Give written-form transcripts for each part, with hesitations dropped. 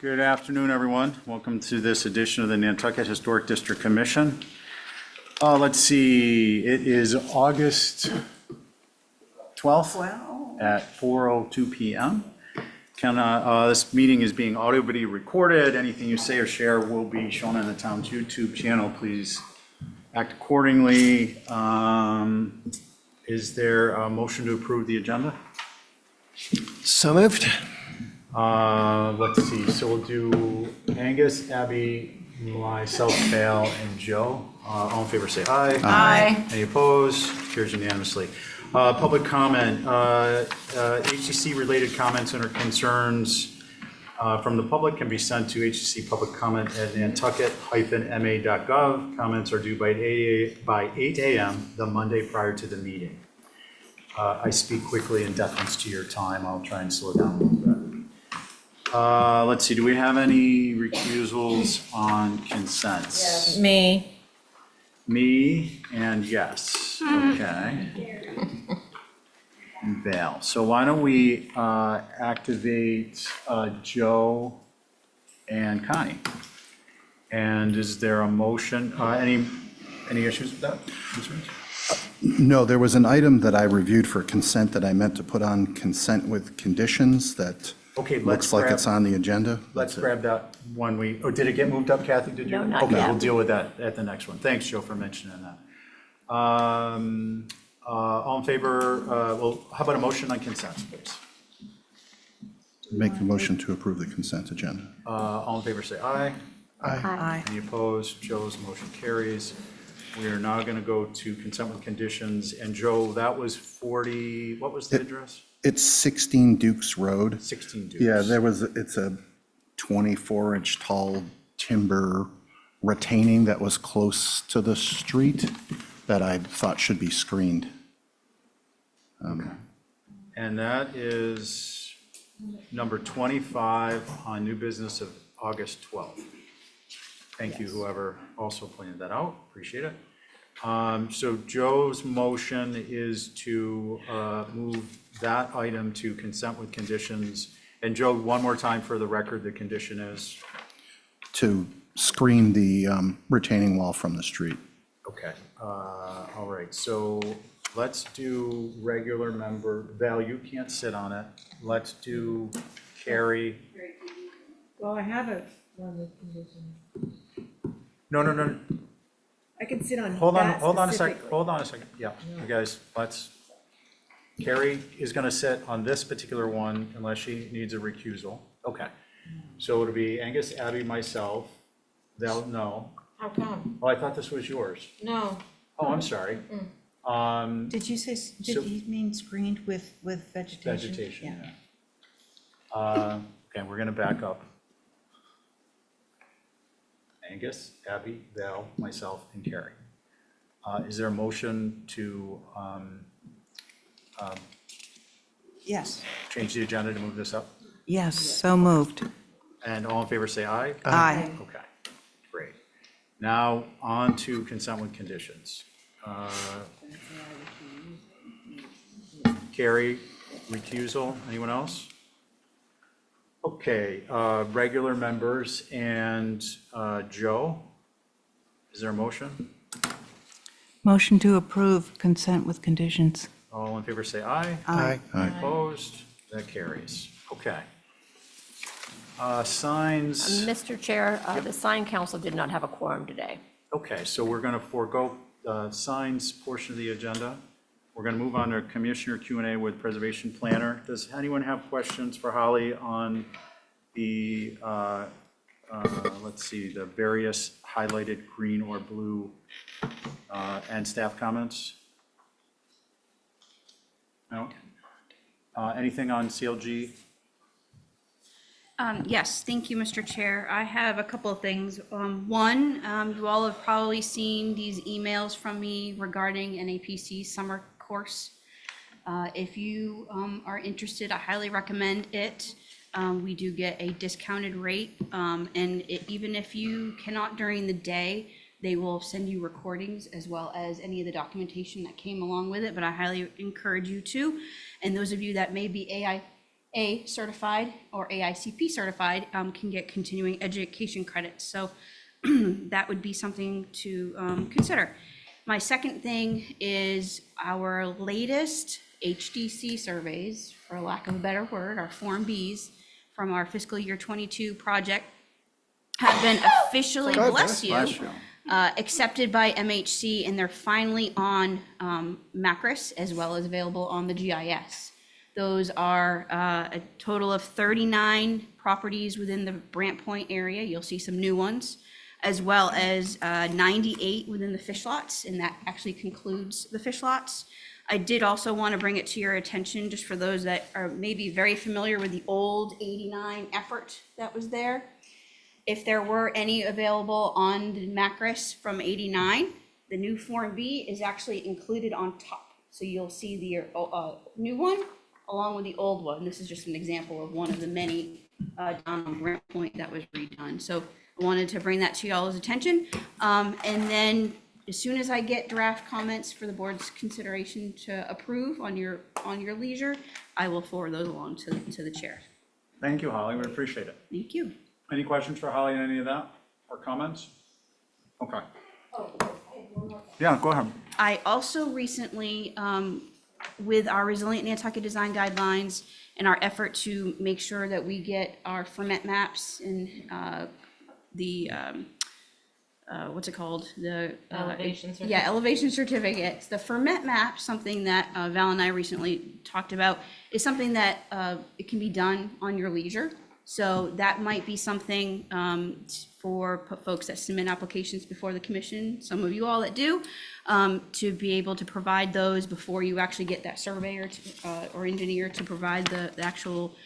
Good afternoon, everyone. Welcome to this edition of the Nantucket Historic District Commission. Let's see, it is August 12th at 4:02 p.m. This meeting is being audibly recorded. Anything you say or share will be shown on the town's YouTube channel. Please act accordingly. Is there a motion to approve the agenda? So moved. Let's see, so we'll do Angus, Abby, myself, Val, and Joe. All in favor say aye. Aye. Any opposed? Carries unanimously. Public comment, HCC-related comments and or concerns from the public can be sent to HCC Public Comment at nantucket-ma.gov. Comments are due by 8 a.m. the Monday prior to the meeting. I speak quickly in deference to your time. I'll try and slow down a little bit. Let's see, do we have any recusals on consents? Yes. Me. Me and yes, okay. And Val. So why don't we activate Joe and Connie? And is there a motion, any issues with that? Concerns? No, there was an item that I reviewed for consent that I meant to put on consent with conditions that Okay, looks like it's on the agenda. Let's grab that one did it get moved up, Kathy, did you? No, not Okay, yet. we'll deal with that at the next one. Thanks, Joe, for mentioning that. All in favor, well, how about a motion on consent, please? Make the motion to approve the consent agenda. All in favor, say aye. Aye. Any opposed? Joe's motion carries. We are now going to go to consent with conditions. And Joe, that was 40, what was the address? It's 16 Dukes Road. 16 Dukes. Yeah, it's a 24-inch tall timber retaining that was close to the street that I thought should be screened. And that is number 25 on new business of August 12th. Thank you, whoever also pointed that out. Appreciate it. So Joe's motion is to move that item to consent with conditions. And Joe, one more time for the record, the condition is? To screen the retaining wall from the street. Okay. All right. So let's do regular member. Val, you can't sit on it. Let's do Carrie. Well, I have a one with conditions. No. I can sit on Hold on that a second. specifically. Hold on a second. Yeah, you guys, Carrie is going to sit on this particular one unless she needs a recusal. Okay. So it'll be Angus, Abby, myself. Val, no. How come? Oh, I thought this was yours. No. Oh, I'm sorry. Did you say, So- did you mean screened with vegetation? Vegetation, Yeah. yeah. Okay, we're going to back up. Angus, Abby, Val, myself, and Carrie. Is there a motion to Yes, change the agenda to move this up? yes, so moved. And all in favor say aye? Aye. Okay, great. Now, on to consent with conditions. Carrie, recusal, anyone else? Okay, regular members and Joe, is there a motion? Motion to approve consent with conditions. All in favor say aye. Aye. Aye. Opposed? That carries. Okay. Signs. Mr. Chair, the sign council did not have a quorum today. Okay, so we're going to forego the signs portion of the agenda. We're going to move on to Commissioner Q&A with Preservation Planner. Does anyone have questions for Holly on the, let's see, the various highlighted green or blue and staff comments? No? Anything on CLG? Yes, thank you, Mr. Chair. I have a couple of things. One, you all have probably seen these emails from me regarding an APC summer course. If you are interested, I highly recommend it. We do get a discounted rate, and even if you cannot during the day, they will send you recordings as well as any of the documentation that came along with it, but I highly encourage you to. And those of you that may be A certified or AICP certified can get continuing education credits. So that would be something to consider. My second thing is our latest HDC surveys, for lack of a better word, our Form Bs from our fiscal year 22 project have been officially, bless you, accepted by MHC, and they're finally on Macris as well as available on the GIS. Those are a total of 39 properties within the Brant Point area. You'll see some new ones, as well as 98 within the fish lots, and that actually concludes the fish lots. I did also want to bring it to your attention, just for those that are maybe very familiar with the old 89 effort that was there. If there were any available on the Macris from 89, the new Form B is actually included on top. So you'll see the new one along with the old one. This is just an example of one of the many down on Grant Point that was redone. So I wanted to bring that to y'all's attention. And then as soon as I get draft comments for the board's consideration to approve on your leisure, I will forward those along to the chair. Thank you, Holly, we appreciate it. Thank you. Any questions for Holly on any of that, or comments? Okay. Yeah, go ahead. I also recently, with our Resilient Nantucket Design Guidelines and our effort to make sure that we get our ferment maps and the, what's it called? The Elevation certificate. Yeah, elevation certificates. The ferment map, something that Val and I recently talked about, is something that it can be done on your leisure. So that might be something for folks that submit applications before the commission, some of you all that do, to be able to provide those before you actually get that surveyor or engineer to provide the actual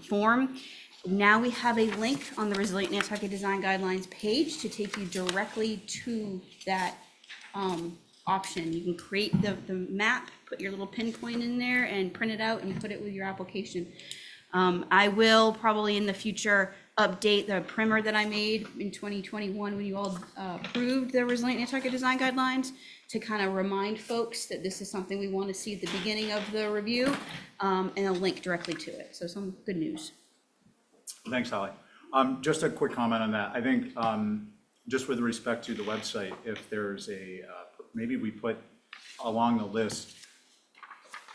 form. Now we have a link on the Resilient Nantucket Design Guidelines page to take you directly to that option. You can create the map, put your little pinpoint in there and print it out and put it with your application. I will probably in the future update the primer that I made in 2021 when you all approved the Resilient Nantucket Design Guidelines to kind of remind folks that this is something we want to see at the beginning of the review, and a link directly to it. So some good news. Thanks, Holly. Just a quick comment on that. I think just with respect to the website, if there's maybe we put along the list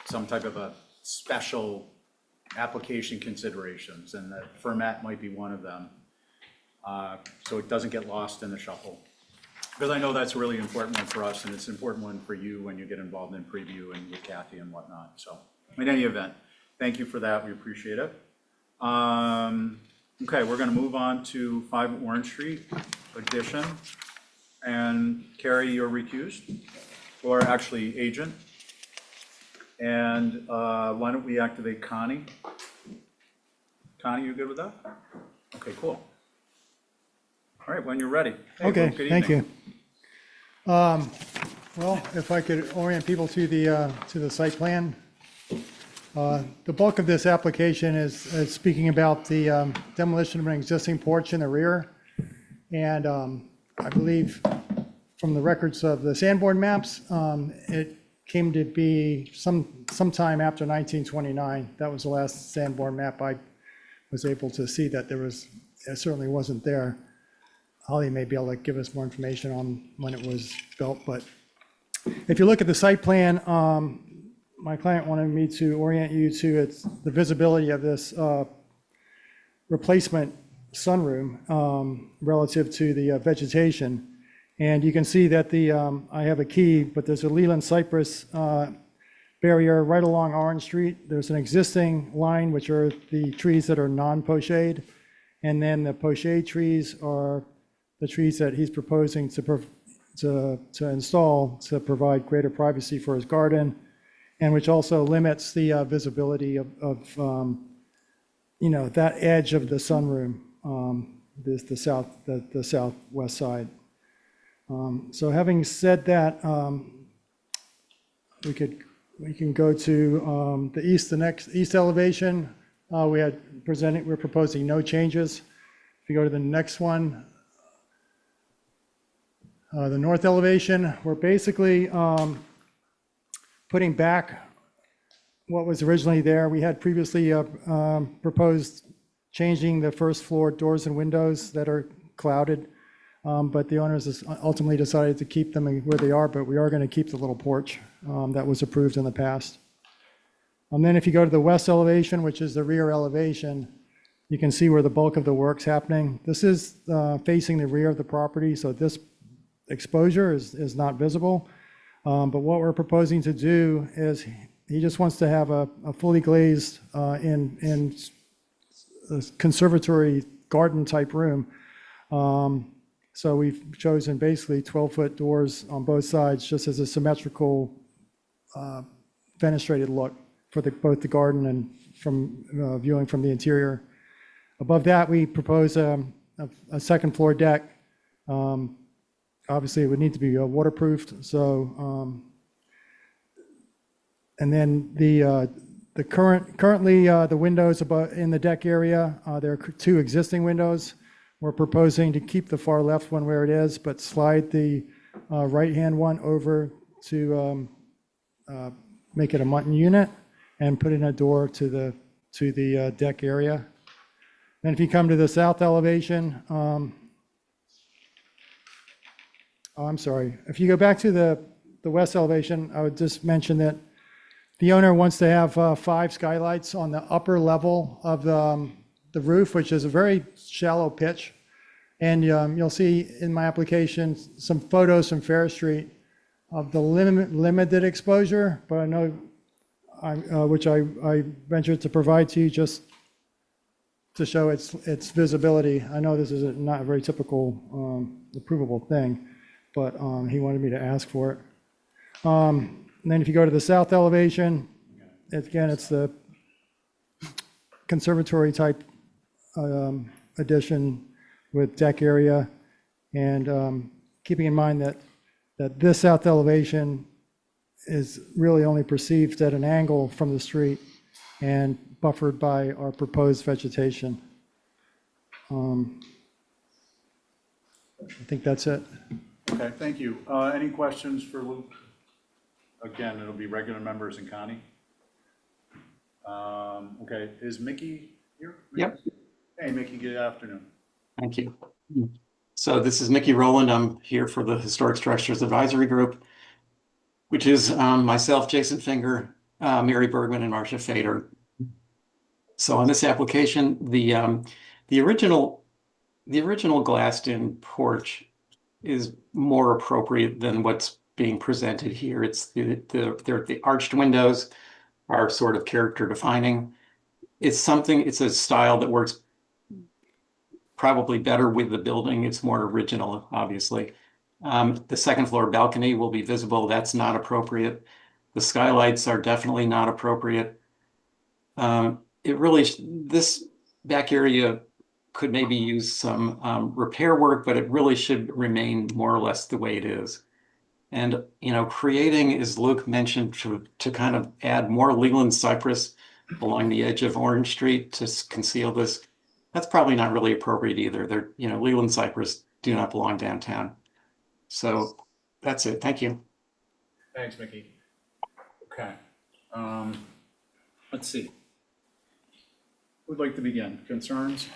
some type of a special application considerations, and the format might be one of them, so it doesn't get lost in the shuffle. Because I know that's a really important one for us, and it's an important one for you when you get involved in preview and with Kathy and whatnot. So in any event, thank you for that. We appreciate it. Okay, we're going to move on to 5 Orange Street addition. And Carrie, you're recused, or actually agent. And why don't we activate Connie? Connie, you good with that? Okay, cool. All right, when you're ready. Hey, Okay, good thank evening. you. Well, if I could orient people to the site plan. The bulk of this application is speaking about the demolition of an existing porch in the rear. And I believe from the records of the Sanborn maps, it came to be sometime after 1929. That was the last Sanborn map I was able to see that there was, it certainly wasn't there. Holly may be able to give us more information on when it was built, but if you look at the site plan, my client wanted me to orient you to the visibility of this replacement sunroom relative to the vegetation. And you can see that I have a key, but there's a Leland cypress barrier right along Orange Street. There's an existing line, which are the trees that are non-pochade. And then the pochade trees are the trees that he's proposing to install to provide greater privacy for his garden, and which also limits the visibility of that edge of the sunroom, the southwest side. So having said that, we can go to the next east elevation. We're proposing no changes. If you go to the next one, the north elevation, we're basically putting back what was originally there. We had previously proposed changing the first floor doors and windows that are clouded, but the owners has ultimately decided to keep them where they are, but we are going to keep the little porch that was approved in the past. And then if you go to the west elevation, which is the rear elevation, you can see where the bulk of the work's happening. This is facing the rear of the property, so this exposure is not visible. But what we're proposing to do is he just wants to have a fully glazed in a conservatory garden type room. So we've chosen basically 12-foot doors on both sides just as a symmetrical fenestrated look for both the garden and from viewing from the interior. Above that, we propose a second floor deck. Obviously, it would need to be waterproofed. So, and then currently the windows above in the deck area, there are two existing windows. We're proposing to keep the far left one where it is, but slide the right-hand one over to make it a mutton unit and put in a door to the deck area. Then if you come to the south elevation, I'm sorry. If you go back to the west elevation, I would just mention that the owner wants to have 5 skylights on the upper level of the roof, which is a very shallow pitch. And you'll see in my application some photos from Fair Street of the limited exposure, but I know, which I ventured to provide to you just to show its visibility. I know this is not a very typical approvable thing, but he wanted me to ask for it. And then if you go to the south elevation, again, it's the conservatory type addition with deck area. And keeping in mind that this south elevation is really only perceived at an angle from the street and buffered by our proposed vegetation. I think that's it. Okay, thank you. Any questions for Luke? Again, it'll be regular members and Connie. Okay, is Mickey here? Yep. Hey, Mickey, good afternoon. Thank you. So this is Mickey Rowland. I'm here for the Historic Structures Advisory Group, which is myself, Jason Finger, Mary Bergman, and Marcia Fader. So on this application, the original glassed-in porch is more appropriate than what's being presented here. It's the arched windows are sort of character defining. It's a style that works probably better with the building. It's more original, obviously. The second floor balcony will be visible. That's not appropriate. The skylights are definitely not appropriate. This back area could maybe use some repair work, but it really should remain more or less the way it is. And, creating, as Luke mentioned, to kind of add more Leland cypress along the edge of Orange Street to conceal this, that's probably not really appropriate either. Leland cypress do not belong downtown. So that's it. Thank you. Thanks, Mickey. Okay. Let's see. Who'd like to begin? Concerns?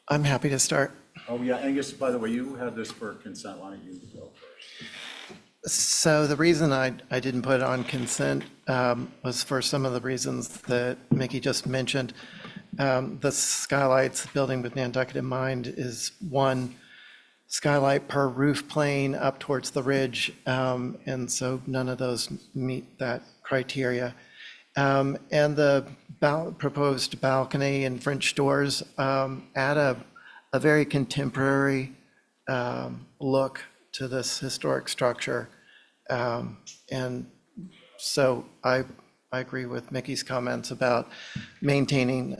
I'm happy to start. Oh, yeah, Angus, by the way, you had this for consent. Why don't you go first? So the reason I didn't put it on consent was for some of the reasons that Mickey just mentioned. The skylights building with Nantucket in mind is one skylight per roof plane up towards the ridge, and so none of those meet that criteria. And the proposed balcony and French doors add a very contemporary look to this historic structure. And so I agree with Mickey's comments about maintaining,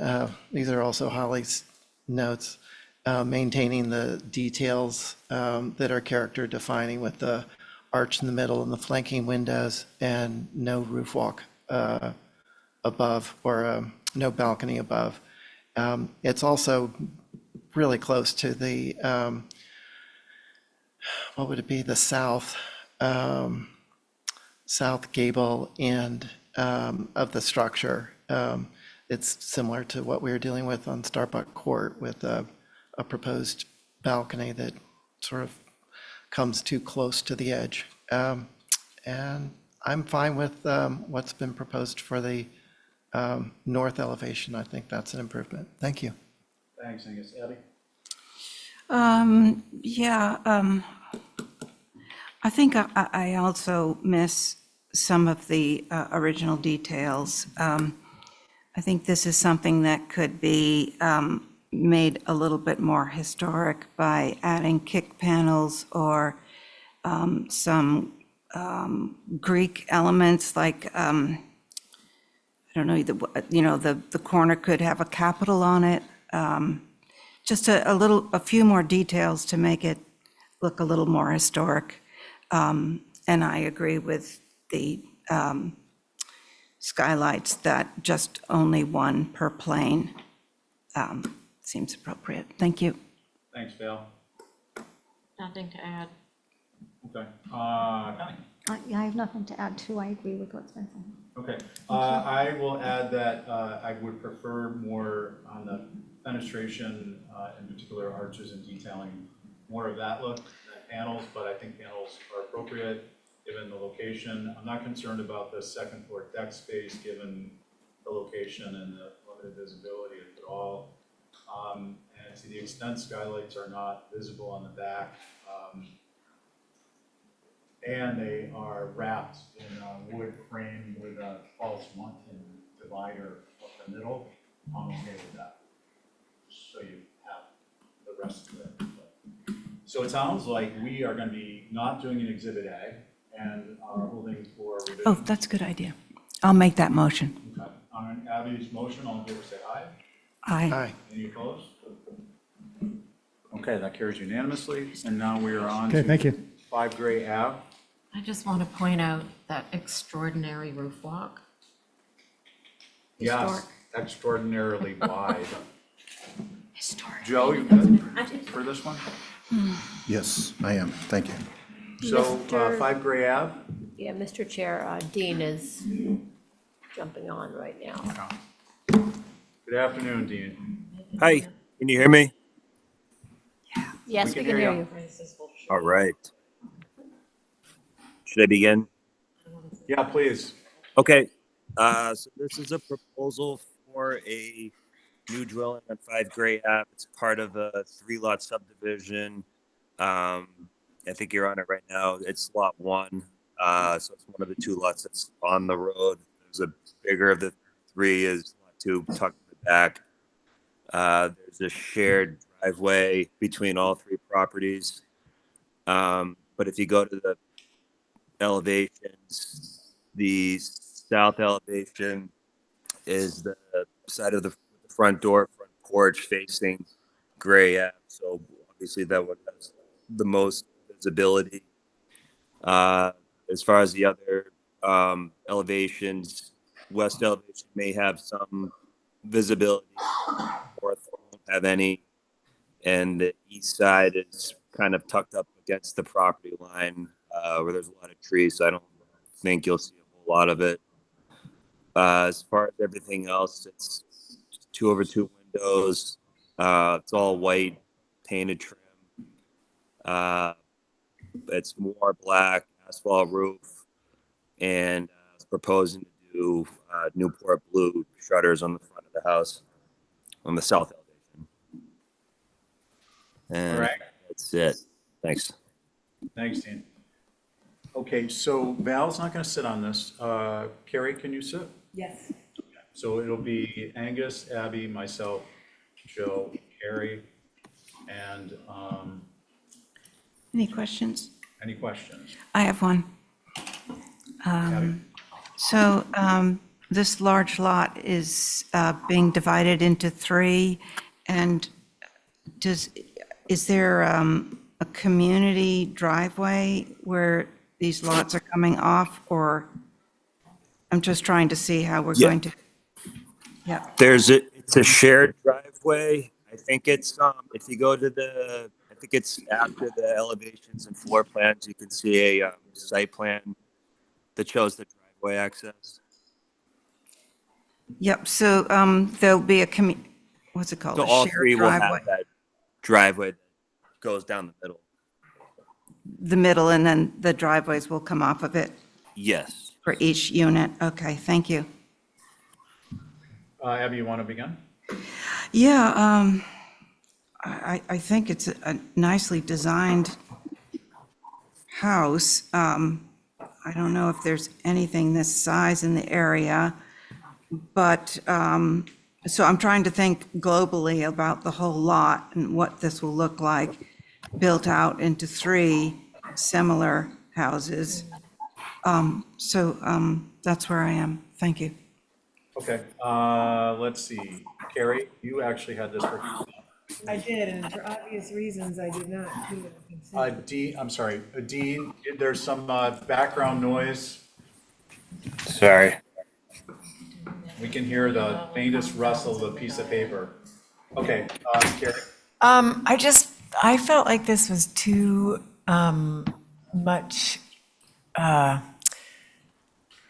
these are also Holly's notes, maintaining the details that are character defining with the arch in the middle and the flanking windows and no roof walk above or no balcony above. It's also really close to the, what would it be, the south gable and of the structure. It's similar to what we were dealing with on Starbuck Court with a proposed balcony that sort of comes too close to the edge. And I'm fine with what's been proposed for the north elevation. I think that's an improvement. Thank you. Thanks, Angus. Abby? Yeah, I think I also miss some of the original details. I think this is something that could be made a little bit more historic by adding kick panels or some Greek elements like, I don't know, the corner could have a capital on it. Just a few more details to make it look a little more historic. And I agree with the skylights that just only one per plane seems appropriate. Thank you. Thanks, Val. Nothing to add. Okay. Connie? Yeah, I have nothing to add to. I agree with what's been said. Okay. I will add that I would prefer more on the fenestration, in particular arches and detailing, more of that look than panels, but I think panels are appropriate given the location. I'm not concerned about the second floor deck space given the location and the limited visibility if at all. And to the extent skylights are not visible on the back, and they are wrapped in a wood frame with a false muntin divider up the middle, I'm okay with that. So you have the rest of it. So it sounds like we are going to be not doing an exhibit A and are holding for revision. Oh, that's a good idea. I'll make that motion. Okay. On Abby's motion, all in favor say aye. Aye. Any opposed? Okay, that carries unanimously. And now we are on Okay, to thank you. 5 Gray Ave. I just want to point out that extraordinary roof walk. Yes, extraordinarily wide. Historic. Joe, you good for this one? Yes, I am. Thank you. So, Mr. 5 Gray Ave? Yeah, Mr. Chair, Dean is jumping on right now. Good afternoon, Dean. Hi, can you hear me? Yes, we can hear you. All right. Should I begin? Yeah, please. Okay, so this is a proposal for a new dwelling on 5 Gray Ave. It's part of a 3-lot subdivision. I think you're on it right now. It's lot 1. So it's one of the 2 lots that's on the road. There's a bigger of the 3 is lot 2 tucked in the back. There's a shared driveway between all 3 properties. But if you go to the elevations, the south elevation is the side of the front door, front porch facing Gray Ave. So obviously that one has the most visibility. As far as the other elevations, west elevation may have some visibility, north won't have any, and the east side is kind of tucked up against the property line where there's a lot of trees, so I don't think you'll see a whole lot of it. As far as everything else, it's 2/2 windows. It's all white painted trim. It's more black asphalt roof, and proposing to do Newport blue shutters on the front of the house on the south elevation. And All right. that's it. Thanks. Thanks, Dean. Okay, so Val's not going to sit on this. Carrie, can you sit? Yes. So it'll be Angus, Abby, myself, Joe, Carrie, and Any questions? any questions? I have one. Abby? So this large lot is being divided into 3, and is there a community driveway where these lots are coming off, or I'm just trying to see how we're Yeah. going to, yeah. It's a shared driveway. I think it's if you go to I think it's after the elevations and floor plans, you can see a site plan that shows the driveway access. Yep, so there'll be a what's it called? So A all shared three will driveway. have that driveway that goes down the middle. The middle, and then the driveways will come off of it Yes. for each unit. Okay, thank you. Abby, you want to begin? Yeah, I think it's a nicely designed house. I don't know if there's anything this size in the area, but, so I'm trying to think globally about the whole lot and what this will look like built out into 3 similar houses. So that's where I am. Thank you. Okay, let's see. Carrie, you actually had this for I did, and for obvious reasons, I did not do it on consent. Dean, I'm sorry, Dean, there's some background noise. Sorry. We can hear the faintest rustle of a piece of paper. Okay, Carrie? I felt like this was too much,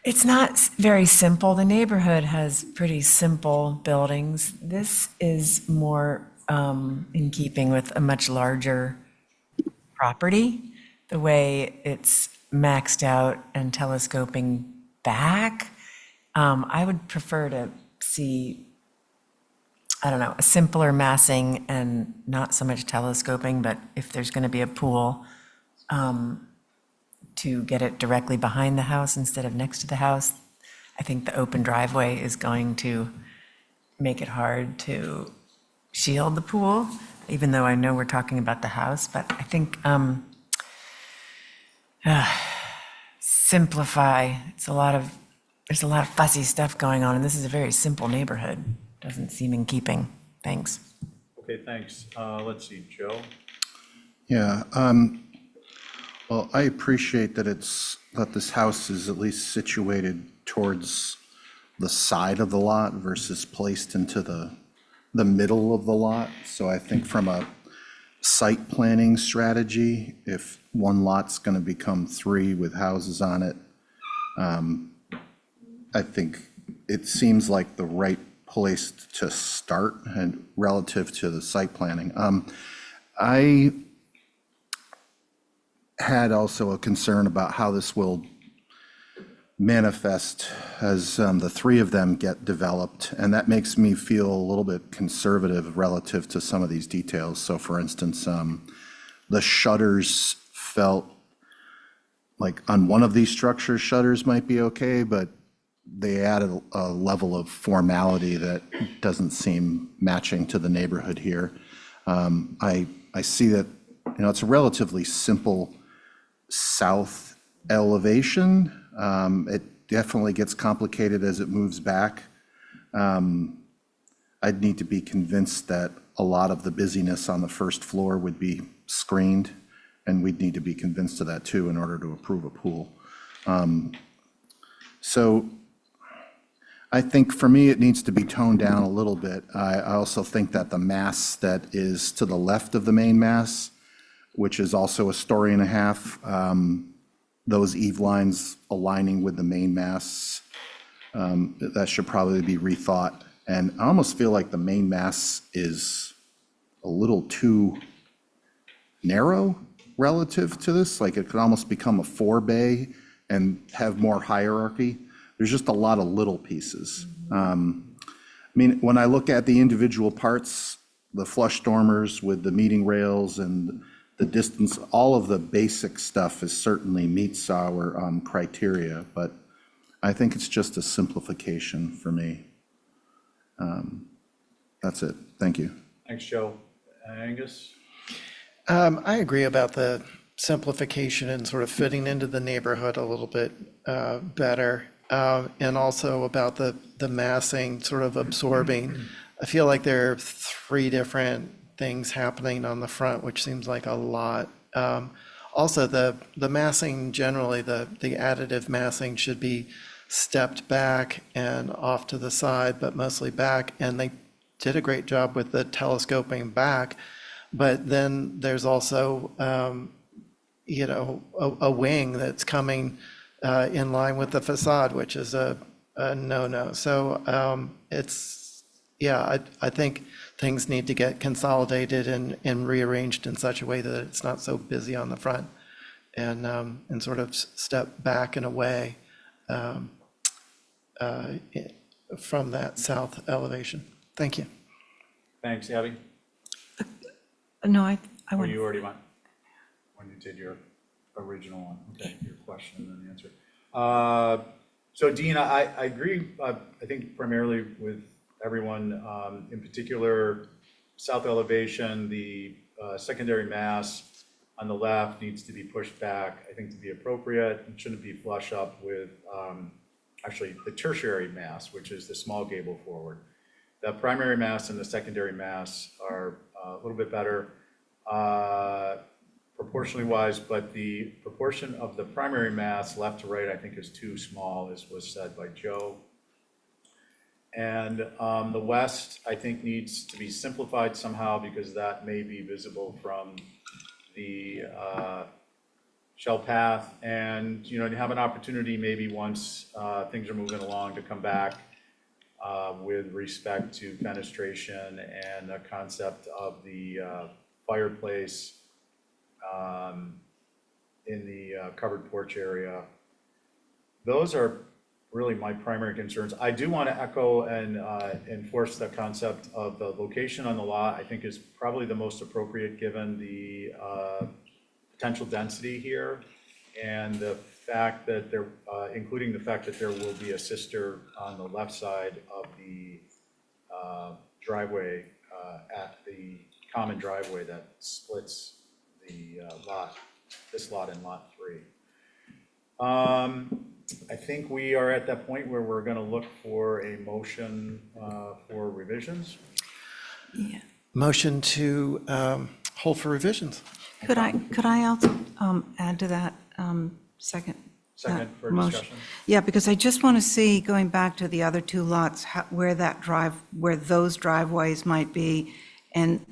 it's not very simple. The neighborhood has pretty simple buildings. This is more in keeping with a much larger property, the way it's maxed out and telescoping back. I would prefer to see, I don't know, a simpler massing and not so much telescoping, but if there's going to be a pool, to get it directly behind the house instead of next to the house. I think the open driveway is going to make it hard to shield the pool, even though I know we're talking about the house, but I think simplify. There's a lot of fuzzy stuff going on, and this is a very simple neighborhood. Doesn't seem in keeping. Thanks. Okay, thanks. Let's see, Joe? Yeah, well, I appreciate that that this house is at least situated towards the side of the lot versus placed into the middle of the lot. So I think from a site planning strategy, if one lot's going to become 3 with houses on it, I think it seems like the right place to start and relative to the site planning. I had also a concern about how this will manifest as the 3 of them get developed, and that makes me feel a little bit conservative relative to some of these details. So for instance, the shutters felt like on one of these structures, shutters might be okay, but they added a level of formality that doesn't seem matching to the neighborhood here. I see that, it's a relatively simple south elevation. It definitely gets complicated as it moves back. I'd need to be convinced that a lot of the busyness on the first floor would be screened, and we'd need to be convinced of that too in order to approve a pool. So I think for me, it needs to be toned down a little bit. I also think that the mass that is to the left of the main mass, which is also a story and a half, those eave lines aligning with the main mass, that should probably be rethought. And I almost feel like the main mass is a little too narrow relative to this. Like it could almost become a 4-bay and have more hierarchy. There's just a lot of little pieces. I mean, when I look at the individual parts, the flush dormers with the meeting rails and the distance, all of the basic stuff is certainly meets our criteria, but I think it's just a simplification for me. That's it. Thank you. Thanks, Joe. Angus? I agree about the simplification and sort of fitting into the neighborhood a little bit better. And also about the massing sort of absorbing. I feel like there are 3 different things happening on the front, which seems like a lot. Also, the massing generally, the additive massing should be stepped back and off to the side, but mostly back. And they did a great job with the telescoping back. But then there's also, a wing that's coming in line with the facade, which is a no. So it's, yeah, I think things need to get consolidated and rearranged in such a way that it's not so busy on the front and sort of step back and away from that south elevation. Thank you. Thanks, Abby. No, I Or want, you already went? When you did your original one, okay, your question and then answer. So Dean, I agree, I think primarily with everyone, in particular, south elevation, the secondary mass on the left needs to be pushed back, I think to be appropriate. It shouldn't be flush up with actually the tertiary mass, which is the small gable forward. The primary mass and the secondary mass are a little bit better proportionally wise, but the proportion of the primary mass left to right, I think, is too small, as was said by Joe. And the west, I think, needs to be simplified somehow because that may be visible from the shell path. And, you know, you have an opportunity maybe once things are moving along to come back with respect to fenestration and the concept of the fireplace in the covered porch area. Those are really my primary concerns. I do want to echo and enforce the concept of the location on the lot. I think is probably the most appropriate given the potential density here and the fact that there, including the fact that there will be a sister on the left side of the driveway at the common driveway that splits the lot, this lot and lot 3. I think we are at that point where we're going to look for a motion for revisions. yeah. Motion to hold for revisions. Could I also add to that second? Second for motion? discussion. Yeah, because I just want to see, going back to the other two lots, where those driveways might be, and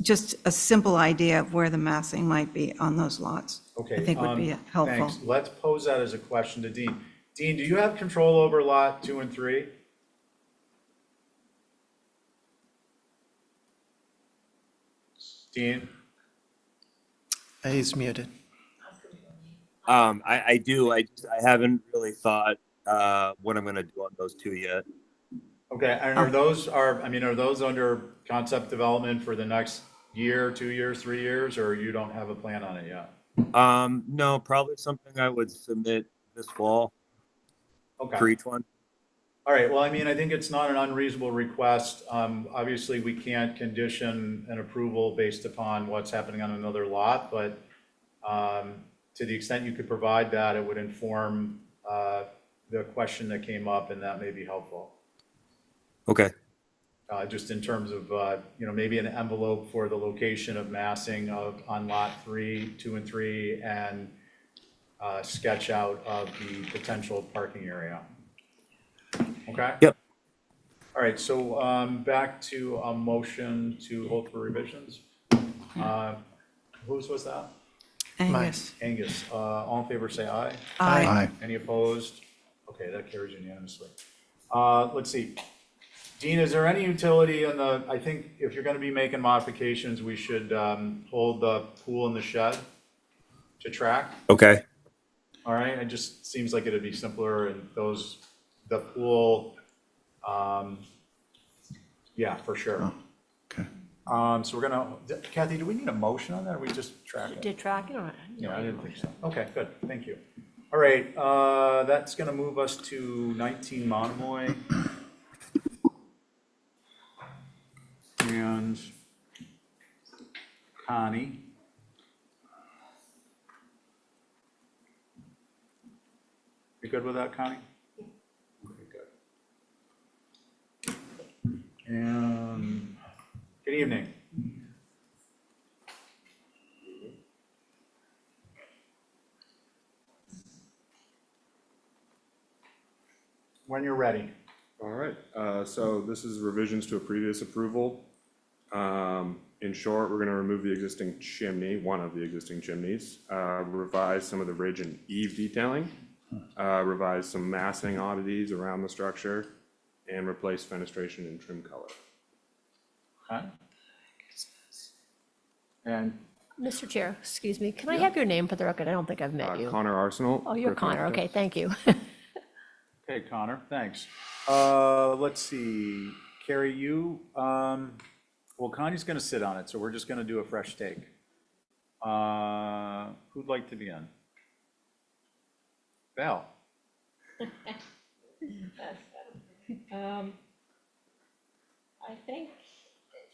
just a simple idea of where the massing might be on those lots. Okay. I think would be helpful. Thanks. Let's pose that as a question to Dean. Dean, do you have control over lot 2 and 3? Dean? He's muted. I do. I haven't really thought what I'm gonna do on those two yet. Okay, and are those under concept development for the next year, 2 years, 3 years, or you don't have a plan on it yet? No, probably something I would submit this fall Okay. for each one. All right, well, I mean, I think it's not an unreasonable request. Obviously, we can't condition an approval based upon what's happening on another lot, but to the extent you could provide that, it would inform the question that came up, and that may be helpful. Okay. Just in terms of, maybe an envelope for the location of massing on lot 3, 2 and 3, and sketch out of the potential parking area. Okay? Yep. All right, so back to a motion to hold for revisions. Whose was that? Angus. Angus. All in favor, say aye. Aye. Aye. Any opposed? Okay, that carries unanimously. Let's see. Dean, is there any utility in the, I think if you're going to be making modifications, we should hold the pool in the shed to track. Okay. All right, it just seems like it'd be simpler and the pool, yeah, for sure. Okay. So we're gonna, Kathy, do we need a motion on that or we just track it? Did track it or? Yeah, I didn't think so. Okay, good, thank you. All right, that's gonna move us to 19 Monomoy. And Connie. You good with that, Connie? Okay, good. And good evening. When you're ready. All right, so this is revisions to a previous approval. In short, we're gonna remove the existing chimney, one of the existing chimneys, revise some of the ridge and eave detailing, revise some massing oddities around the structure, and replace fenestration in trim color. Okay. And Mr. Chair, excuse me, can I have your name for the record? I don't think I've met you. Connor Arsenal. Oh, you're Griffin Connor, okay, Architects. thank you. Okay, Connor, thanks. Let's see, Carrie, well, Connie's gonna sit on it, so we're just gonna do a fresh take. Who'd like to begin? Val? I think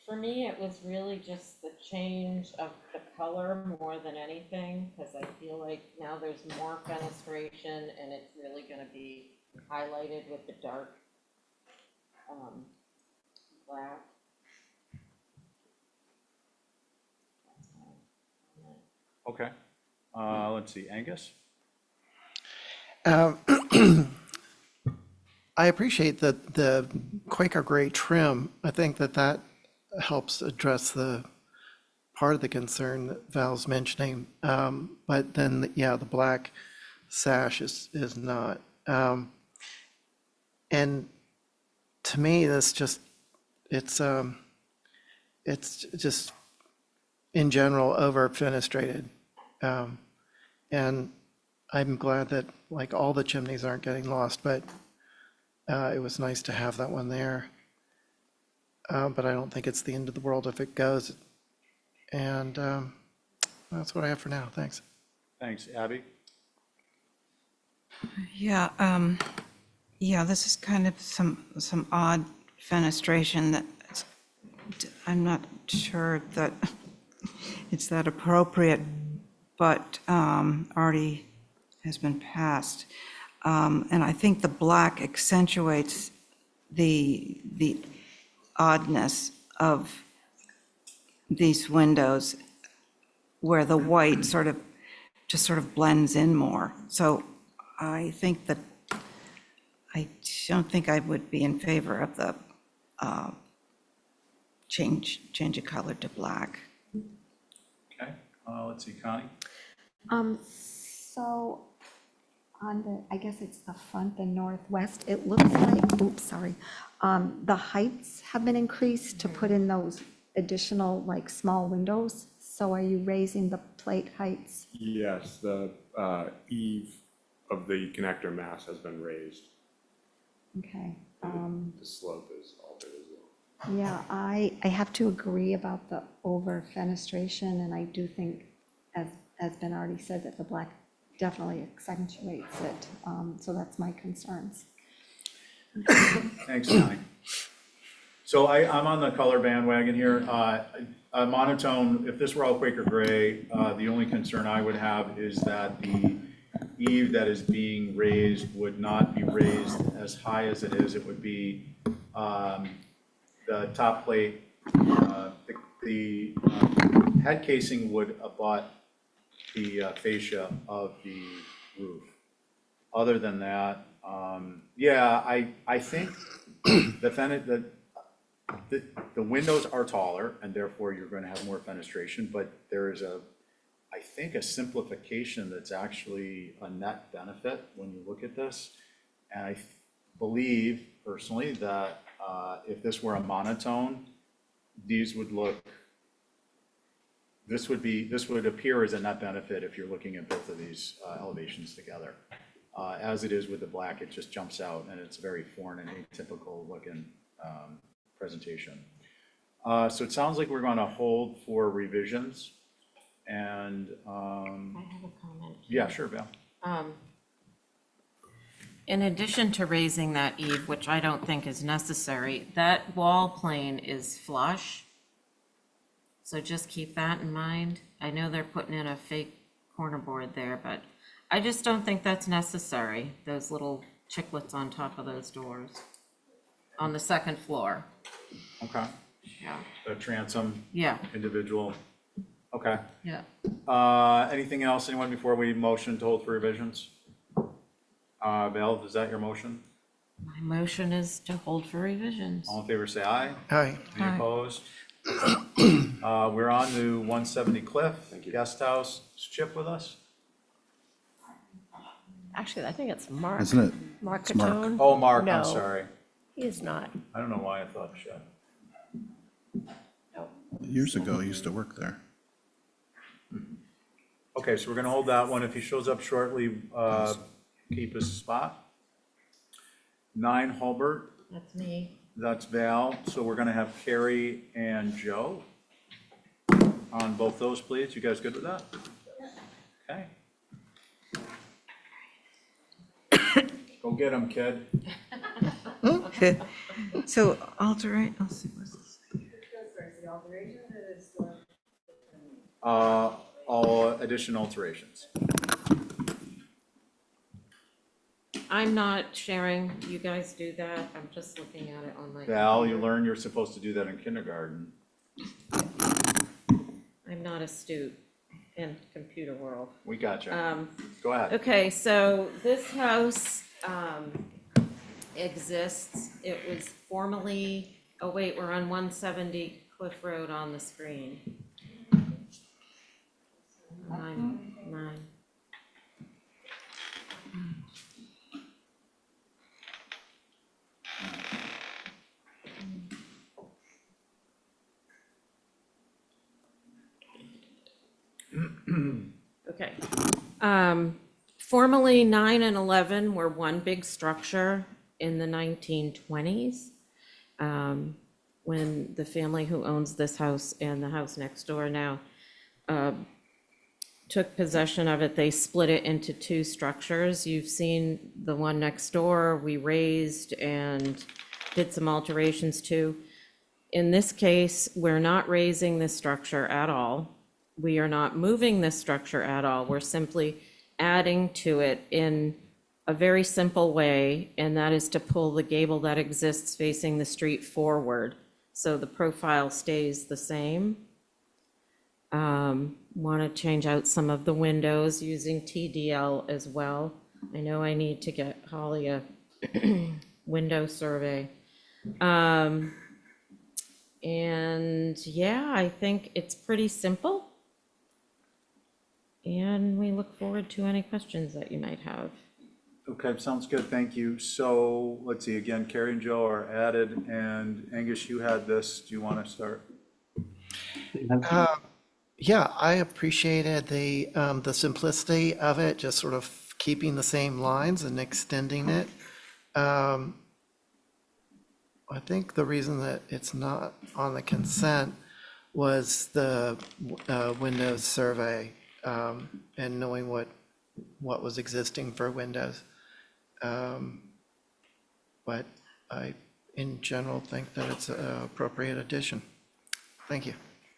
for me, it was really just the change of the color more than anything, because I feel like now there's more fenestration and it's really gonna be highlighted with the dark black. Okay, let's see, Angus? I appreciate the Quaker gray trim. I think that helps address the part of the concern that Val's mentioning. But then, yeah, the black sash is not. And to me, it's just in general over fenestrated. And I'm glad that like all the chimneys aren't getting lost, but it was nice to have that one there. But I don't think it's the end of the world if it goes. And that's what I have for now. Thanks. Thanks, Abby? Yeah, yeah, this is kind of some odd fenestration that I'm not sure that it's that appropriate, but already has been passed. And I think the black accentuates the oddness of these windows where the white just sort of blends in more. So I think that I don't think I would be in favor of the change of color to black. Okay, let's see, Connie? So on the, I guess it's the front, the northwest, it looks like, oops, sorry. The heights have been increased to put in those additional like small windows. So are you raising the plate heights? Yes, the eave of the connector mass has been raised. Okay. The slope is altered as well. Yeah, I have to agree about the over fenestration, and I do think, as been already said, that the black definitely accentuates it. So that's my concerns. Thanks, Connie. So I'm on the color bandwagon here. Monotone, if this were all Quaker gray, the only concern I would have is that the eave that is being raised would not be raised as high as it is. It would be the top plate, the head casing would abut the fascia of the roof. Other than that, yeah, I think the windows are taller and therefore you're going to have more fenestration, but there is I think a simplification that's actually a net benefit when you look at this. And I believe personally that if this were a monotone, this would appear as a net benefit if you're looking at both of these elevations together. As it is with the black, it just jumps out and it's very foreign and atypical looking presentation. So it sounds like we're going to hold for revisions. And I have a comment. yeah, sure, Val. In addition to raising that eave, which I don't think is necessary, that wall plane is flush. So just keep that in mind. I know they're putting in a fake corner board there, but I just don't think that's necessary. Those little chiclets on top of those doors on the second floor. Okay. Yeah. The transom. Yeah. Individual. Okay. Yeah. Anything else, anyone, before we motion to hold for revisions? Val, is that your motion? My motion is to hold for revisions. All in favor, say aye. Aye. Any opposed? We're on to 170 Cliff, Guest House. Is Chip with us? Actually, I think it's Mark. Isn't it? Mark It's Mark. Catone? Oh, Mark, I'm No, sorry. he is not. I don't know why I thought Shep. Years ago, I used to work there. Okay, so we're gonna hold that one. If he shows up shortly, keep his spot. 9 Hulbert, That's me. that's Val. So we're gonna have Carrie and Joe on both those, please. You guys good with that? Okay. Go get him, kid. So alterate, let's see, what's this? All addition alterations. I'm not sharing, you guys do that, I'm just looking at it on my. Val, you computer. learned you're supposed to do that in kindergarten. I'm not astute in computer world. We got you. Go ahead. Okay, so this house exists. It was formerly, oh wait, we're on 170 Cliff Road on the screen. Nine. Okay. Formerly 9 and 11 were one big structure in the 1920s. When the family who owns this house and the house next door now took possession of it, they split it into 2 structures. You've seen the one next door, we raised and did some alterations to. In this case, we're not raising this structure at all. We are not moving this structure at all. We're simply adding to it in a very simple way, and that is to pull the gable that exists facing the street forward. So the profile stays the same. Want to change out some of the windows using TDL as well. I know I need to get Holly a window survey. And yeah, I think it's pretty simple. And we look forward to any questions that you might have. Okay, sounds good, thank you. So, let's see, again, Carrie and Joe are added, and Angus, you had this, do you want to start? Yeah, I appreciated the simplicity of it, just sort of keeping the same lines and extending it. I think the reason that it's not on the consent was the Windows survey and knowing what was existing for Windows. But I, in general, think that it's an appropriate addition. Thank you.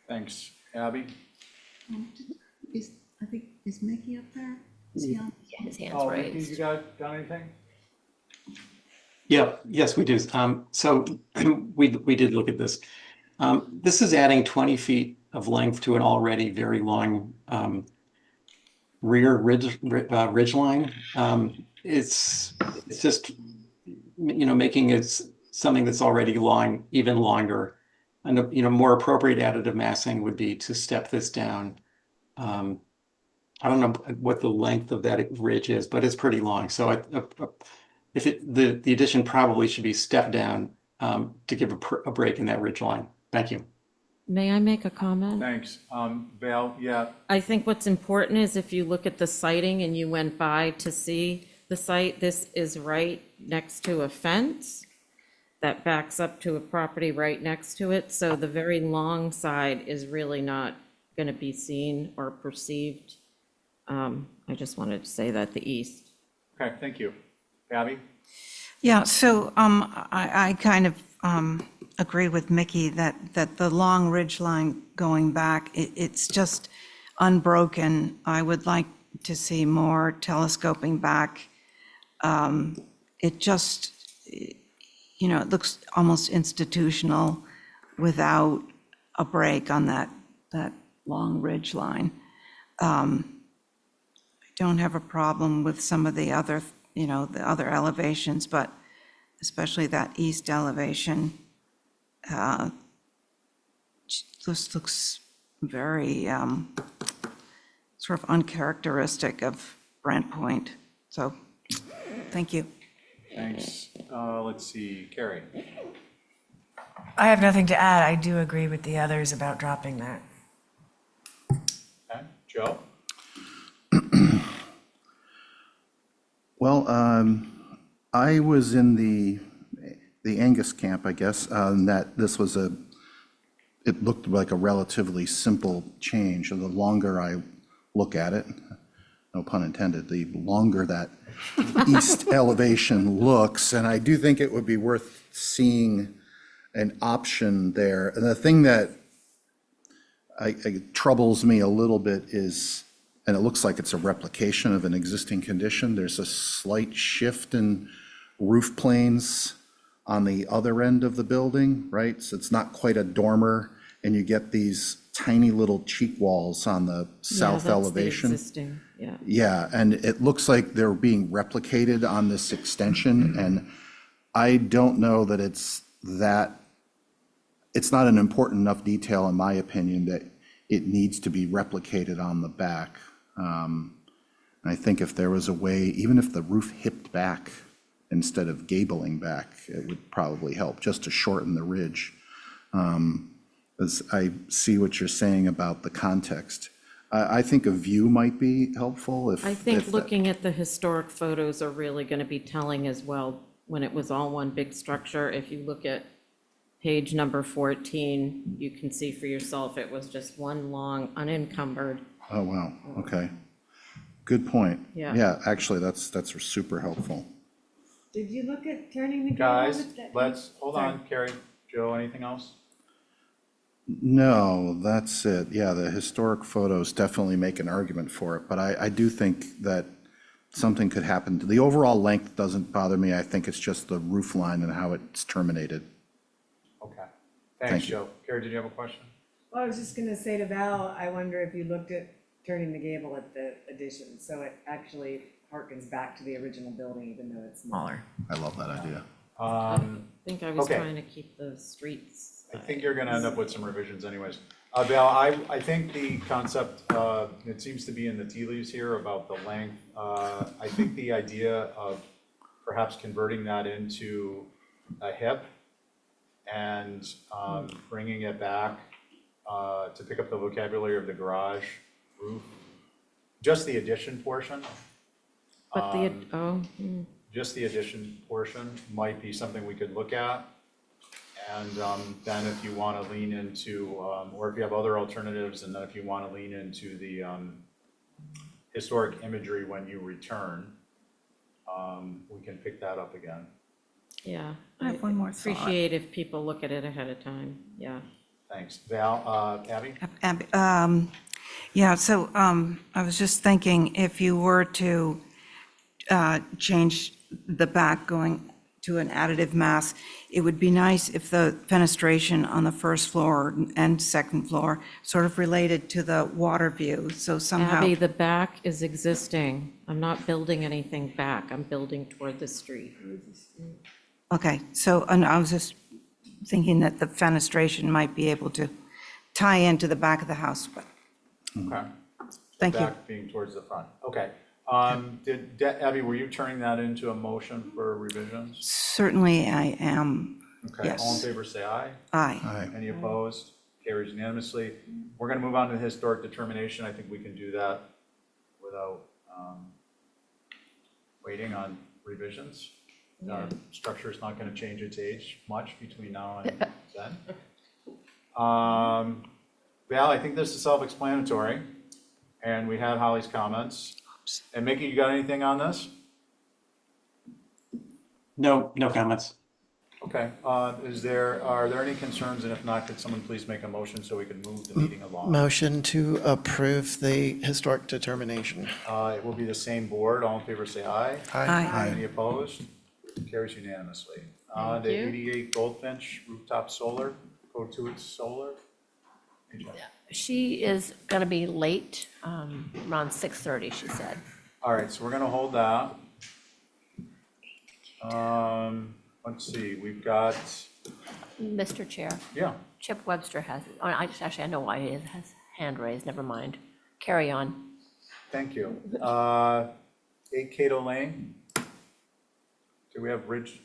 Thanks. Abby? Is Mickey up there? Yeah, his hand's Oh, Vicky, raised. you got anything? Yeah, yes, we do. So we did look at this. This is adding 20 feet of length to an already very long rear ridge line. It's just, making it something that's already long, even longer. And, more appropriate additive massing would be to step this down. I don't know what the length of that ridge is, but it's pretty long. So the addition probably should be stepped down to give a break in that ridge line. Thank you. May I make a comment? Thanks. Val, yeah, I think what's important is if you look at the sighting and you went by to see the site, this is right next to a fence that backs up to a property right next to it. So the very long side is really not going to be seen or perceived. I just wanted to say that the east. okay, thank you. Abby? Yeah, so I kind of agree with Mickey that the long ridge line going back, it's just unbroken. I would like to see more telescoping back. It just, it looks almost institutional without a break on that long ridge line. I don't have a problem with some of the other, the other elevations, but especially that east elevation. This looks very sort of uncharacteristic of Brent Point. So, thank you. Thanks. Let's see, Carrie. I have nothing to add. I do agree with the others about dropping that. Okay, Joe? Well, I was in the Angus camp, I guess, that this was it looked like a relatively simple change. And the longer I look at it, no pun intended, the longer that east elevation looks, and I do think it would be worth seeing an option there. And the thing that troubles me a little bit is, and it looks like it's a replication of an existing condition, there's a slight shift in roof planes on the other end of the building, right? So it's not quite a dormer, and you get these tiny little cheek walls on the south elevation. Existing, yeah. Yeah, and it looks like they're being replicated on this extension, and I don't know that it's not an important enough detail, in my opinion, that it needs to be replicated on the back. I think if there was a way, even if the roof hipped back instead of gabling back, it would probably help, just to shorten the ridge. As I see what you're saying about the context. I think a view might be helpful if. I think if that- looking at the historic photos are really going to be telling as well, when it was all one big structure. If you look at page number 14, you can see for yourself, it was just one long unencumbered. Oh, wow, okay. Good point. Yeah. Yeah, actually, that's super helpful. Did you look at turning the gable? Guys, hold on, Carrie, Joe, anything else? No, that's it. Yeah, the historic photos definitely make an argument for it, but I do think that something could happen. The overall length doesn't bother me. I think it's just the roof line and how it's terminated. Okay, Thank thanks, you. Joe. Carrie, did you have a question? Well, I was just gonna say to Val, I wonder if you looked at turning the gable at the addition, so it actually harkens back to the original building, even though it's smaller. I love that idea. I think I was Okay. trying to keep the streets. I think you're gonna end up with some revisions anyways. Val, I think the concept, it seems to be in the tea leaves here about the length. I think the idea of perhaps converting that into a hip and bringing it back to pick up the vocabulary of the garage roof, just the addition portion. But Just the addition portion might be something we could look at. And then if you want to lean into, or if you have other alternatives, and then if you want to lean into the historic imagery when you return, we can pick that up again. yeah. I have one more thought. Appreciate if people look at it ahead of time, yeah. Thanks. Val, Abby? Yeah, so I was just thinking, if you were to change the back going to an additive mass, it would be nice if the fenestration on the first floor and second floor sort of related to the water view, so somehow. Abby, the back is existing. I'm not building anything back. I'm building toward the street. Okay, so, and I was just thinking that the fenestration might be able to tie into the back of the house, but Okay. thank you. Back being towards the front. Okay. Abby, were you turning that into a motion for revisions? Certainly I am, Okay, yes. all in favor, say aye. Aye. Any opposed? Carries unanimously. We're going to move on to the historic determination. I think we can do that without waiting on revisions. Structure is not going to change its age much between now and then. Val, I think this is self-explanatory, and we had Holly's comments. And Mickey, you got anything on this? No comments. Okay, are there any concerns, and if not, could someone please make a motion so we can move the meeting along? Motion to approve the historic determination. It will be the same board, all in favor say aye. Aye. Any opposed? Carries unanimously. Thank The you. 88 Goldfinch rooftop solar, go to its solar. Hey, Jeff. She is gonna be late, around 6:30, she said. All right, so we're gonna hold that. Let's see, we've got, Mr. Chair, yeah, Chip Webster has, I know why he has hand raised, never mind. Carry on. thank you. 8 Cato Lane. Do we have Ridge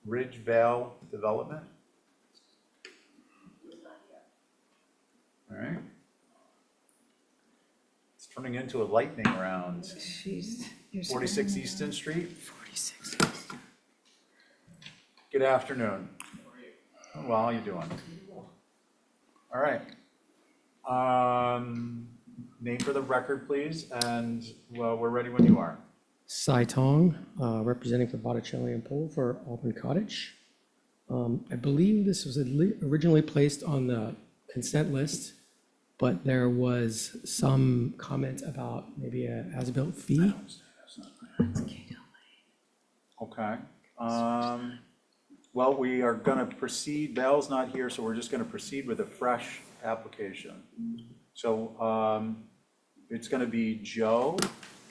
Vale Development? All right. It's turning into a lightning round. Jeez. 46 Easton Street. 46. Good afternoon. Well, how you doing? All right. Name for the record, please, and well, we're ready when you are. Sai Tong, representing for Botticelli and Pohl for Auburn Cottage. I believe this was originally placed on the consent list, but there was some comment about maybe a as-built fee. Okay. Well, we are gonna proceed, Val's not here, so we're just gonna proceed with a fresh application. So, it's gonna be Joe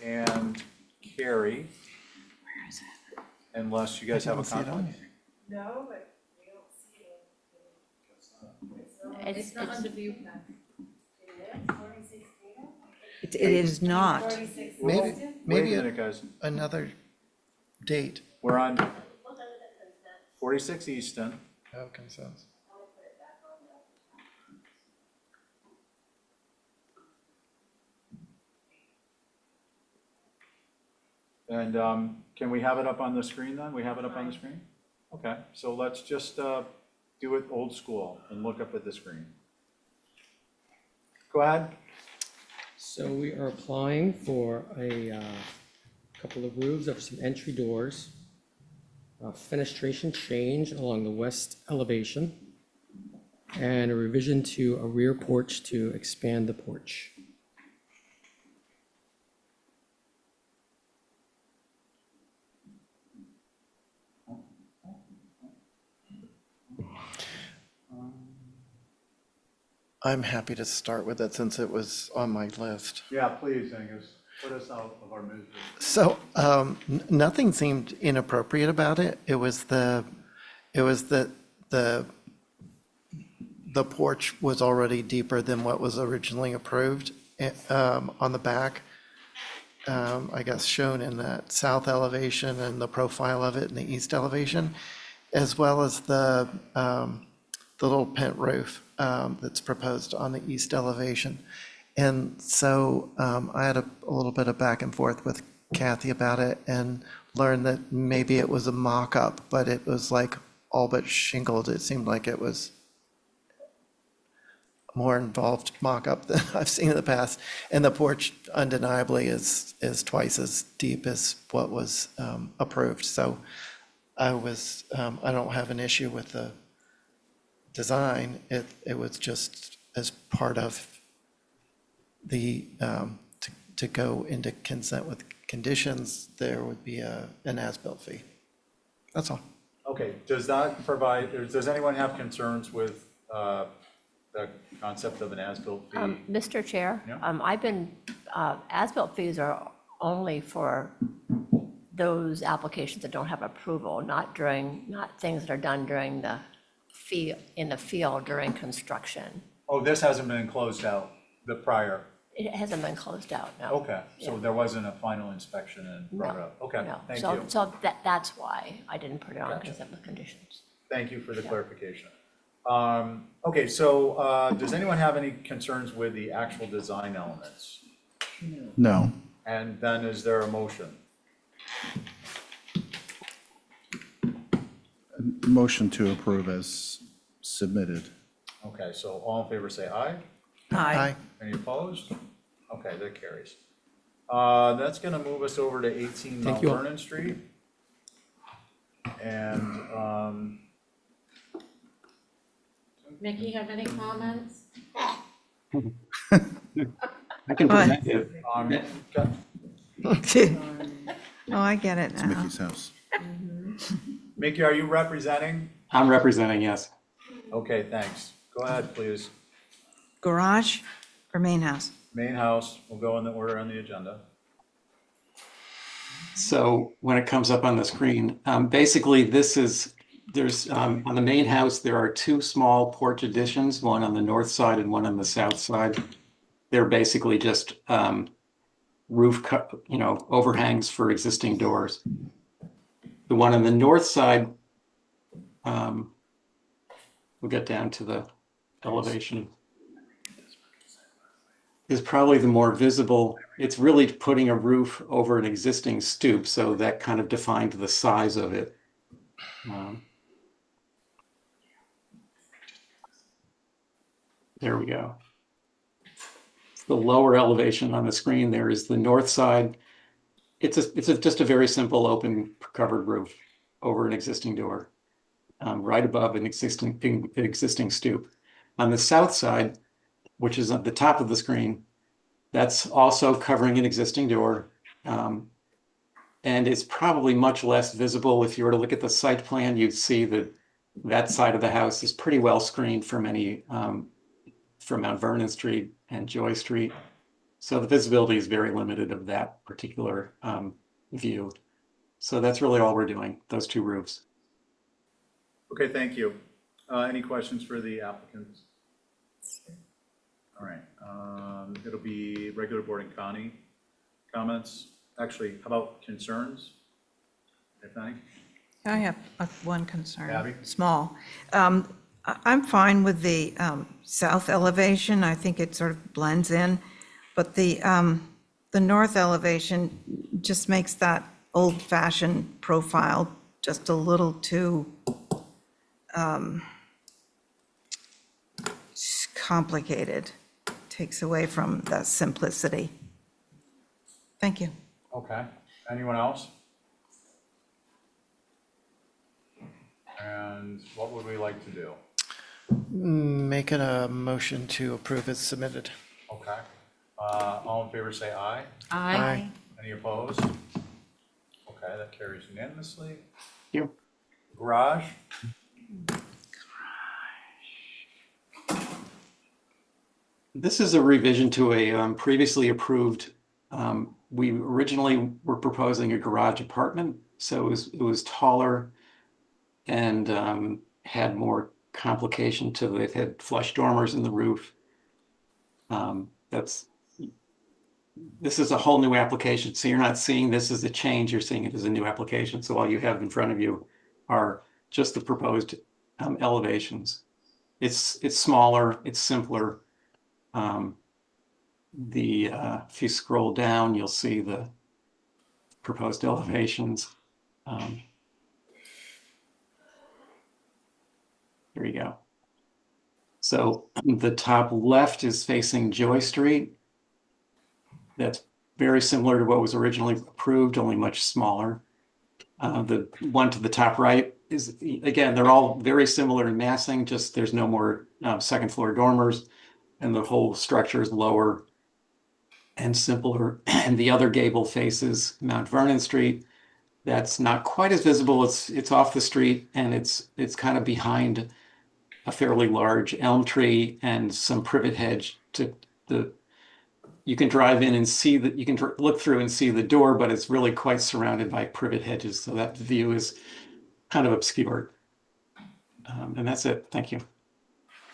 and Carrie. Where is it? Unless you guys have a see it on conflict. No, but we don't see it. It's not under view. It is not. Maybe, Wait maybe a minute, guys. another date. We're on 46 Easton. Oh, consent. And can we have it up on the screen then? We have it up on the screen? Okay, so let's just do it old school and look up at the screen. Go ahead. So we are applying for a couple of roofs of some entry doors, a fenestration change along the west elevation, and a revision to a rear porch to expand the porch. I'm happy to start with it since it was on my list. Yeah, please, Angus, put us out of our misery. So, nothing seemed inappropriate about it. It was the porch was already deeper than what was originally approved, on the back. I guess shown in that south elevation and the profile of it in the east elevation, as well as the little pent roof, that's proposed on the east elevation. And so I had a little bit of back and forth with Kathy about it and learned that maybe it was a mock-up, but it was like all but shingled. It seemed like it was a more involved mock-up than I've seen in the past. And the porch undeniably is twice as deep as what was approved. So I don't have an issue with the design. It was just as part of the, to go into consent with conditions, there would be an as-built fee. That's all. Okay, does that provide, or does anyone have concerns with the concept of an as-built fee? Mr. Chair, Yeah. I've been, as-built fees are only for those applications that don't have approval, not things that are done during the in the field during construction. Oh, this hasn't been closed out, the prior, It hasn't been closed out, no. okay, so there wasn't a final inspection and brought No, up, okay, no. thank So- you. So that's why I didn't put it on Gotcha. consent with conditions. Thank you for the clarification. Okay, so does anyone have any concerns with the actual design elements? No. And then is there a motion? Motion to approve as submitted. Okay, so all in favor say aye. Aye. Any opposed? Okay, that carries. That's gonna move us over to 18 Mount Thank you all. Vernon Street. And, Mickey, have any comments? I can What? present it. got- Oh, I get it It's now. Mickey's house. Mickey, are you representing? I'm representing, yes. Okay, thanks. Go ahead, please. Garage or main house? Main house, we'll go in the order on the agenda. So when it comes up on the screen, basically there's, on the main house, there are two small porch additions, one on the north side and one on the south side. They're basically just roof cut, overhangs for existing doors. The one on the north side, we'll get down to the elevation, is probably the more visible. It's really putting a roof over an existing stoop, so that kind of defined the size of it. There we go. The lower elevation on the screen there is the north side. It's just a very simple open covered roof over an existing door, right above an existing stoop. On the south side, which is at the top of the screen, that's also covering an existing door. And it's probably much less visible. If you were to look at the site plan, you'd see that that side of the house is pretty well screened from from Mount Vernon Street and Joy Street. So the visibility is very limited of that particular view. So that's really all we're doing, those two roofs. Okay, thank you. Any questions for the applicants? All right, it'll be regular board and Connie comments. Actually, how about concerns, if any? I have one concern. Abby? Small. I'm fine with the south elevation. I think it sort of blends in. But the north elevation just makes that old-fashioned profile just a little too complicated. Takes away from the simplicity. Thank you. Okay, anyone else? And what would we like to do? Make it a motion to approve as submitted. Okay, all in favor say aye. Aye. Any opposed? Okay, that carries unanimously. You. Garage? This is a revision to a previously approved, we originally were proposing a garage apartment, so it was taller and had more complication to it. It had flush dormers in the roof. This is a whole new application, so you're not seeing this as a change, you're seeing it as a new application. So all you have in front of you are just the proposed elevations. It's smaller, it's simpler. If you scroll down, you'll see the proposed elevations. Here you go. So the top left is facing Joy Street. That's very similar to what was originally approved, only much smaller. The one to the top right is, again, they're all very similar in massing, just there's no more second floor dormers, and the whole structure is lower and simpler. And the other gable faces Mount Vernon Street. That's not quite as visible. It's off the street, and it's kind of behind a fairly large elm tree and some privet hedge. You can drive in and see that, you can look through and see the door, but it's really quite surrounded by privet hedges, so that view is kind of obscured. And that's it. Thank you.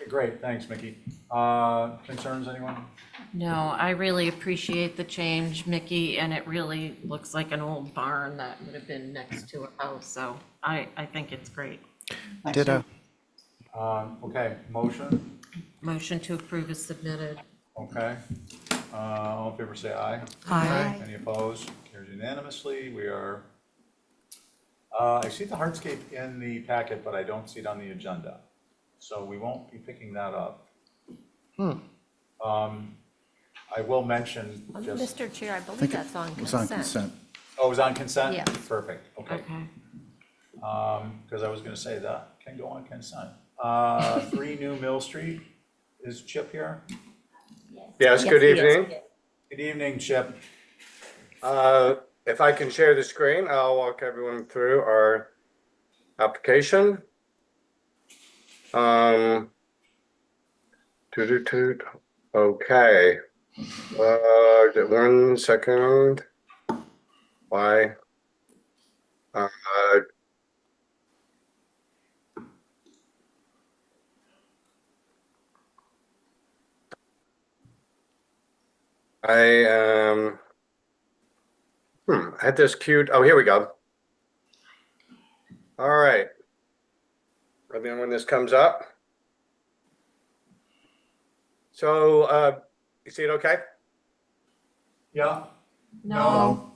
Okay, great, thanks, Mickey. Concerns, anyone? No, I really appreciate the change, Mickey, and it really looks like an old barn that would have been next to a house, so I think it's great. Ditto. Okay, motion, Motion to approve is submitted. okay. All in favor say aye. Aye. Any opposed? Carries unanimously. We are, I see the hardscape in the packet, but I don't see it on the agenda. So we won't be picking that up. I will mention just, Mr. Chair, I believe that's on It was on consent. consent. oh, it was on consent? Yes. Perfect, okay. Okay. Because I was gonna say that can go on consent. 3 New Mill Street, is Chip here? Yes, good evening. Good evening, Chip. If I can share the screen, I'll walk everyone through our application. Okay. 1 second. Why? I am I had this queued. Oh, here we go. All right. Let me know when this comes up. So, you see it okay? Yeah. No.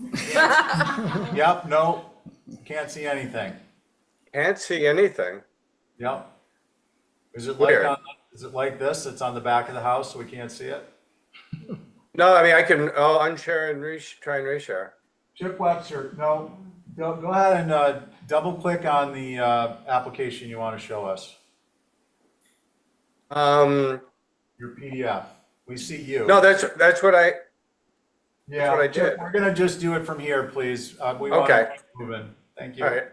Yep, no, can't see anything. Can't see anything. Yep. Is it Weird. is it like this? It's on the back of the house, so we can't see it? No, I mean, I'll unshare and try and reshare. Chip Webster, no, go ahead and double click on the application you want to show us, your PDF. We see you. No, that's what I, Yeah, what I Chip, did. we're gonna just do it from here, please. We want to Okay. keep moving. Thank you. all right.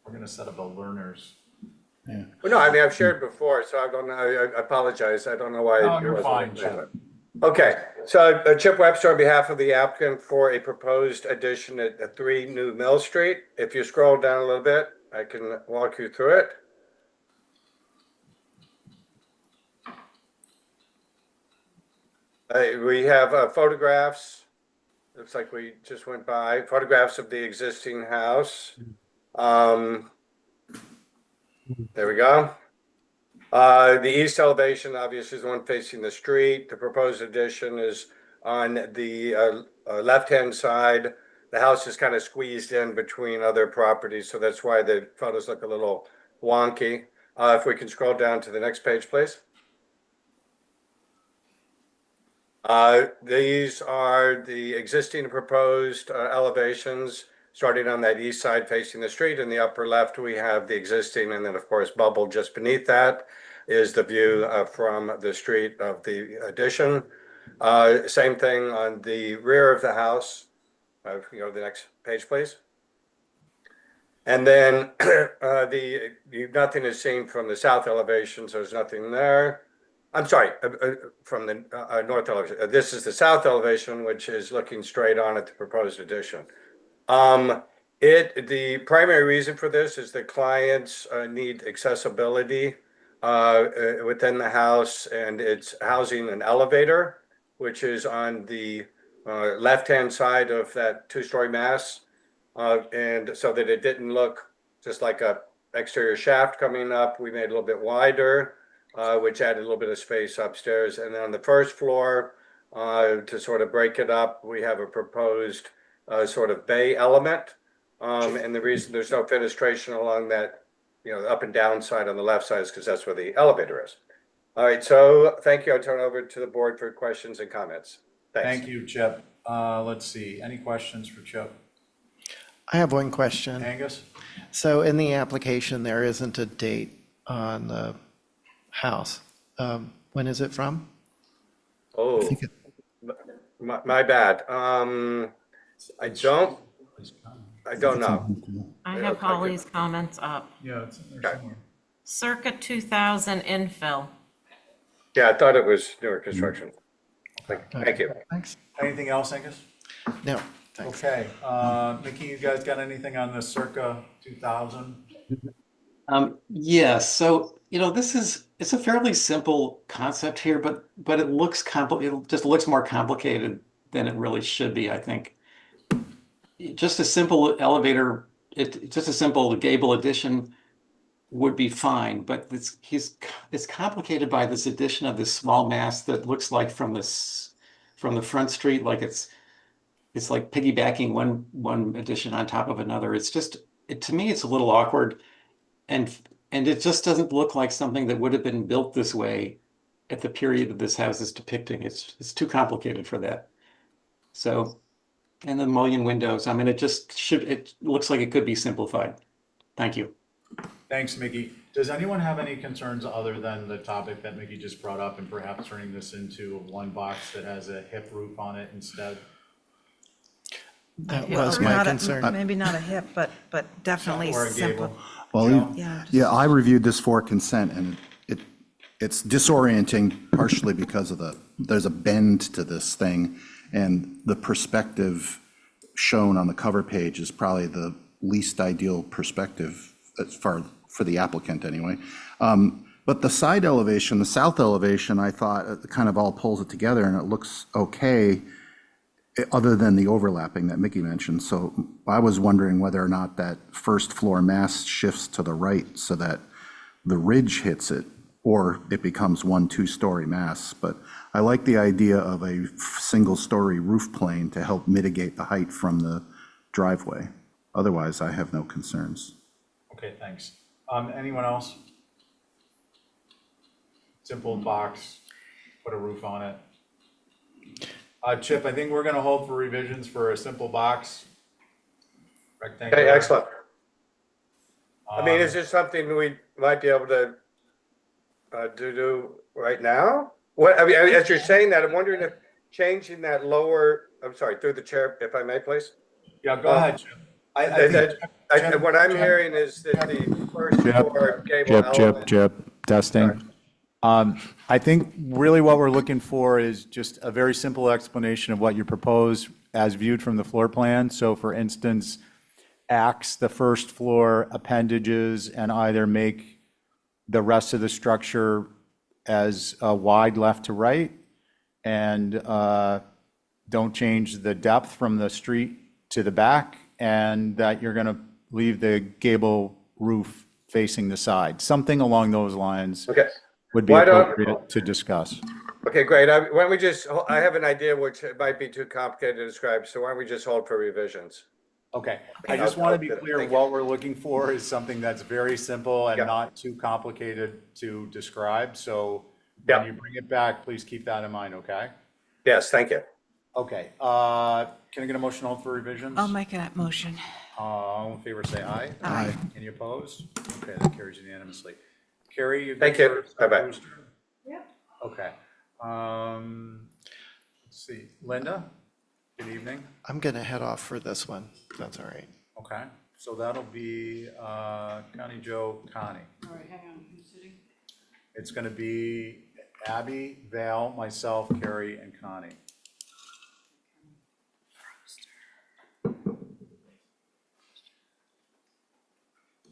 We're gonna set up a learners. Well, no, I mean, I've shared before, so I don't know, I apologize. I don't know why. No, it you're wasn't fine, like Chip. that. Okay, so Chip Webster on behalf of the applicant for a proposed addition at 3 New Mill Street. If you scroll down a little bit, I can walk you through it. We have photographs. Looks like we just went by photographs of the existing house. There we go. The east elevation obviously is the one facing the street. The proposed addition is on the left-hand side. The house is kind of squeezed in between other properties, so that's why the photos look a little wonky. If we can scroll down to the next page, please. These are the existing proposed elevations, starting on that east side facing the street. In the upper left, we have the existing, and then of course, bubble just beneath that is the view from the street of the addition. Same thing on the rear of the house. If you go to the next page, please. And then nothing is seen from the south elevation, so there's nothing there. I'm sorry, from the north elevation. This is the south elevation, which is looking straight on at the proposed addition. The primary reason for this is that clients need accessibility within the house, and it's housing an elevator, which is on the left-hand side of that 2-story mass. And so that it didn't look just like a exterior shaft coming up, we made it a little bit wider, which added a little bit of space upstairs. And then on the first floor, to sort of break it up, we have a proposed sort of bay element. And the reason there's no fenestration along that, up and down side on the left side is because that's where the elevator is. All right, so thank you. I'll turn over to the board for questions and comments. Thanks. Thank you, Chip. Let's see, any questions for Chip? I have one question. Angus? So in the application, there isn't a date on the house. When is it from? Oh, my bad. I don't know. I have Holly's comments up. Yeah, it's in there somewhere. Circa 2000 infill. Yeah, I thought it was newer construction. Thank you. Thanks. Anything else, Angus? No, thanks. Okay, Mickey, you guys got anything on the circa 2000? Yeah, so, it's a fairly simple concept here, but it looks it just looks more complicated than it really should be, I think. Just a simple elevator, just a simple gable addition would be fine, but it's complicated by this addition of this small mass that looks like from the front street, like it's like piggybacking one addition on top of another. It's just, to me, it's a little awkward, and it just doesn't look like something that would have been built this way at the period that this house is depicting. It's too complicated for that. So, and the mullion windows, I mean, it looks like it could be simplified. Thank you. Thanks, Mickey. Does anyone have any concerns other than the topic that Mickey just brought up and perhaps turning this into one box that has a hip roof on it instead? That was my concern. Maybe not a hip, but definitely Or a simple. gable? Well, Yeah. I reviewed this for consent, and it's disorienting partially because of there's a bend to this thing, and the perspective shown on the cover page is probably the least ideal perspective as far for the applicant anyway. But the side elevation, the south elevation, I thought it kind of all pulls it together and it looks okay, other than the overlapping that Mickey mentioned. So I was wondering whether or not that first floor mass shifts to the right so that the ridge hits it, or it becomes one two-story mass. But I like the idea of a single-story roof plane to help mitigate the height from the driveway. Otherwise, I have no concerns. Okay, thanks. Anyone else? Simple box, put a roof on it. Chip, I think we're gonna hold for revisions for a simple box. Rectangular. Okay, excellent. I mean, is this something we might be able to do right now? What, I mean, as you're saying that, I'm wondering if changing that lower, I'm sorry, through the chair, if I may, please? Yeah, go ahead, Chip. What I'm hearing is that the first floor gable element. Chip, testing. I think really what we're looking for is just a very simple explanation of what you propose as viewed from the floor plan. So for instance, axe the first floor appendages and either make the rest of the structure as wide left to right, and don't change the depth from the street to the back, and that you're going to leave the gable roof facing the side. Something along those lines. Okay. Would be appropriate to discuss. Okay, great. Why don't we just, I have an idea which might be too complicated to describe, so why don't we just hold for revisions? Okay, I just want to be clear, what we're looking for is something that's very simple and not too complicated to describe. So when you bring it back, please keep that in mind, okay? Yes, thank you. Okay, can I get a motion to hold for revisions? I'll make that motion. All in favor, say aye. Aye. Any opposed? Okay, that carries unanimously. Carrie, you Thank good you. for Bye-bye. Brewster? Yep. Okay. Let's see, Linda, good evening. I'm going to head off for this one. That's all right. Okay, so that'll be Connie, Joe, Connie. All right, hang on, who's sitting? It's gonna be Abby, Val, myself, Carrie, and Connie.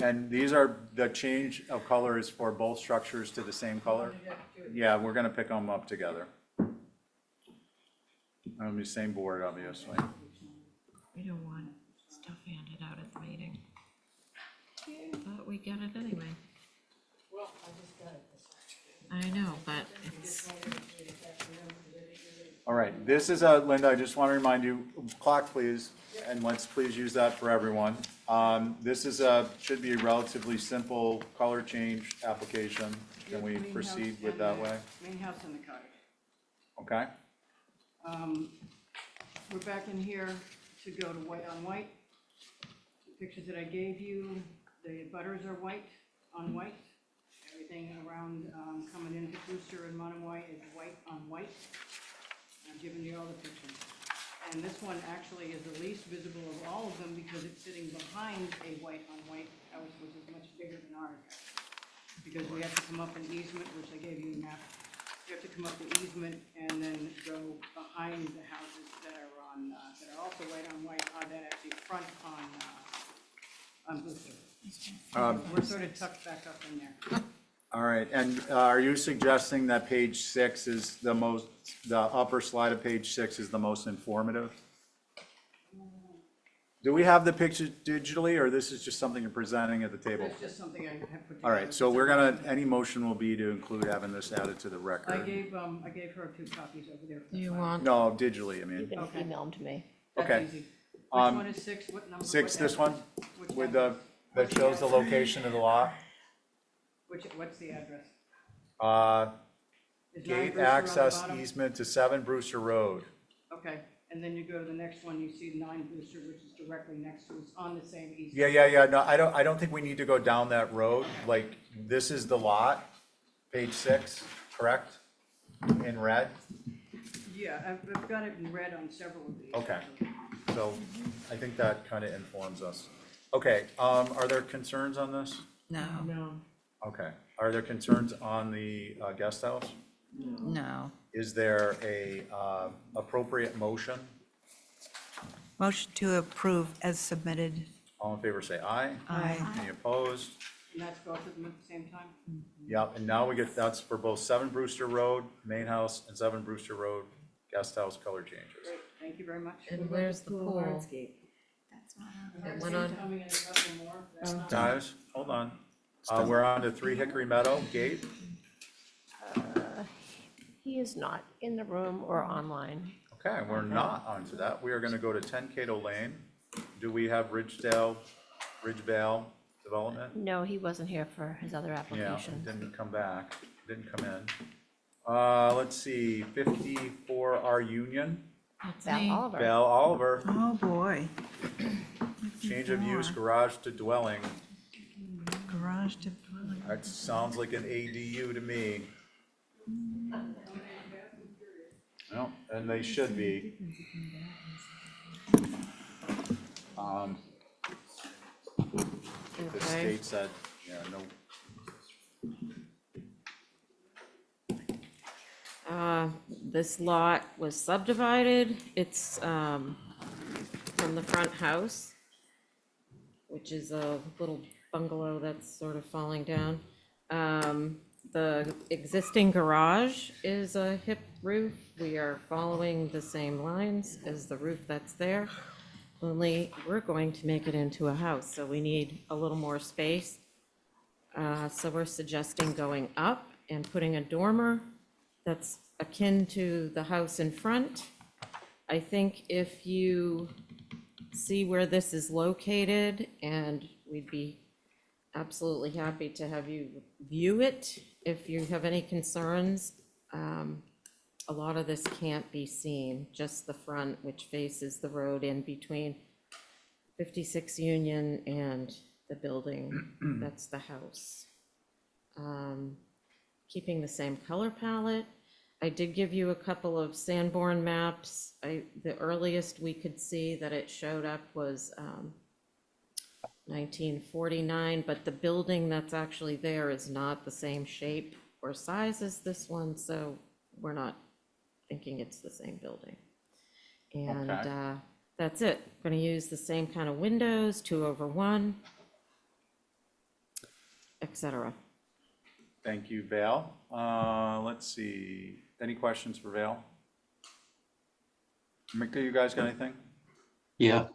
And these are, the change of color is for both structures to the same color? Yeah, we're gonna pick them up together. On the same board, obviously. We don't want stuff handed out at the meeting. But we get it anyway. Well, I just got it this I know, but it's, All right, this is a, Linda, I just want to remind you, clock please, and let's please use that for everyone. This is a, should be a relatively simple color change application. Can we proceed with that way? Main house and the cottage. Okay, We're back in here to go to white on white. The pictures that I gave you, the butters are white on white. Everything around coming into Brewster and Monomoy is white on white. I've given you all the pictures. And this one actually is the least visible of all of them because it's sitting behind a white on white house, which is much bigger than ours. Because we have to come up an easement, which I gave you a map. You have to come up the easement and then go behind the houses that are on, that are also white on white, that actually front on Brewster. We're sort of tucked back up in there. all right, and are you suggesting that page 6 is the most, the upper slide of page 6 is the most informative? Do we have the picture digitally, or this is just something you're presenting at the table? It's just something I have put together. All right, so we're gonna, any motion will be to include having this added to the I record. gave her 2 copies over there. do you want, No, digitally, I You mean. can Okay. email them to me. That's Okay. easy. Which Um, one is 6? What number? 6, what this address? one, Which with address? the, that shows the location of the lot. What's the address? Is 9 Gate Brewster on the access bottom? easement to 7 Brewster Road. Okay, and then you go to the next one, you see 9 Brewster, which is directly next to us on the same easement. Yeah, no, I don't think we need to go down that road, like, this is the lot, page 6, correct? In red, Yeah, I've got it in red on several of these. okay, so I think that kind of informs us. Okay, are there concerns on this? No, No. Okay, are there concerns on the guest house? no. Is there a appropriate motion? Motion to approve as submitted. All in favor, say aye. Aye. Any opposed? And that's both of them at the same time? Yep, and now we get, that's for both 7 Brewster Road, main house, and 7 Brewster Road, guest house color changes. Great, thank you very much. And where's the pool? Hardscape. It went on. Guys, hold on. We're on to 3 Hickory Meadow Gate. He is not in the room or online. Okay, we're not onto that. We are gonna go to 10 Cato Lane. Do we have Ridgevale Development? No, he wasn't here for his other Yeah, application. didn't come back, didn't come in. Let's see, 54 R Union, Val Oliver. Bell Oliver, Oh, boy. change of use, garage to dwelling. Garage to. That sounds like an ADU to me. No, and they should be. The Okay. state said, yeah, no. This lot was subdivided. It's from the front house, which is a little bungalow that's sort of falling down. The existing garage is a hip roof. We are following the same lines as the roof that's there. Only we're going to make it into a house, so we need a little more space. So we're suggesting going up and putting a dormer that's akin to the house in front. I think if you see where this is located, and we'd be absolutely happy to have you view it. If you have any concerns, a lot of this can't be seen, just the front, which faces the road in between 56 Union and the building. That's the house. Keeping the same color palette. I did give you a couple of Sanborn maps. The earliest we could see that it showed up was 1949, but the building that's actually there is not the same shape or size as this one, so we're not thinking it's the same building. And Okay. That's it. Going to use the same kind of windows, 2/1, etc. Thank you, Val. Let's see, any questions for Val? Mika, you guys got anything? Yeah,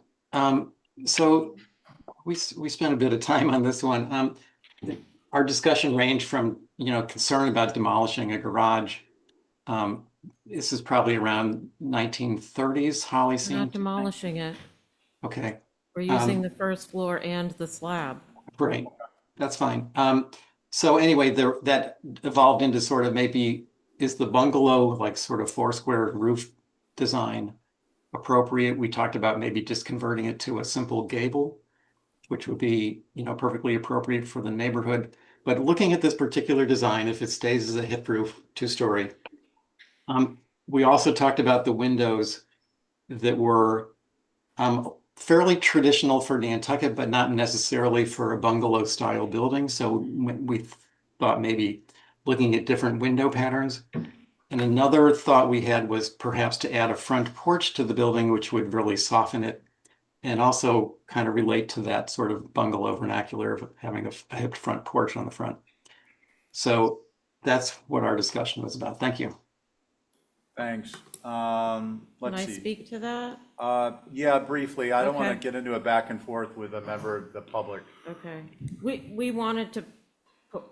so we spent a bit of time on this one. Our discussion ranged from, concern about demolishing a garage. This is probably around 1930s, Holly We're seemed. not demolishing it. Okay, We're using the first floor and the slab. great, that's fine. So anyway, that evolved into sort of maybe, is the bungalow like sort of 4-square roof design appropriate? We talked about maybe just converting it to a simple gable, which would be, perfectly appropriate for the neighborhood. But looking at this particular design, if it stays as a hip roof, 2-story, we also talked about the windows that were fairly traditional for Nantucket, but not necessarily for a bungalow style building. So we thought maybe looking at different window patterns. And another thought we had was perhaps to add a front porch to the building, which would really soften it and also kind of relate to that sort of bungalow vernacular of having a hipped front porch on the front. So that's what our discussion was about. Thank you. Thanks. Can Let's I see. speak to that? Yeah, briefly. I don't want to Okay. get into a back and forth with a member of the public. Okay. We wanted to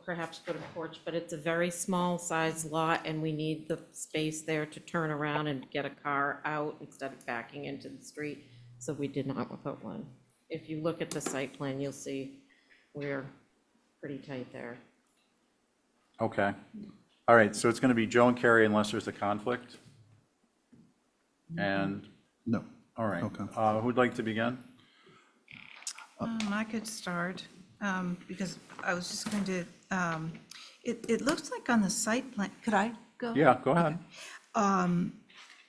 perhaps put a porch, but it's a very small size lot and we need the space there to turn around and get a car out instead of backing into the street. So we did not put one. If you look at the site plan, you'll see we're pretty tight there. Okay. All right, so it's going to be Joe and Carrie unless there's a conflict? And, No. all right. Okay. Who'd like to begin? I could start, because I was just going to, it looks like on the site plan, could I go? Yeah, go ahead.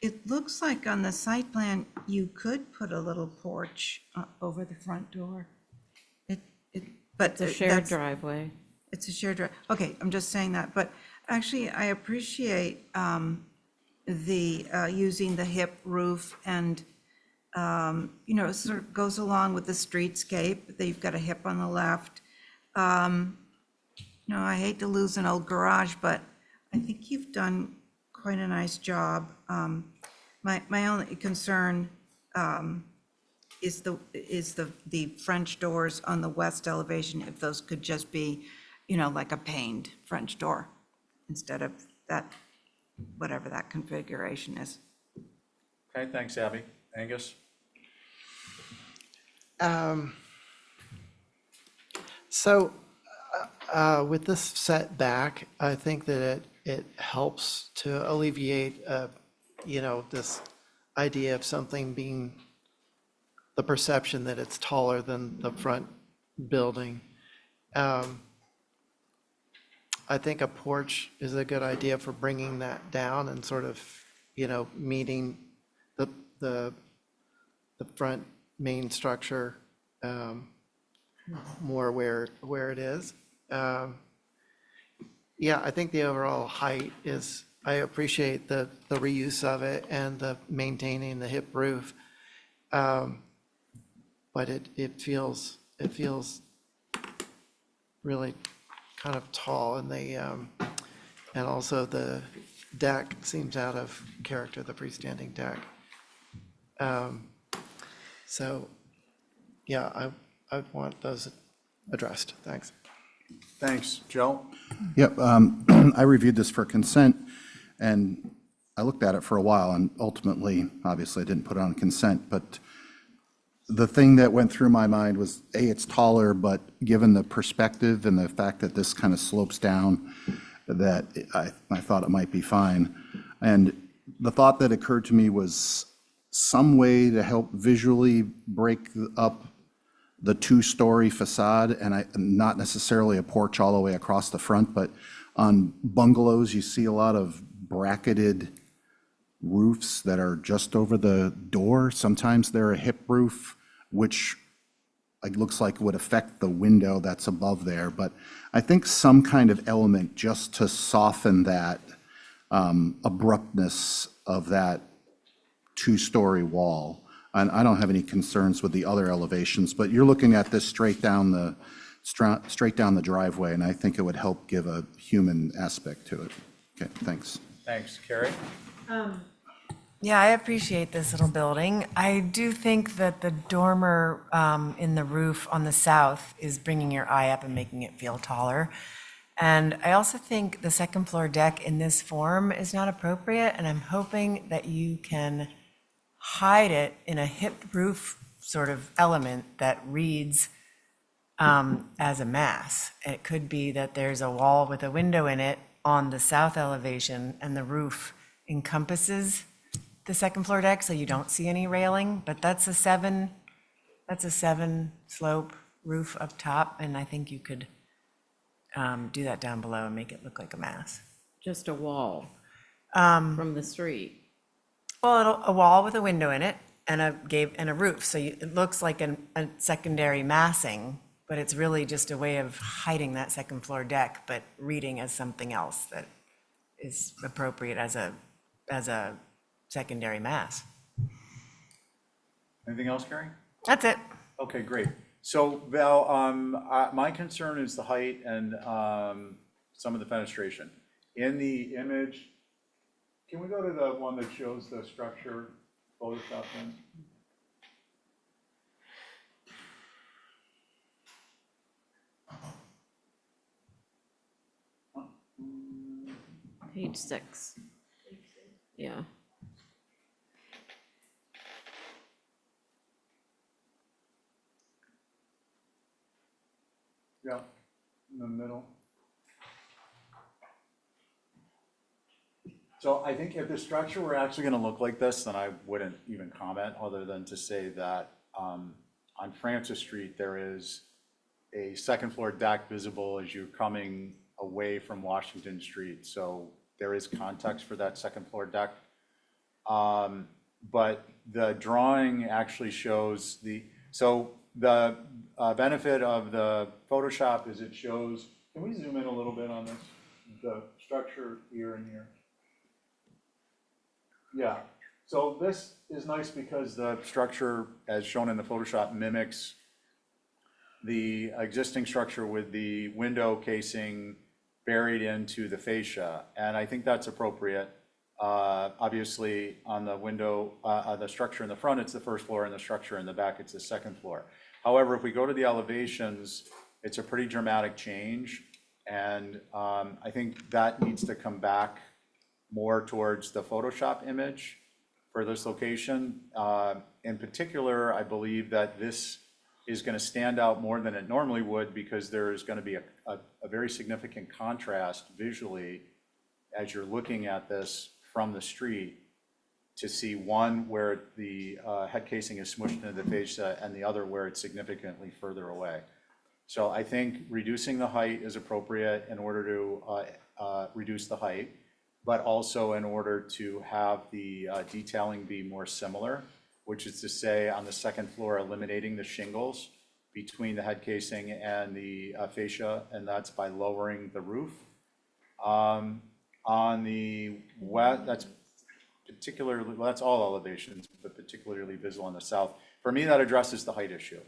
It looks like on the site plan, you could put a little porch over the front door. But It's a shared that's- driveway. It's a shared drive. Okay, I'm just saying that, but actually, I appreciate using the hip roof and, it sort of goes along with the streetscape, that you've got a hip on the left. No, I hate to lose an old garage, but I think you've done quite a nice job. My only concern is the French doors on the west elevation, if those could just be, like a paned French door instead of that, whatever that configuration is. Okay, thanks, Abby. Angus? So with this setback, I think that it helps to alleviate, this idea of something being the perception that it's taller than the front building. I think a porch is a good idea for bringing that down and sort of, meeting the front main structure more where it is. Yeah, I think the overall height is, I appreciate the reuse of it and the maintaining the hip roof. But it feels really kind of tall, and and also the deck seems out of character, the freestanding deck. So, yeah, I want those addressed. Thanks. Thanks. Joe? Yep, I reviewed this for consent, and I looked at it for a while, and ultimately, obviously, I didn't put it on consent, but the thing that went through my mind was, A, it's taller, but given the perspective and the fact that this kind of slopes down, that I thought it might be fine. And the thought that occurred to me was some way to help visually break up the two-story facade, and not necessarily a porch all the way across the front, but on bungalows, you see a lot of bracketed roofs that are just over the door. Sometimes they're a hip roof, which looks like would affect the window that's above there. But I think some kind of element just to soften that abruptness of that two-story wall. And I don't have any concerns with the other elevations, but you're looking at this straight down the driveway, and I think it would help give a human aspect to it. Okay, thanks. Thanks. Carrie? Yeah, I appreciate this little building. I do think that the dormer in the roof on the south is bringing your eye up and making it feel taller. And I also think the second floor deck in this form is not appropriate, and I'm hoping that you can hide it in a hip roof sort of element that reads as a mass. It could be that there's a wall with a window in it on the south elevation, and the roof encompasses the second floor deck, so you don't see any railing, but that's a seven slope roof up top, and I think you could do that down below and make it look like a mass. Just a wall from the street. Well, a wall with a window in it and a roof, so it looks like a secondary massing, but it's really just a way of hiding that second floor deck, but reading as something else that is appropriate as a secondary mass. Anything else, Carrie? That's it. Okay, great. So Val, my concern is the height and some of the fenestration. In the image, can we go to the one that shows the structure Photoshop in? Page 6. Yeah. Yeah, in the middle. So I think if the structure were actually going to look like this, then I wouldn't even comment, other than to say that on Francis Street, there is a second floor deck visible as you're coming away from Washington Street. So there is context for that second floor deck. But the drawing actually shows the benefit of the Photoshop is it shows, can we zoom in a little bit on this? The structure here and here. Yeah, so this is nice because the structure as shown in the Photoshop mimics the existing structure with the window casing buried into the fascia, and I think that's appropriate. Obviously, on the window, the structure in the front, it's the first floor, and the structure in the back, it's the second floor. However, if we go to the elevations, it's a pretty dramatic change, and I think that needs to come back more towards the Photoshop image for this location. In particular, I believe that this is going to stand out more than it normally would because there is going to be a very significant contrast visually as you're looking at this from the street to see one where the head casing is smushed into the fascia and the other where it's significantly further away. So I think reducing the height is appropriate in order to reduce the height, but also in order to have the detailing be more similar, which is to say on the second floor, eliminating the shingles between the head casing and the fascia, and that's by lowering the roof. On the west, that's particularly, well, that's all elevations, but particularly visible on the south. For me, that addresses the height issue.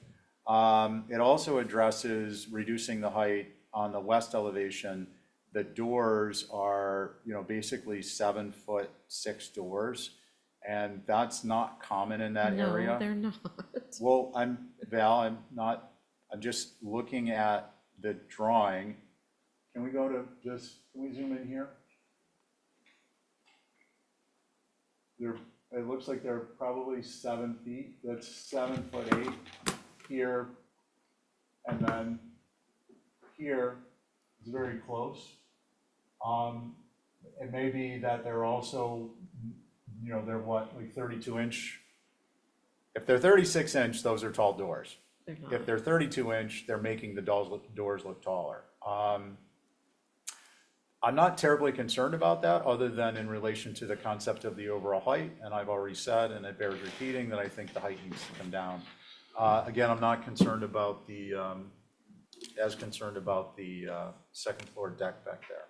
It also addresses reducing the height on the west elevation. The doors are, basically 7'6" doors, and that's not common in that area. No, they're not. Well, I'm just looking at the drawing. Can we zoom in here? It looks like they're probably 7 feet. That's 7'8" here, and then here is very close. It may be that they're also, they're what, like 32-inch? If they're 36-inch, those are tall doors. They're not. If they're 32-inch, they're making the doors look taller. I'm not terribly concerned about that, other than in relation to the concept of the overall height, and I've already said, and it bears repeating, that I think the height needs to come down. Again, I'm not concerned about as concerned about the second floor deck back there,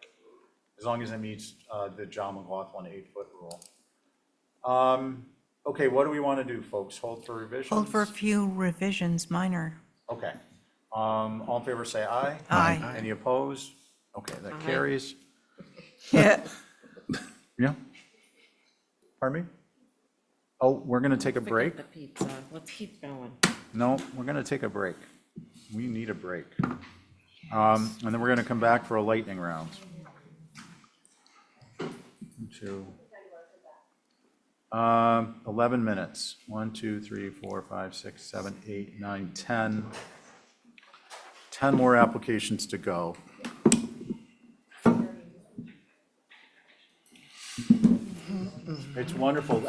as long as it meets the John McLaughlin 8-foot rule. Okay, what do we want to do, folks? Hold for revisions? Hold for a few revisions, minor. Okay. All in favor, say aye. Aye. Any opposed? Okay, that carries. Yeah. Yeah? Pardon me? Oh, we're going to take a break? Forget the pizza. Let's keep going. No, we're going to take a break. We need a break. And then we're going to come back for a lightning round. 11 minutes. 1, 2, 3, 4, 5, 6, 7, 8, 9, 10. 10 more applications to go. It's wonderful.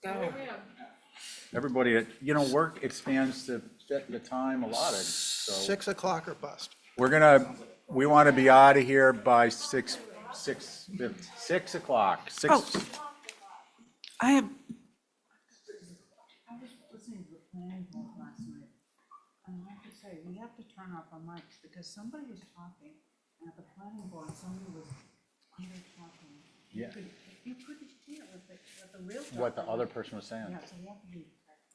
Go. Everybody, work expands to fit the time allotted, so 6 o'clock or bust. we want to be out of here by 6 o'clock. I have, I was listening to the planning board last night, and I have to say, we have to turn off our mics, because somebody was talking, and at the planning board, somebody was under talking. Yeah. You couldn't hear what the real. What the other person was saying. Yeah, so you have to be.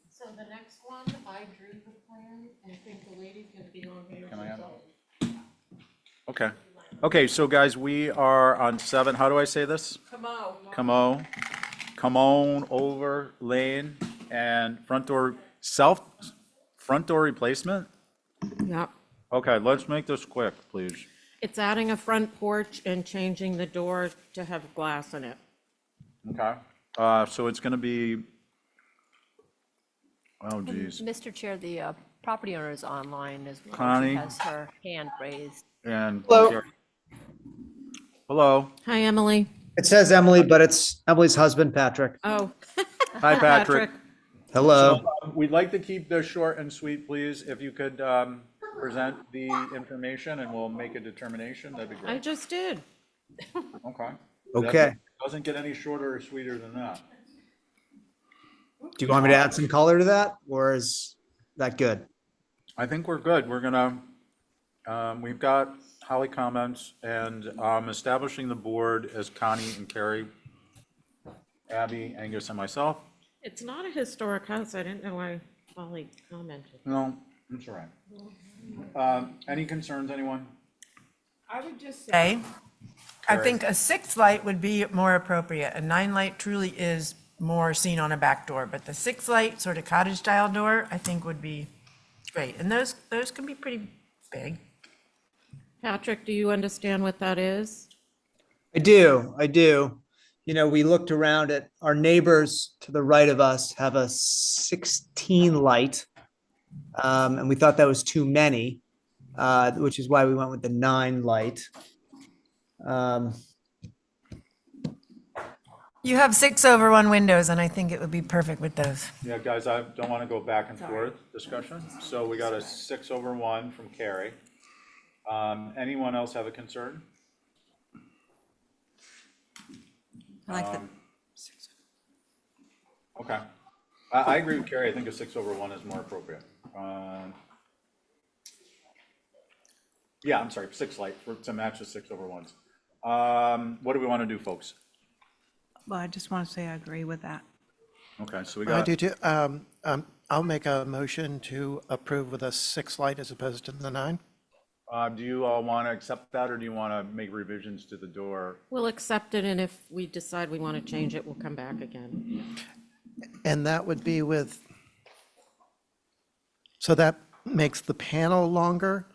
So the next one, I drew the plan, I think the lady can be on here. Can I have Okay. Okay, so guys, we are on 7, how do I say this? Comeau. Comeau Lane and front door replacement? Yep. Okay, let's make this quick, please. It's adding a front porch and changing the door to have glass in it. Okay, so it's gonna be, oh geez, Mr. Chair, the property owner is online as well. Connie? She has her hand raised. and. Hello. Hello, Hi, Emily. It says Emily, but it's Emily's husband, Patrick. Oh. hi Patrick. Hello. So, we'd like to keep this short and sweet, please. If you could present the information and we'll make a determination, that'd be I great. just did. Okay. Okay. Doesn't get any shorter or sweeter than that. Do you want me to add some color to that, or is that good? I think we're good. We're gonna, we've got Holly comments and establishing the board as Connie and Carrie, Abby, Angus, and myself. It's not a historic house. I didn't know why Holly commented. No, that's all right. Any concerns, anyone? I would just say. Okay. I Carrie. think a 6 light would be more appropriate. A 9 light truly is more seen on a back door, but the 6 light sort of cottage style door, I think would be great. And those can be pretty big. Patrick, do you understand what that is? I do. We looked around at our neighbors to the right of us have a 16 light. And we thought that was too many, which is why we went with the 9 light. You have 6/1 windows, and I think it would be perfect with those. Yeah, guys, I don't want to go back and forth discussion. So we got a 6/1 from Carrie. Anyone else have a concern? I like the, Okay. I agree with Carrie. I think a 6/1 is more appropriate. Yeah, I'm sorry, 6 light to match the 6/1s. What do we want to do, folks? well, I just want to say I agree with that. Okay, so we I got, do too. I'll make a motion to approve with a 6 light as opposed to the 9. do you all want to accept that, or do you want to make revisions to the door? We'll accept it, and if we decide we want to change it, we'll come back again. And that would be with, so that makes the panel longer.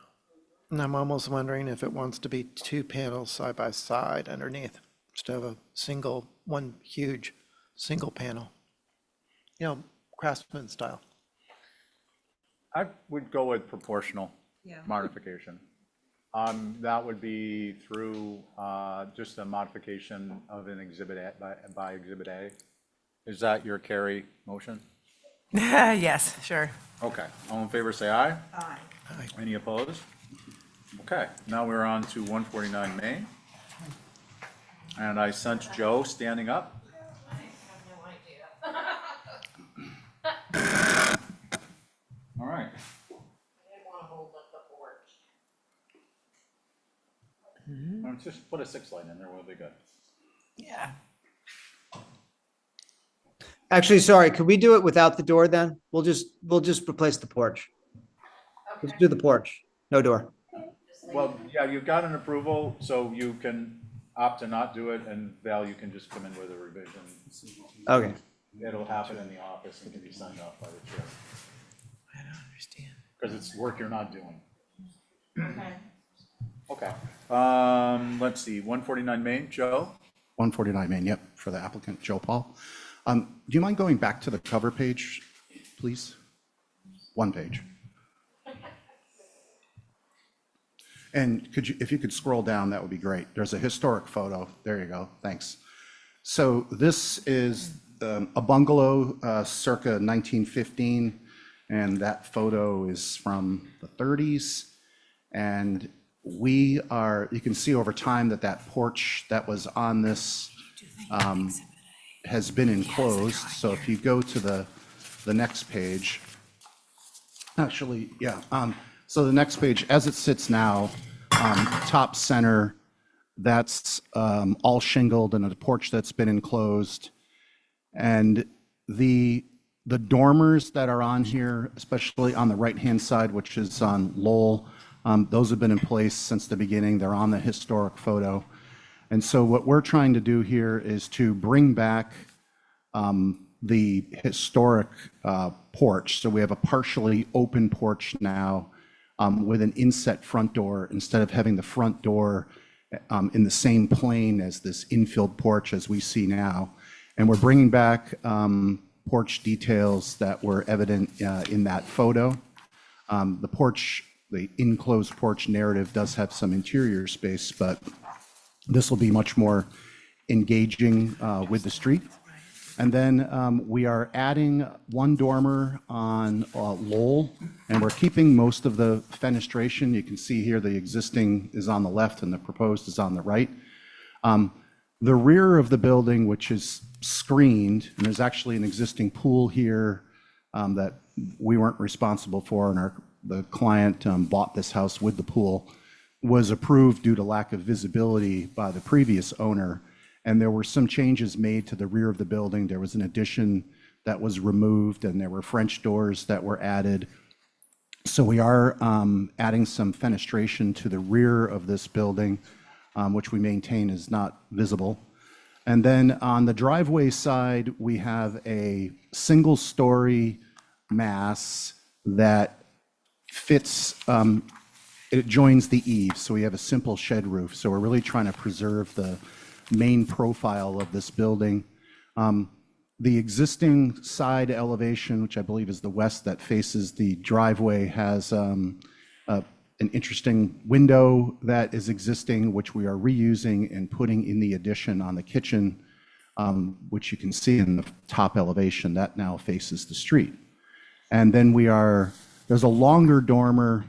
And I'm almost wondering if it wants to be 2 panels side by side underneath, instead of one huge single panel. Craftsman style. I would go with proportional modification. That would be through just a modification of an exhibit by exhibit A. Is that your Carrie motion? Yes, sure. Okay, all in favor, say aye. Aye. Any opposed? Okay, now we're on to 149 Main. And I sense Joe standing up. All right. Just put a 6 light in there, we'll be good. Yeah. Actually, sorry, could we do it without the door then? We'll just replace the porch. Let's do the porch, no door. Well, yeah, you've got an approval, so you can opt to not do it, and Val, you can just come in with a revision. Okay. It'll happen in the office and can be signed off by the chair. I don't understand. Because it's work you're not doing. Okay. Okay, let's see, 149 Main, Joe? 149 Main, yep, for the applicant, Joe Paul. Do you mind going back to the cover page, please? One page. And if you could scroll down, that would be great. There's a historic photo. There you go, thanks. So this is a bungalow circa 1915, and that photo is from the 30s. And we are, you can see over time that that porch that was on this has been enclosed. So if you go to the next page, actually, yeah. So the next page, as it sits now, top center, that's all shingled and a porch that's been enclosed. And the dormers that are on here, especially on the right-hand side, which is on Lowell, those have been in place since the beginning. They're on the historic photo. And so what we're trying to do here is to bring back the historic porch. So we have a partially open porch now with an inset front door instead of having the front door in the same plane as this infilled porch as we see now. And we're bringing back porch details that were evident in that photo. The porch, the enclosed porch narrative does have some interior space, but this will be much more engaging with the street. And then we are adding one dormer on Lowell, and we're keeping most of the fenestration. You can see here the existing is on the left and the proposed is on the right. The rear of the building, which is screened, and there's actually an existing pool here that we weren't responsible for, and the client bought this house with the pool, was approved due to lack of visibility by the previous owner. And there were some changes made to the rear of the building. There was an addition that was removed, and there were French doors that were added. So we are adding some fenestration to the rear of this building, which we maintain is not visible. And then on the driveway side, we have a single-story mass that fits, it joins the eave. So we have a simple shed roof. So we're really trying to preserve the main profile of this building. The existing side elevation, which I believe is the west that faces the driveway, has an interesting window that is existing, which we are reusing and putting in the addition on the kitchen, which you can see in the top elevation that now faces the street. And then there's a longer dormer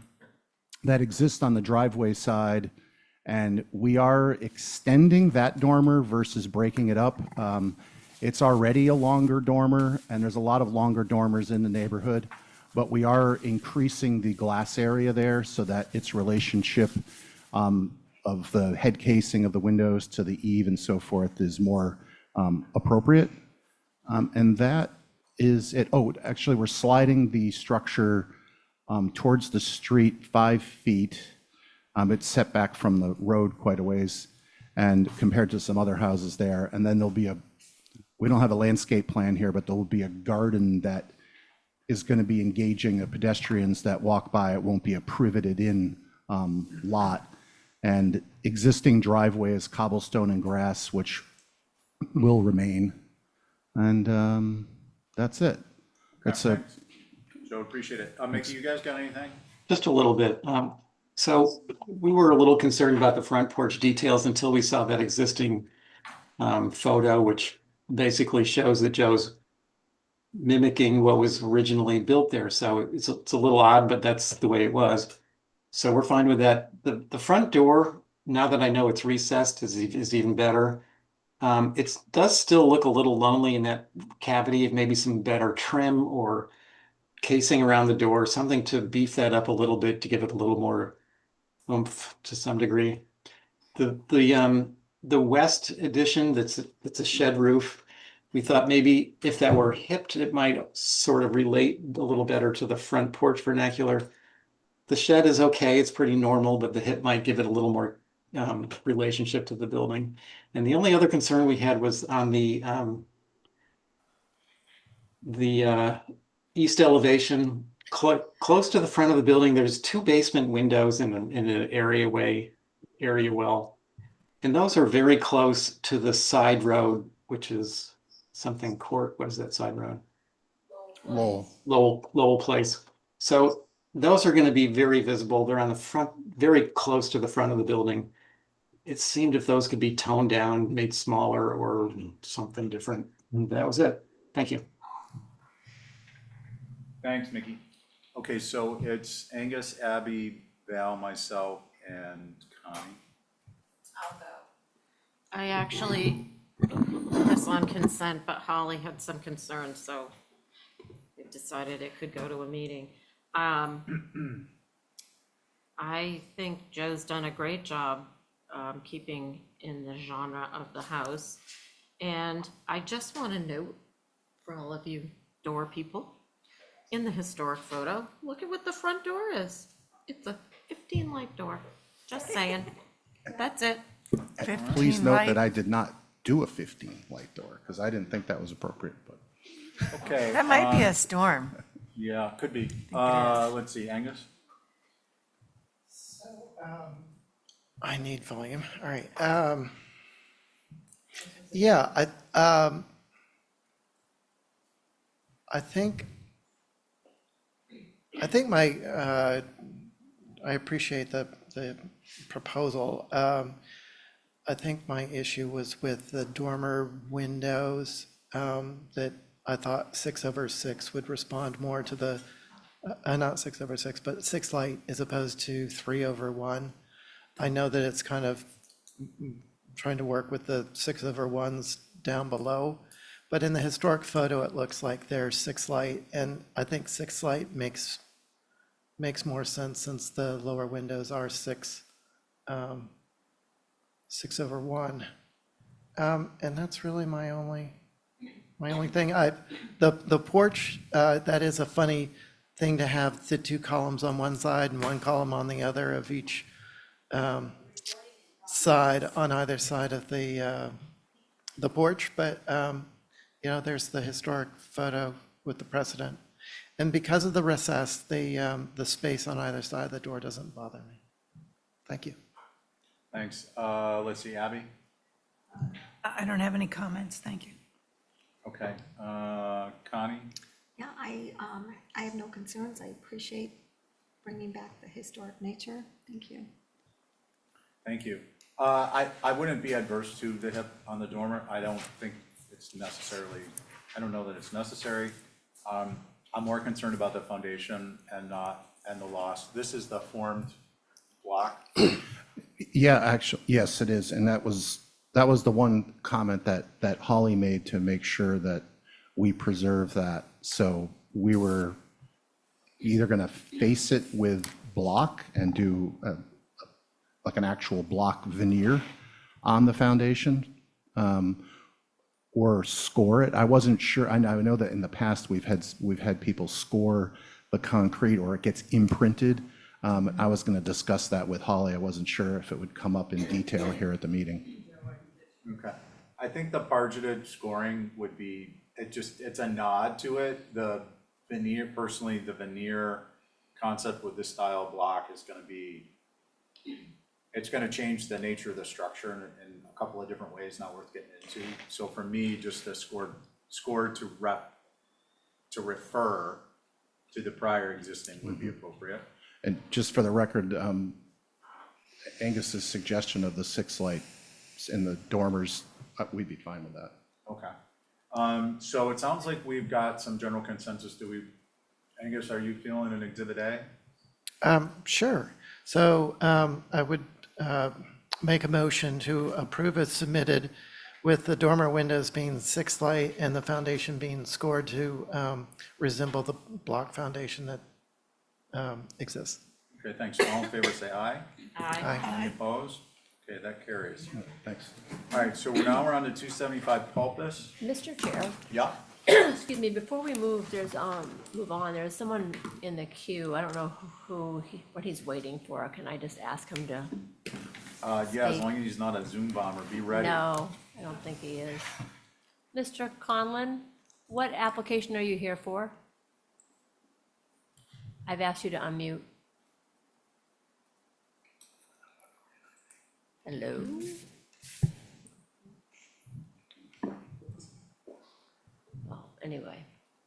that exists on the driveway side, and we are extending that dormer versus breaking it up. It's already a longer dormer, and there's a lot of longer dormers in the neighborhood, but we are increasing the glass area there so that its relationship of the head casing of the windows to the eave and so forth is more appropriate. And that is it. Oh, actually, we're sliding the structure towards the street 5 feet. It's set back from the road quite a ways, and compared to some other houses there. And then there'll be we don't have a landscape plan here, but there will be a garden that is going to be engaging of pedestrians that walk by. It won't be a privated in lot. And existing driveway is cobblestone and grass, which will remain. And that's it. That's it. Joe, appreciate it. Mickey, you guys got anything? Just a little bit. So we were a little concerned about the front porch details until we saw that existing photo, which basically shows that Joe's mimicking what was originally built there. So it's a little odd, but that's the way it was. So we're fine with that. The front door, now that I know it's recessed, is even better. It does still look a little lonely in that cavity. Of maybe some better trim or casing around the door, something to beef that up a little bit to give it a little more oomph to some degree. The west addition, that's a shed roof. We thought maybe if that were hipped, it might sort of relate a little better to the front porch vernacular. The shed is okay, it's pretty normal, but the hip might give it a little more relationship to the building. And the only other concern we had was on the east elevation, close to the front of the building. There's 2 basement windows in an area well, and those are very close to the side road, which is something court. What is that side road? Lowell Place. So those are going to be very visible. They're on the front, very close to the front of the building. It seemed if those could be toned down, made smaller, or something different, And that was it. Thank you. Thanks, Mickey. Okay, so it's Angus, Abby, Val, myself, and Connie. I actually put this on consent, but Holly had some concerns, so we decided it could go to a meeting. I think Joe's done a great job keeping in the genre of the house. And I just want to note for all of you door people, in the historic photo, look at what the front door is. It's a 15 light door. Just saying. That's it. Please note that I did not do a 15 light door because I didn't think that was appropriate, but. Okay. That might be a storm. Yeah, could be. Let's see, Angus? I need volume. All right. Yeah, I think my, I appreciate the proposal. I think my issue was with the dormer windows, that I thought 6/6 would respond more to the, not 6/6, but 6 light as opposed to 3/1. I know that it's kind of trying to work with the 6/1s down below, but in the historic photo, it looks like there's 6 light, and I think 6 light makes more sense since the lower windows are 6/1. And that's really my only thing. The porch, that is a funny thing to have the 2 columns on one side and 1 column on the other of each side on either side of the porch, but there's the historic photo with the precedent. And because of the recess, the space on either side of the door doesn't bother me. Thank you. Thanks. Let's see, Abby? I don't have any comments, thank you. Okay. Connie? Yeah, I have no concerns. I appreciate bringing back the historic nature. Thank you. Thank you. I wouldn't be adverse to the hip on the dormer. I don't think it's necessarily, I don't know that it's necessary. I'm more concerned about the foundation and the loss. This is the formed block. Yeah, actually, yes, it is. And that was the one comment that Holly made to make sure that we preserve that. So we were either going to face it with block and do like an actual block veneer on the foundation, or score it. I wasn't sure. I know that in the past we've had people score the concrete or it gets imprinted. I was going to discuss that with Holly. I wasn't sure if it would come up in detail here at the meeting. Okay. I think the pargeted scoring would be, it's a nod to it. The veneer, personally, the veneer concept with this style of block is going to be, it's going to change the nature of the structure in a couple of different ways, not worth getting into. So for me, just the scored to refer to the prior existing would be appropriate. And just for the record, Angus's suggestion of the 6 lights in the dormers, we'd be fine with that. Okay. So it sounds like we've got some general consensus. Angus, are you feeling an Exhibit A? Sure. So I would make a motion to approve as submitted with the dormer windows being 6 light and the foundation being scored to resemble the block foundation that exists. Okay, thanks. All in favor, say aye. Aye. Any opposed? Okay, that carries. Thanks. All right, so now we're on to 275 Pulpus. Mr. Chair, Yeah. excuse me, before we move, move on, there's someone in the queue. I don't know what he's waiting for. Can I just ask him to? Yeah, as long as he's not a Zoom bomber, be ready. No, I don't think he is. Mr. Conlon, what application are you here for? I've asked you to unmute. Hello? Well, anyway.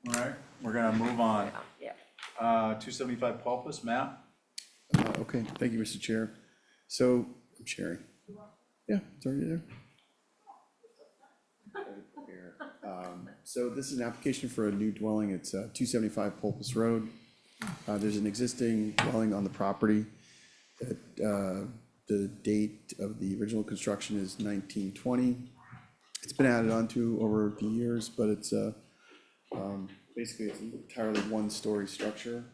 All right, we're gonna move on. Yeah. 275 Pulpus, Matt? Okay, thank you, Mr. Chair. So, I'm sharing. Yeah, it's already there. So this is an application for a new dwelling. It's 275 Pulpus Road. There's an existing dwelling on the property. The date of the original construction is 1920. It's been added onto over the years, but it's basically it's an entirely one-story structure.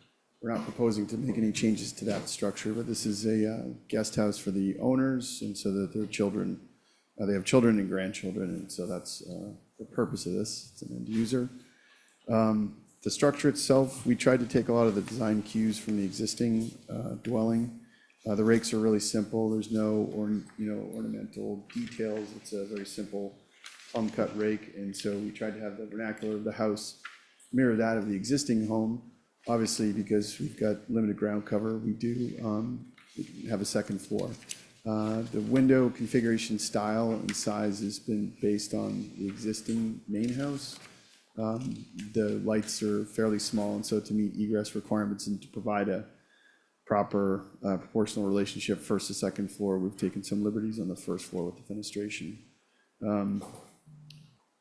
We're not proposing to make any changes to that structure, but this is a guest house for the owners, and so that their children, they have children and grandchildren, and so that's the purpose of this. It's an end user. The structure itself, we tried to take a lot of the design cues from the existing dwelling. The rakes are really simple. There's no ornamental details. It's a very simple plumb cut rake, and so we tried to have the vernacular of the house mirror that of the existing home. Obviously, because we've got limited ground cover, we do have a second floor. The window configuration style and size has been based on the existing main house. The lights are fairly small, and so to meet egress requirements and to provide a proper proportional relationship first to second floor, we've taken some liberties on the first floor with the fenestration.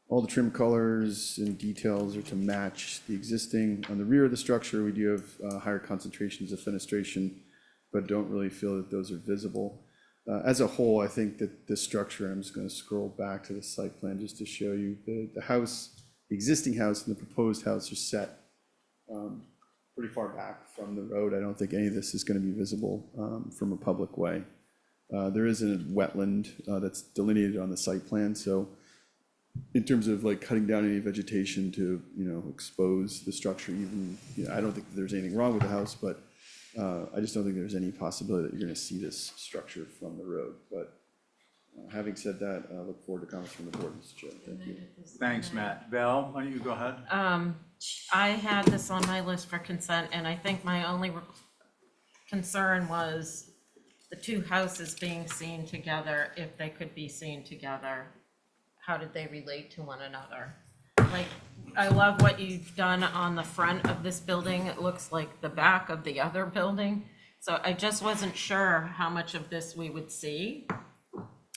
All the trim colors and details are to match the existing. On the rear of the structure, we do have higher concentrations of fenestration, but don't really feel that those are visible. As a whole, I think that this structure, I'm just going to scroll back to the site plan just to show you the house, the existing house and the proposed house are set pretty far back from the road. I don't think any of this is going to be visible from a public way. There is a wetland that's delineated on the site plan, so in terms of like cutting down any vegetation to, expose the structure even, I don't think there's anything wrong with the house, but I just don't think there's any possibility that you're going to see this structure from the road. But having said that, I look forward to comments from the board, Mr. Chair. Thank you. Thanks, Matt. Val, why don't you go ahead? I had this on my list for consent, and I think my only concern was the two houses being seen together, if they could be seen together. How did they relate to one another? Like, I love what you've done on the front of this building. It looks like the back of the other building. So I just wasn't sure how much of this we would see.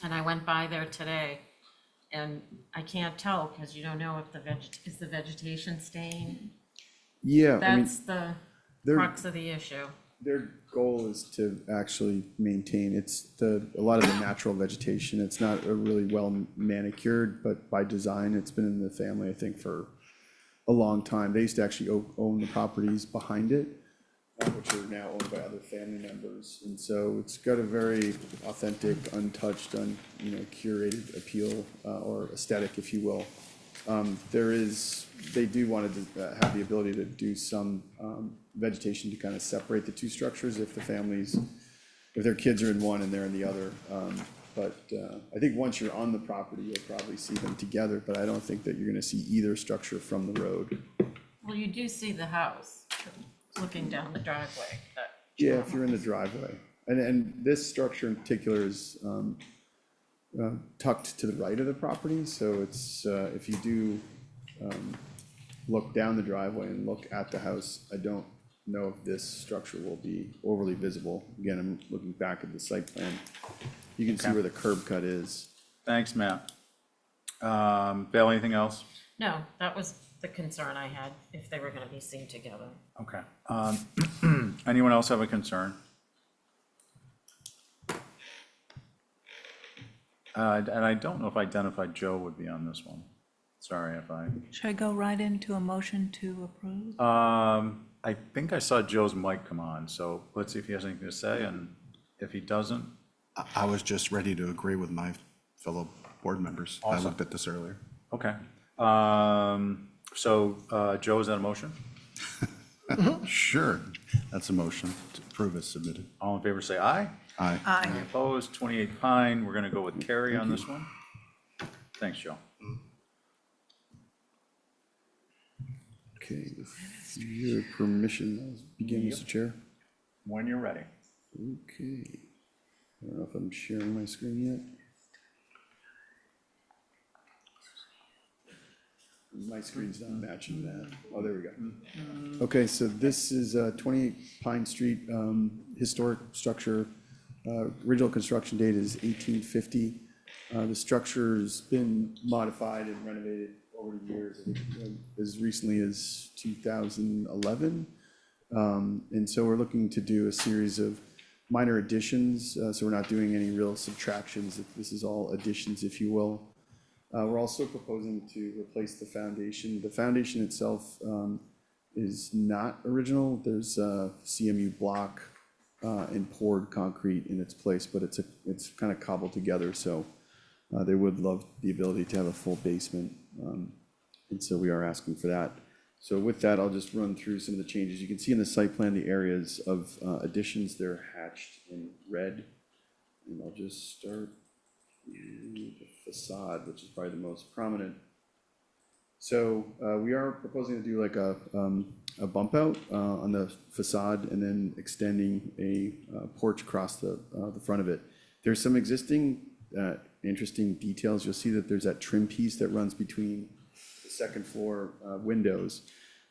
And I went by there today, and I can't tell because you don't know if is the vegetation staying. Yeah, That's the crux of the issue. Their goal is to actually maintain, a lot of the natural vegetation. It's not a really well manicured, but by design, it's been in the family, I think, for a long time. They used to actually own the properties behind it, which are now owned by other family members. And so it's got a very authentic, untouched, curated appeal or aesthetic, if you will. They do want to have the ability to do some vegetation to kind of separate the two structures if their kids are in one and they're in the other. But I think once you're on the property, you'll probably see them together, but I don't think that you're going to see either structure from the road. Well, you do see the house looking down the driveway. Yeah, if you're in the driveway. And this structure in particular is tucked to the right of the property, so it's, if you do look down the driveway and look at the house, I don't know if this structure will be overly visible. Again, I'm looking back at the site plan. You can see where the curb cut is. Thanks, Matt. Val, anything else? No, that was the concern I had, if they were gonna be seen together. Okay. Anyone else have a concern? And I don't know if identified Joe would be on this one. Sorry if I. Should I go right into a motion to approve? I think I saw Joe's mic come on, so let's see if he has anything to say, and if he doesn't. I was just ready to agree with my fellow board members. I looked at this earlier. Okay. So, Joe, is that a motion? Sure, that's a motion to approve as submitted. All in favor, say aye. Aye. Any opposed? 28 Pine. We're going to go with Carrie on this one. Thanks, Joe. Okay, with your permission, I'll begin, Mr. Chair. When you're ready. Okay. I don't know if I'm sharing my screen yet. My screen's not matching that. Oh, there we go. Okay, so this is 28 Pine Street, historic structure. Original construction date is 1850. The structure's been modified and renovated over the years, I think, as recently as 2011. And so we're looking to do a series of minor additions, so we're not doing any real subtractions. This is all additions, if you will. We're also proposing to replace the foundation. The foundation itself is not original. There's a CMU block and poured concrete in its place, but it's kind of cobbled together, so they would love the ability to have a full basement. And so we are asking for that. So with that, I'll just run through some of the changes. You can see in the site plan the areas of additions. They're hatched in red. And I'll just start with the facade, which is probably the most prominent. So we are proposing to do like a bump out on the facade and then extending a porch across the front of it. There's some existing interesting details. You'll see that there's that trim piece that runs between the second floor windows.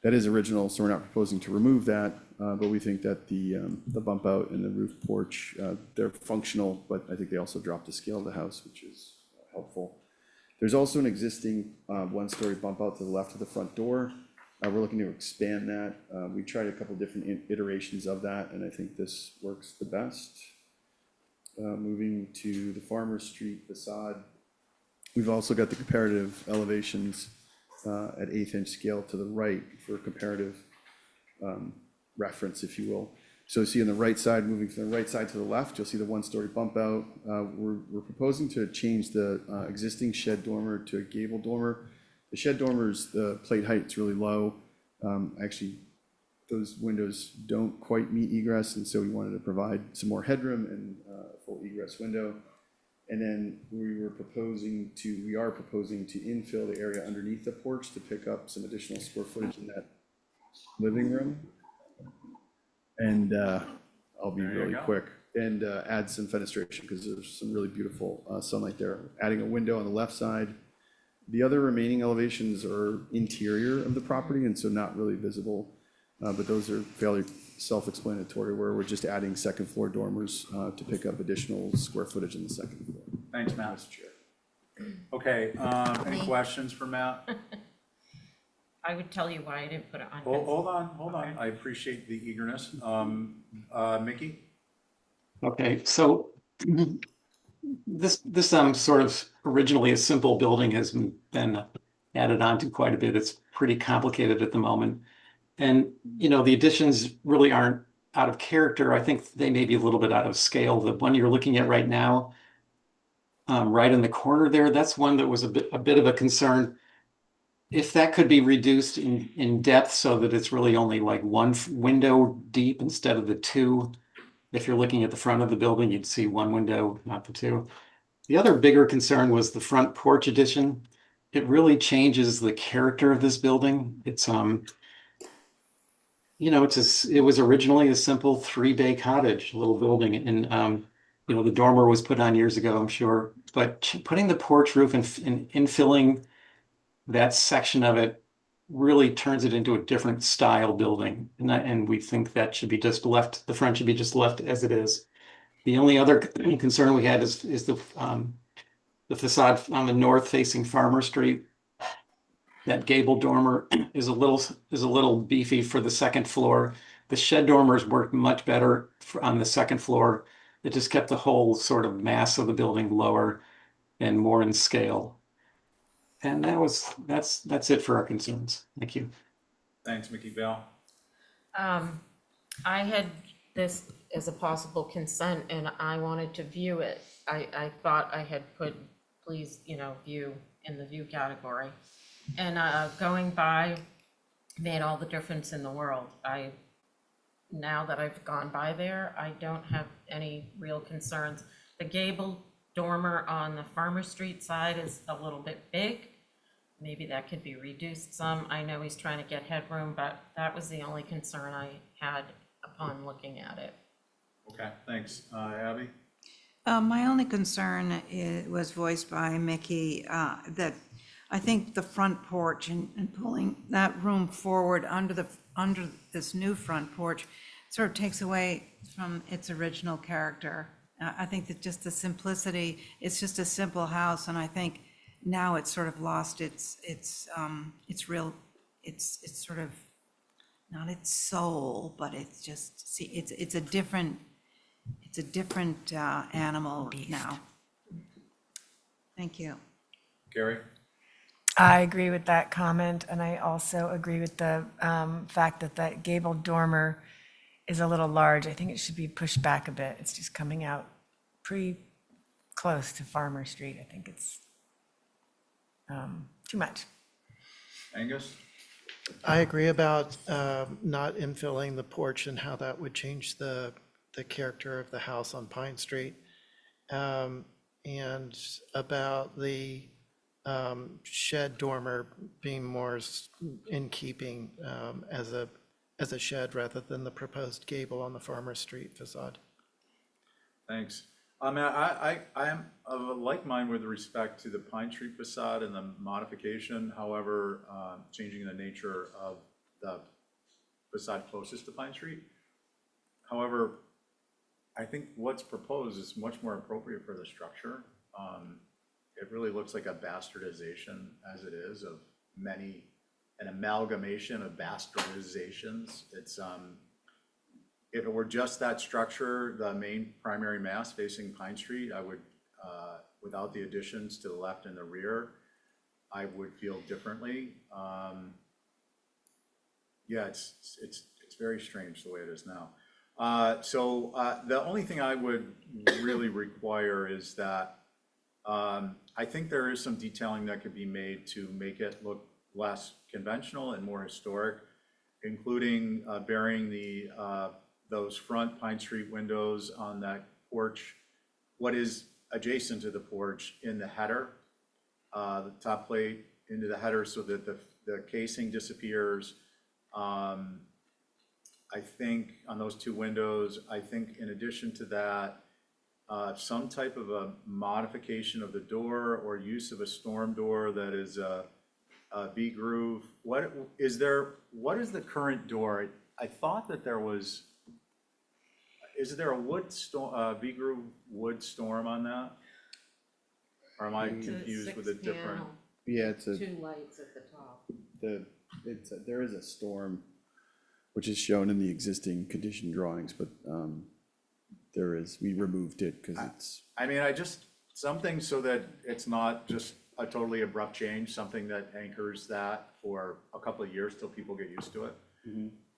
That is original, so we're not proposing to remove that, but we think that the bump out and the roof porch, they're functional, but I think they also drop the scale of the house, which is helpful. There's also an existing one-story bump out to the left of the front door. We're looking to expand that. We tried a couple different iterations of that, and I think this works the best. Moving to the Farmer Street facade, we've also got the comparative elevations at 1/8 inch scale to the right for comparative reference, if you will. So you see on the right side, moving from the right side to the left, you'll see the one-story bump out. We're proposing to change the existing shed dormer to a gable dormer. The shed dormers, the plate height's really low. Actually, those windows don't quite meet egress, and so we wanted to provide some more headroom and a full egress window. And then we are proposing to infill the area underneath the porch to pick up some additional square footage in that living room. And I'll be really quick and add some fenestration because there's some really beautiful sunlight there. Adding a window on the left side. The other remaining elevations are interior of the property and so not really visible, but those are fairly self-explanatory where we're just adding second floor dormers to pick up additional square footage in the second floor. Thanks, Matt. Mr. Chair. Okay, any questions for Matt? I would tell you why I didn't put it on. Hold on. I appreciate the eagerness. Mickey? Okay, so this sort of originally a simple building has been added on to quite a bit. It's pretty complicated at the moment. And, you know, the additions really aren't out of character. I think they may be a little bit out of scale. The one you're looking at right now, right in the corner there, that's one that was a bit of a concern. If that could be reduced in depth so that it's really only like one window deep instead of the two. If you're looking at the front of the building, you'd see one window, not the two. The other bigger concern was the front porch addition. It really changes the character of this building. It's you know, it was originally a simple 3-bay cottage, little building, and you know, the dormer was put on years ago, I'm sure. But putting the porch roof and infilling that section of it really turns it into a different style building. And we think that should be just left, the front should be just left as it is. The only other concern we had is the facade on the north facing Farmer Street. That gable dormer is a little beefy for the second floor. The shed dormers worked much better on the second floor. It just kept the whole sort of mass of the building lower and more in scale. And that's it for our concerns. Thank you. Thanks, Mickey Bell. I had this as a possible consent and I wanted to view it. I thought I had put, please, you know, view in the view category. And going by made all the difference in the world. Now that I've gone by there, I don't have any real concerns. The gable dormer on the Farmer Street side is a little bit big. Maybe that could be reduced some. I know he's trying to get headroom, but that was the only concern I had upon looking at it. Okay, thanks. Abby? My only concern was voiced by Mickey, that I think the front porch and pulling that room forward under this new front porch sort of takes away from its original character. I think that just the simplicity, it's just a simple house, and I think now it's sort of lost it's real, it's sort of, not its soul, but it's just, see, it's a different animal now. Thank you. Gary? I agree with that comment, and I also agree with the fact that that gabled dormer is a little large. I think it should be pushed back a bit. It's just coming out pretty close to Farmer Street. I think it's too much. Angus? I agree about not infilling the porch and how that would change the character of the house on Pine Street. And about the shed dormer being more in keeping as a shed rather than the proposed gable on the Farmer Street facade. Thanks. I mean, I am of a like mind with respect to the Pine Street facade and the modification. However, changing the nature of the facade closest to Pine Street. However, I think what's proposed is much more appropriate for the structure. It really looks like a bastardization as it is of an amalgamation of bastardizations. It's, if it were just that structure, the main primary mass facing Pine Street, I would, without the additions to the left and the rear, I would feel differently. Yeah, it's very strange the way it is now. So the only thing I would really require is that I think there is some detailing that could be made to make it look less conventional and more historic, including burying those front Pine Street windows on that porch, what is adjacent to the porch in the header, the top plate into the header so that the casing disappears. I think on those two windows, I think in addition to that, some type of a modification of the door or use of a storm door that is a V-groove. What is the current door? I thought that there was, is there a wood storm, V-groove wood storm on that? Or am I confused with a different? Yeah, it's Two lights at the top. there is a storm, which is shown in the existing condition drawings, but we removed it because it's. I mean, something so that it's not just a totally abrupt change, something that anchors that for a couple of years till people get used to it.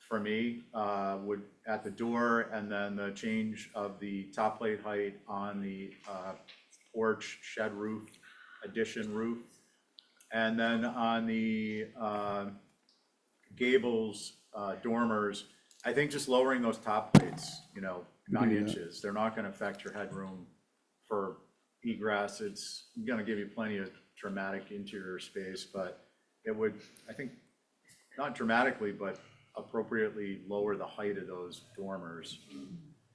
For me, would at the door, and then the change of the top plate height on the porch shed roof, addition roof, and then on the gables, dormers, I think just lowering those top plates, 9 inches, they're not gonna affect your headroom for egress. It's gonna give you plenty of dramatic interior space, but it would, I think, not dramatically, but appropriately lower the height of those dormers.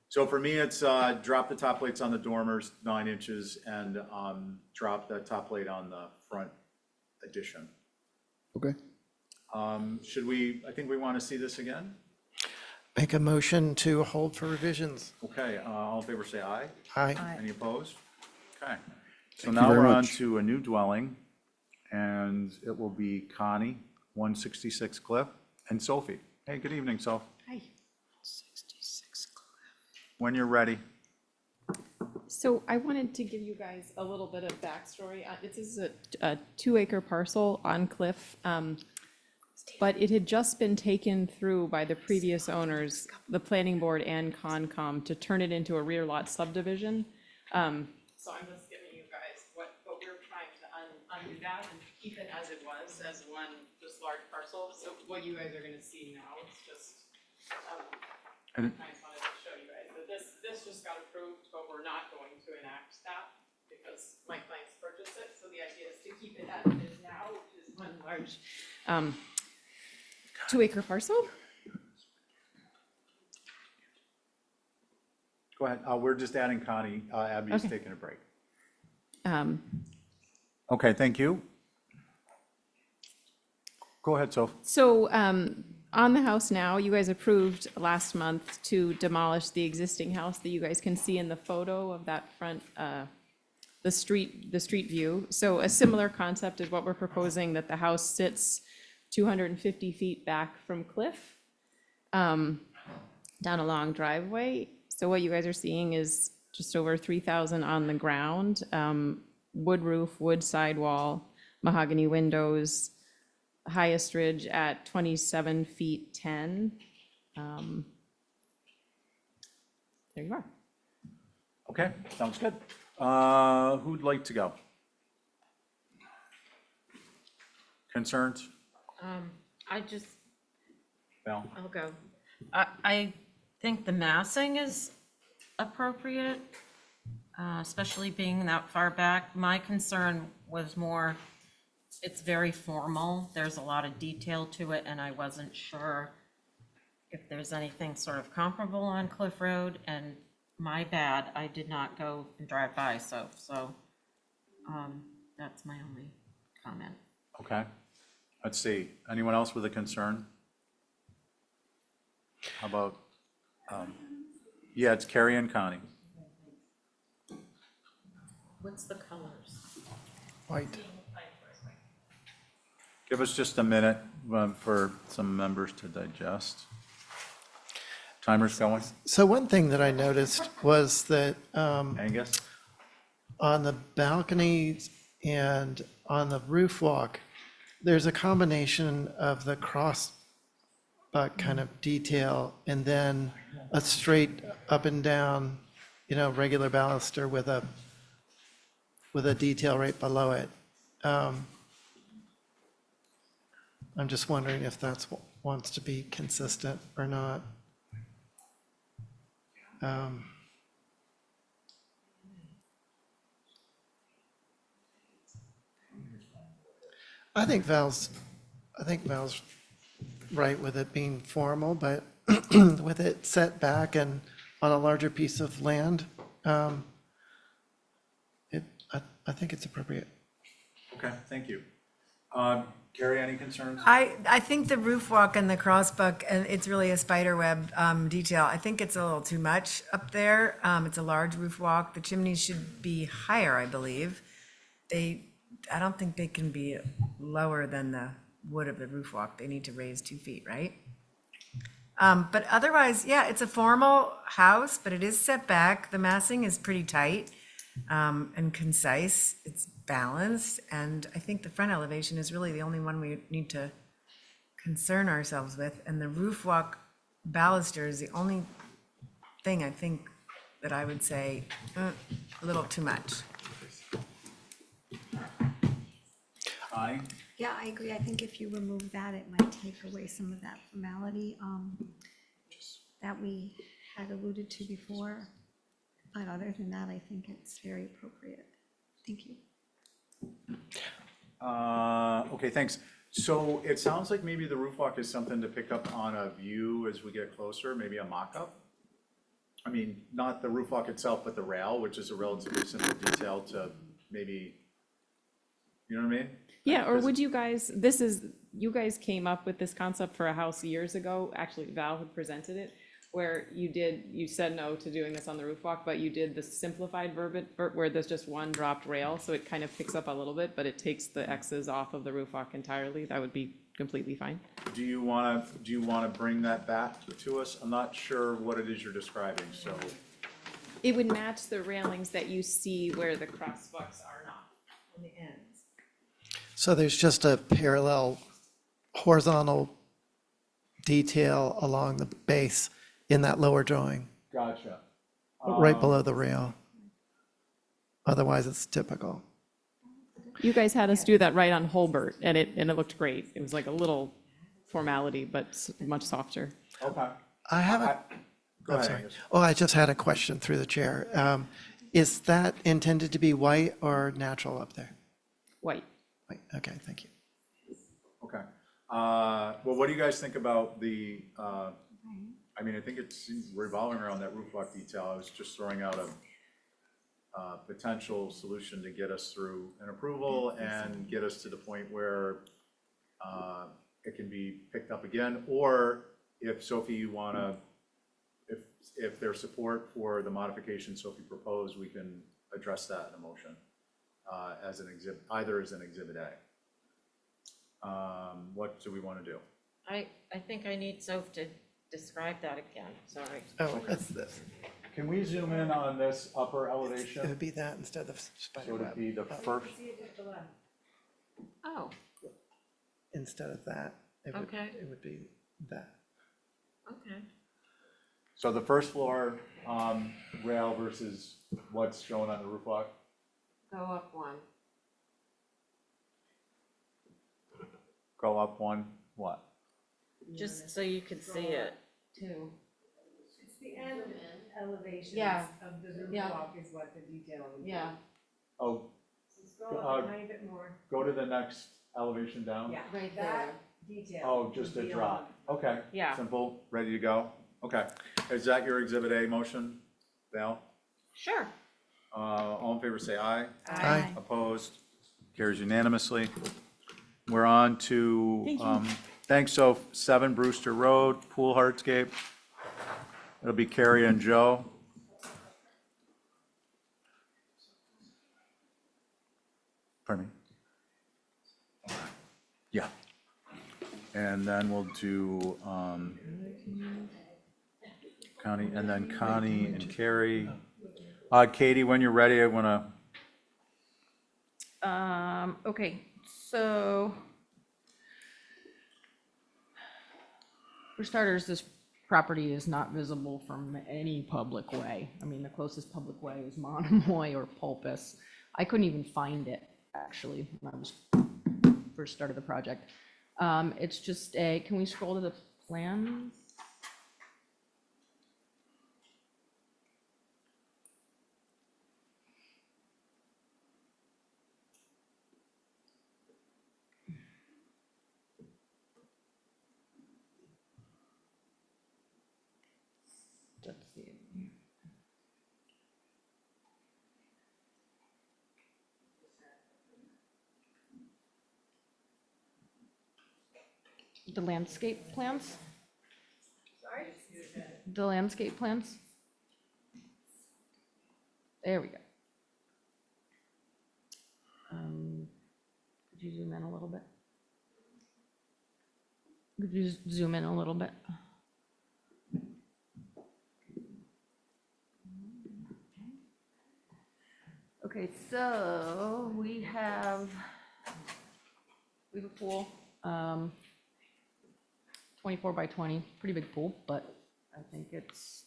So for me, it's drop the top plates on the dormers 9 inches and drop the top plate on the front addition. Okay. I think we want to see this again? Make a motion to hold for revisions. Okay, all in favor say aye. Aye. Any opposed? Okay. So Thank you now very we're on much. to a new dwelling, and it will be Connie, 166 Cliff, and Sophie. Hey, good evening, Soph. Hi. 66 When you're ready. So I wanted to give you guys a little bit of backstory. This is a 2-acre parcel on Cliff, but it had just been taken through by the previous owners, the planning board and Concom, to turn it into a rear lot subdivision. So I'm just giving you guys what we're trying to undo that and keep it as it was, as one just large parcel. So what you guys are gonna see now is just, I just wanted to show you guys that this just got approved, but we're not going to enact that because my clients purchased it. So the idea is to keep it as it is now, which is one large 2-acre parcel. Go ahead. We're just adding Connie. Abby's Okay. taking a break. Okay, thank you. Go ahead, Soph. So on the house now, you guys approved last month to demolish the existing house that you guys can see in the photo of that front, the street view. So a similar concept is what we're proposing, that the house sits 250 feet back from cliff, down a long driveway. So what you guys are seeing is just over 3,000 on the ground, wood roof, wood sidewall, mahogany windows, highest ridge at 27 feet 10. There you are. Okay, sounds good. Who'd like to go? Concerns? Val? I'll go. I think the massing is appropriate, especially being that far back. My concern was more, it's very formal. There's a lot of detail to it, and I wasn't sure if there's anything sort of comparable on Cliff Road, and my bad, I did not go and drive by, so that's my only comment. Okay, let's see. Anyone else with a concern? How about, yeah, it's Carrie and Connie. What's the colors? White. Give us just a minute for some members to digest. Timer's going. So one thing that I noticed was that Angus? on the balconies and on the roof walk, there's a combination of the crossbuck kind of detail and then a straight up and down, regular baluster with a detail right below it. I'm just wondering if that's what wants to be consistent or not. I think Val's right with it being formal, but with it set back and on a larger piece of land, I think it's appropriate. Okay, thank you. Carrie, any concerns? I think the roof walk and the crossbuck, and it's really a spider web detail. I think it's a little too much up there. It's a large roof walk. The chimneys should be higher, I believe. I don't think they can be lower than the wood of the roof walk. They need to raise 2 feet, right? But otherwise, yeah, it's a formal house, but it is set back. The massing is pretty tight and concise. It's balanced, and I think the front elevation is really the only one we need to concern ourselves with. And the roof walk baluster is the only thing I think that I would say a little too much. Aye. Yeah, I agree. I think if you remove that, it might take away some of that formality that we had alluded to before. But other than that, I think it's very appropriate. Thank you. Okay, thanks. So it sounds like maybe the roof walk is something to pick up on a view as we get closer, maybe a mock-up. I mean, not the roof walk itself, but the rail, which is a relatively simple detail to maybe, you know what I mean? Yeah, or would you guys, you guys came up with this concept for a house years ago. Actually, Val had presented it, where you said no to doing this on the roof walk, but you did the simplified verbiage where there's just one dropped rail, so it kind of picks up a little bit, but it takes the X's off of the roof walk entirely. That would be completely fine. Do you want to bring that back to us? I'm not sure what it is you're describing, so. It would match the railings that you see where the crossbucks are not on the ends. So there's just a parallel horizontal detail along the base in that lower drawing, Gotcha. right below the rail. Otherwise, it's typical. You guys had us do that right on Hulbert, and it looked great. It was like a little formality, but much softer. Okay. I have a, Go I'm ahead, sorry. Angus. Oh, I just had a question through the chair. Is that intended to be white or natural up there? White. White, okay, thank you. Okay. Well, what do you guys think about the, I mean, I think it's revolving around that roof walk detail. I was just throwing out a potential solution to get us through an approval and get us to the point where it can be picked up again, or if Sophie, you wanna, if there's support for the modification Sophie proposed, we can address that in a motion. as an exhibit, either as an Exhibit A. What do we want to do? I think I need Soph to describe that again, sorry. Oh, it's this. Can we zoom in on this upper It elevation? would be that instead of spider So would it web. be the first, Oh, Instead of that, Okay. it would be that. okay. so the first floor rail versus what's shown on the roof block? Go up one. Go up one, what? Just so you can see it too. It's the end elevations Yeah. of the roof Yeah. block is what the detail would be. Yeah, Oh, So scroll up a tiny bit more. go to the next elevation down? Yeah, right that there. detail. Oh, just would a be drop. Okay. Yeah. Simple, ready to go? Okay. Is that your Exhibit A motion, Val? Sure. All in favor, say aye. Aye. Opposed? Carries unanimously. We're on to, thanks, so 7 Brewster Road, pool hardscape. It'll be Carrie and Joe. Pardon me? Yeah. And then we'll do Connie, and then Connie and Carrie. Katie, when you're ready, I want to. Okay, so for starters, this property is not visible from any public way. I mean, the closest public way is Monomoy or Pulpus. I couldn't even find it, actually, when I was first started the project. It's just can we scroll to the plans? Let's see. The landscape plans? Sorry? The landscape plans? There we go. Could you zoom in a little bit? Could you zoom in a little bit? Okay, so we have a pool, 24 by 20, pretty big pool, but I think it's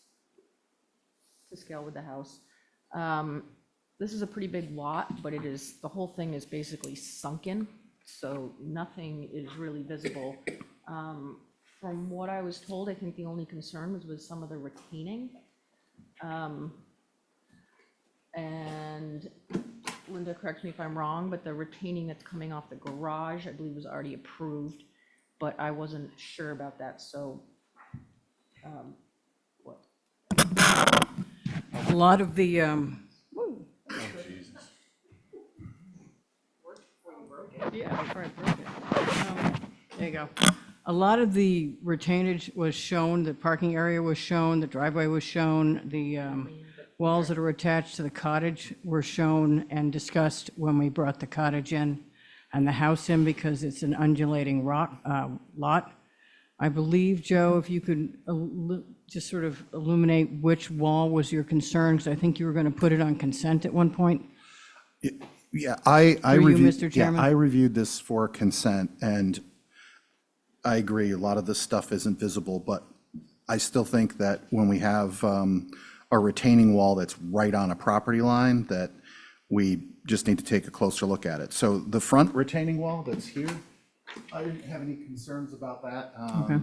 to scale with the house. This is a pretty big lot, but the whole thing is basically sunken, so nothing is really visible. From what I was told, I think the only concern was with some of the retaining. And Linda, correct me if I'm wrong, but the retaining that's coming off the garage, I believe was already approved, but I wasn't sure about that, so, what? A lot of the, yeah, before I broke it. There you go. A lot of the retainage was shown, the parking area was shown, the driveway was shown, the walls that are attached to the cottage were shown and discussed when we brought the cottage in and the house in, because it's an undulating rock, lot. I believe, Joe, if you could just sort of illuminate which wall was your concern, because I think you were going to put it on consent at one point. Yeah, I Through you, reviewed, Mr. yeah, Chairman. I reviewed this for consent, and I agree, a lot of this stuff isn't visible, but I still think that when we have a retaining wall that's right on a property line, that we just need to take a closer look at it. So the front retaining wall that's here, I didn't have any concerns about that. Okay.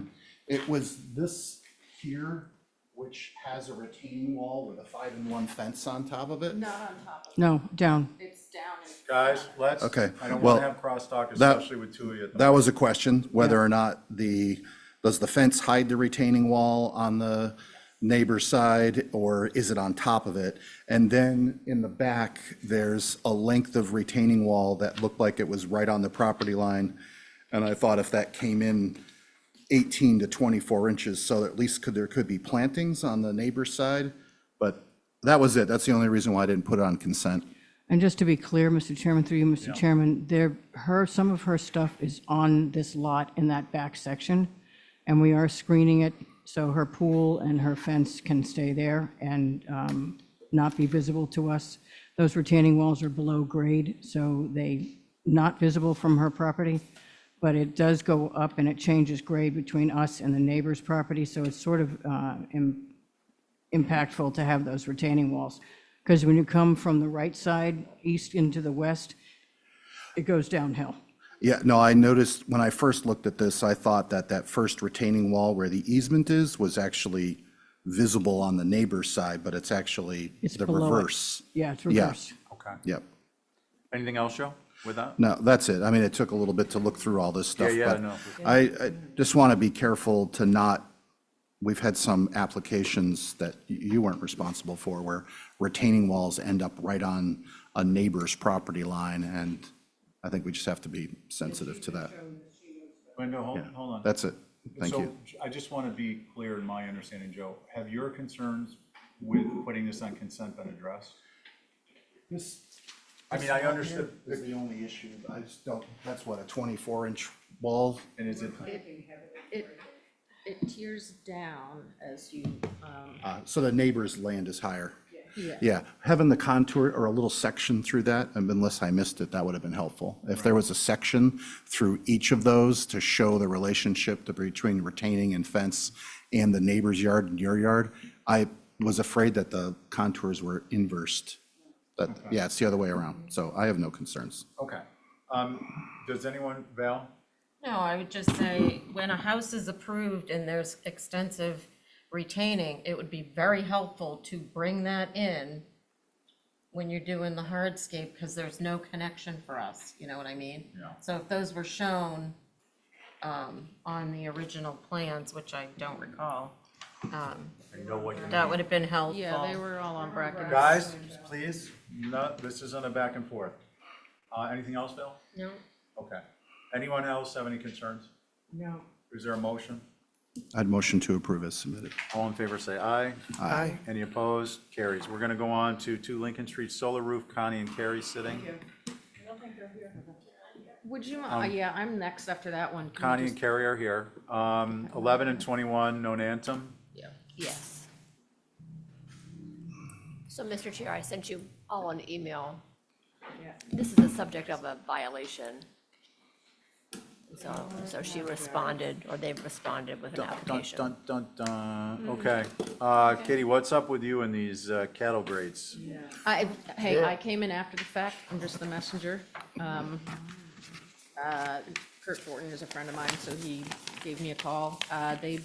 It was this here, which has a retaining wall with a 5-in-1 fence on top of it. Not on top of it. No, down. It's down. Guys, let's, Okay, I don't well, want to have crosstalk, that- especially with two of you. That was a question, whether or not does the fence hide the retaining wall on the neighbor's side, or is it on top of it? And then in the back, there's a length of retaining wall that looked like it was right on the property line. And I thought if that came in 18 to 24 inches, so at least there could be plantings on the neighbor's side. But that was it. That's the only reason why I didn't put it on consent. And just to be clear, Mr. Chairman, through you, Mr. Chairman, some of her stuff is on this lot in that back section, and we are screening it so her pool and her fence can stay there and not be visible to us. Those retaining walls are below grade, so they not visible from her property, but it does go up and it changes grade between us and the neighbor's property, so it's sort of impactful to have those retaining walls. Because when you come from the right side, east into the west, it goes downhill. Yeah, no, I noticed when I first looked at this, I thought that that first retaining wall where the easement is was actually visible on the neighbor's side, but it's actually the below it. reverse. Yeah, it's reverse. Okay. Yep. Anything else, Joe, with that? No, that's it. I mean, it took a little bit to look through all this stuff, Yeah, but no. I just want to be careful to not, we've had some applications that you weren't responsible for where retaining walls end up right on a neighbor's property line, and I think we just have to be sensitive to that. Wait, no, Yeah, hold on. that's it. Thank So, you. I just want to be clear in my understanding, Joe. Have your concerns with putting this on consent been addressed? I mean, I understood. Is the only issue. I just don't, that's what, a 24-inch wall? And is it? It tears down as you, So the neighbor's land is higher? Yeah. Yeah, having the contour or a little section through that, unless I missed it, that would have been helpful. If there was a section through each of those to show the relationship between retaining and fence and the neighbor's yard and your yard, I was afraid that the contours were inversed. But yeah, it's the other way around, so I have no concerns. Okay. Does anyone, Val? no, I would just say, when a house is approved and there's extensive retaining, it would be very helpful to bring that in when you're doing the hardscape, because there's no connection for us, you know what I mean? Yeah. So if those were shown on the original plans, which I don't recall, I know what you that mean. would have been helpful. Yeah, they were all on brackets. Guys, please, no, this isn't a back and forth. Anything else, Bill? No. Okay. Anyone else have any concerns? No. Is there a motion? I'd motion to approve as submitted. All in favor, say aye. Aye. Any opposed? Carries. We're going to go on to 2 Lincoln Street solar roof. Connie and Carrie sitting. Would you, yeah, I'm next after that one. Can you Connie just- and Carrie are here. 11 and 21, Nonantum. Yes. So, Mr. Chair, I sent you all an email. This is the subject of a violation. So she responded, or they've responded with an application. Dun, dun, dun, dun. Okay. Katie, what's up with you and these cattle grades? Hey, I came in after the fact. I'm just the messenger. Kurt Thornton is a friend of mine, so he gave me a call. They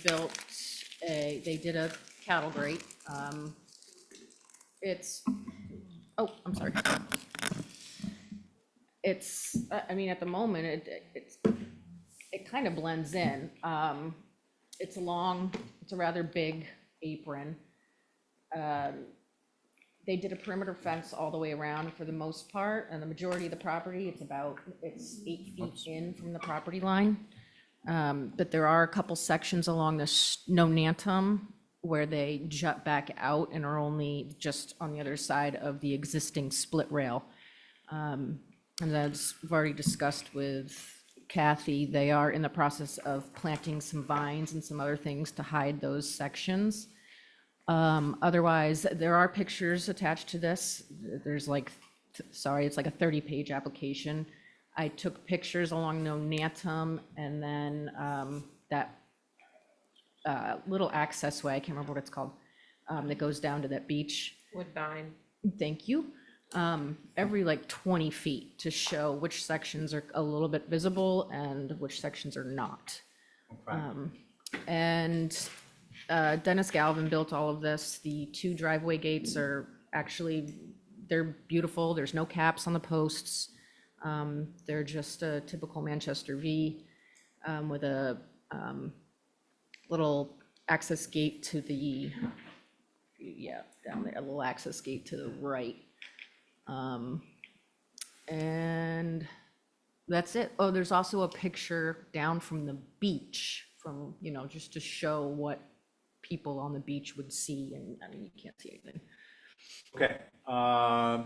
did a cattle grate. I'm sorry. I mean, at the moment, it kind of blends in. It's a rather big apron. They did a perimeter fence all the way around for the most part, and the majority of the property, it's 8 feet in from the property line. But there are a couple sections along the Nonantum where they jut back out and are only just on the other side of the existing split rail. And as we've already discussed with Kathy, they are in the process of planting some vines and some other things to hide those sections. Otherwise, there are pictures attached to this. There's it's like a 30-page application. I took pictures along Nonantum and then that little access way, I can't remember what it's called, that goes down to that beach. Woodbine. Thank you. Every 20 feet to show which sections are a little bit visible and which sections are not. And Dennis Galvin built all of this. The 2 driveway gates are they're beautiful. There's no caps on the posts. They're just a typical Manchester V with a little access gate to down there, a little access gate to the right. And that's it. Oh, there's also a picture down from the beach just to show what people on the beach would see. And I mean, you can't see anything. Okay,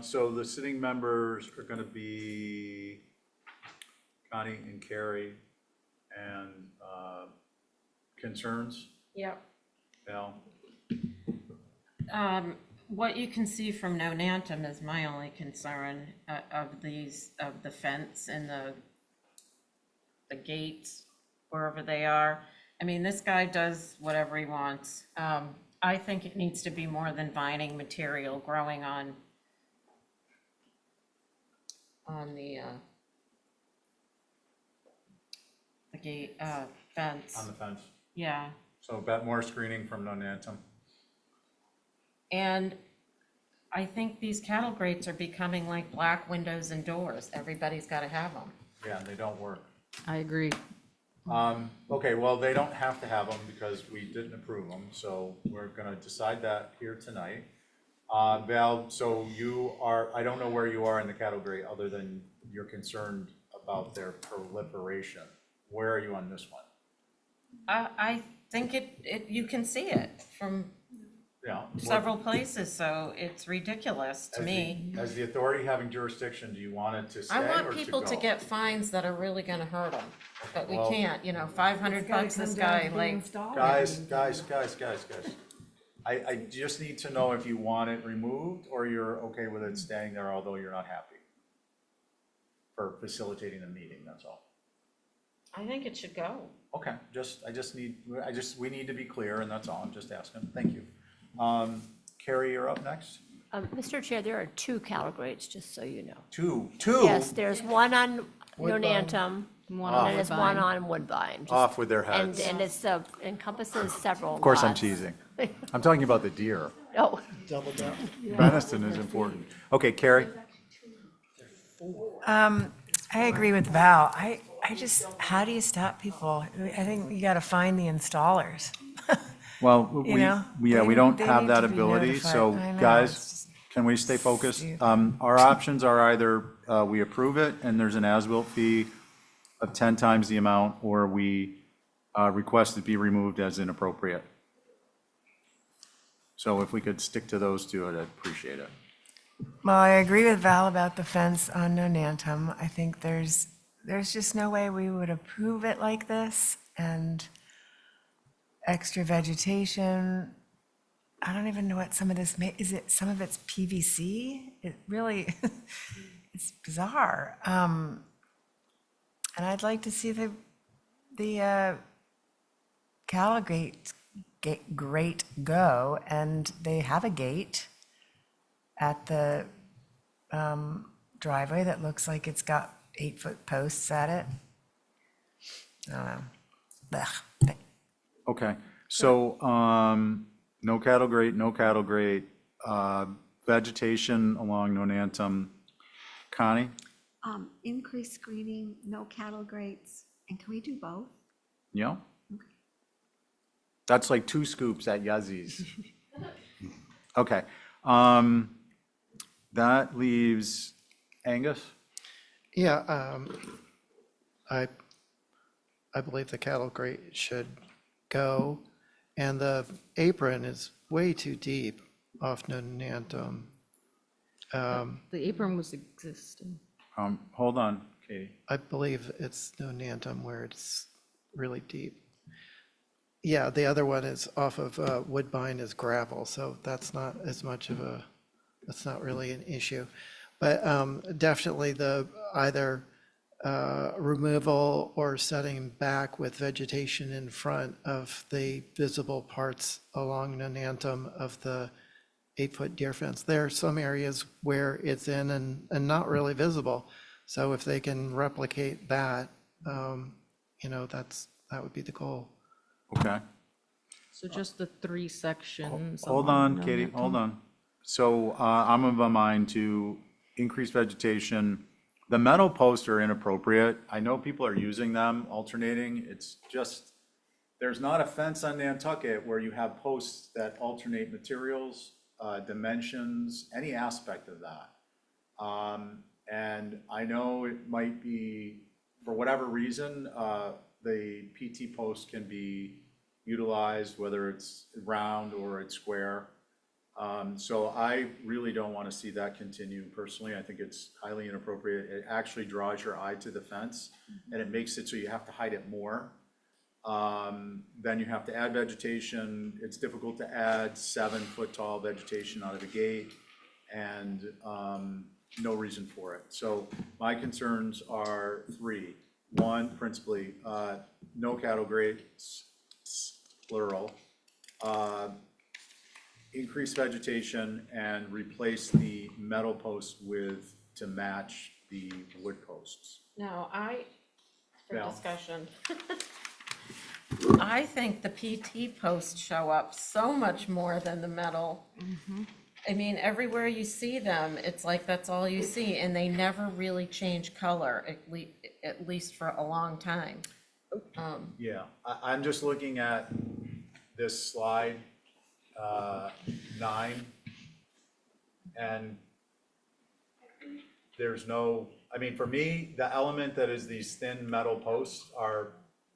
so the sitting members are gonna be Connie and Carrie, and concerns, Yep. Val? What you can see from Nonantum is my only concern of these, of the fence and the gates, wherever they are. I mean, this guy does whatever he wants. I think it needs to be more than vining material growing on the gate, fence. On the fence. Yeah. So bet more screening from Nonantum. And I think these cattle grates are becoming like black windows and doors. Everybody's got to have them. Yeah, they don't work. I agree. Okay, well, they don't have to have them because we didn't approve them, so we're gonna decide that here tonight. Val, so you are, I don't know where you are in the cattle grate, other than you're concerned about their proliferation. Where are you on this one? I think you can see it from Yeah. several places, so it's ridiculous to me. As the authority having jurisdiction, do you want it to stay I or want to go? people to get fines that are really gonna hurt them, but we Well- can't, you know, 500 bucks this guy, like, Guys. I just need to know if you want it removed or you're okay with it staying there, although you're not happy. For facilitating the meeting, that's all. I think it should go. Okay, we need to be clear, and that's all, I'm just asking, thank you. Carrie, you're up next. Mr. Chair, there are 2 cattle grates, just so you know. Two? Yes, there's one on Woodbine. Nonantum, One and on then there's one Woodbine. on Woodbine. Just- Off with their And, heads. and it's, encompasses several Of course, I'm lots. teasing. I'm talking about the deer. Oh, Double down. Venison is important. Okay, Carrie? I agree with Val. I just, how do you stop people? I think you gotta find the installers. Well, You know, we they- don't they have need that to be ability, notified. so I know, guys, it's can we stay focused? stupid. Our options are either we approve it and there's an as-built fee of 10 times the amount, or we request it be removed as inappropriate. So if we could stick to those two, I'd appreciate it. Well, I agree with Val about the fence on Nonantum. I think there's just no way we would approve it like this, and extra vegetation. I don't even know what some of this is it, some of it's PVC? It really, it's bizarre. And I'd like to see the cattle grate go, and they have a gate at the driveway that looks like it's got 8-foot posts at it. I don't know. Blech. Okay, so no cattle grate, vegetation along Nonantum. Connie? Increased screening, no cattle grates, and can we do both? Yeah? That's like 2 scoops at Yazzi's. Okay, that leaves Angus? Yeah, I believe the cattle grate should go, and the apron is way too deep off Nonantum. The apron was existing. Hold on, Katie. I believe it's Nonantum where it's really deep. Yeah, the other one is off of Woodbine is gravel, so that's not as much of a, that's not really an issue. But definitely the either removal or setting back with vegetation in front of the visible parts along Nonantum of the 8-foot deer fence. There are some areas where it's in and not really visible. So if they can replicate that, you know, that would be the goal. Okay. So just the 3 sections. Hold along on, Katie, Nonantum. hold on. So I'm of a mind to increase vegetation. The metal posts are inappropriate. I know people are using them, alternating. It's just, there's not a fence on Nantucket where you have posts that alternate materials, dimensions, any aspect of that. And I know it might be, for whatever reason, the PT post can be utilized, whether it's round or it's square. So I really don't want to see that continue personally. I think it's highly inappropriate. It actually draws your eye to the fence and it makes it so you have to hide it more. Then you have to add vegetation. It's difficult to add 7-foot tall vegetation out of the gate and no reason for it. So my concerns are three. One, principally, no cattle grates, plural. Increase vegetation and replace the metal posts to match the wood posts. No, for Val? discussion. I think the PT posts show up so much more than the metal. I mean, everywhere you see them, it's like that's all you see, and they never really change color, at least for a long time. Yeah, I'm just looking at this slide, 9, and there's no, I mean, for me, the element that is these thin metal posts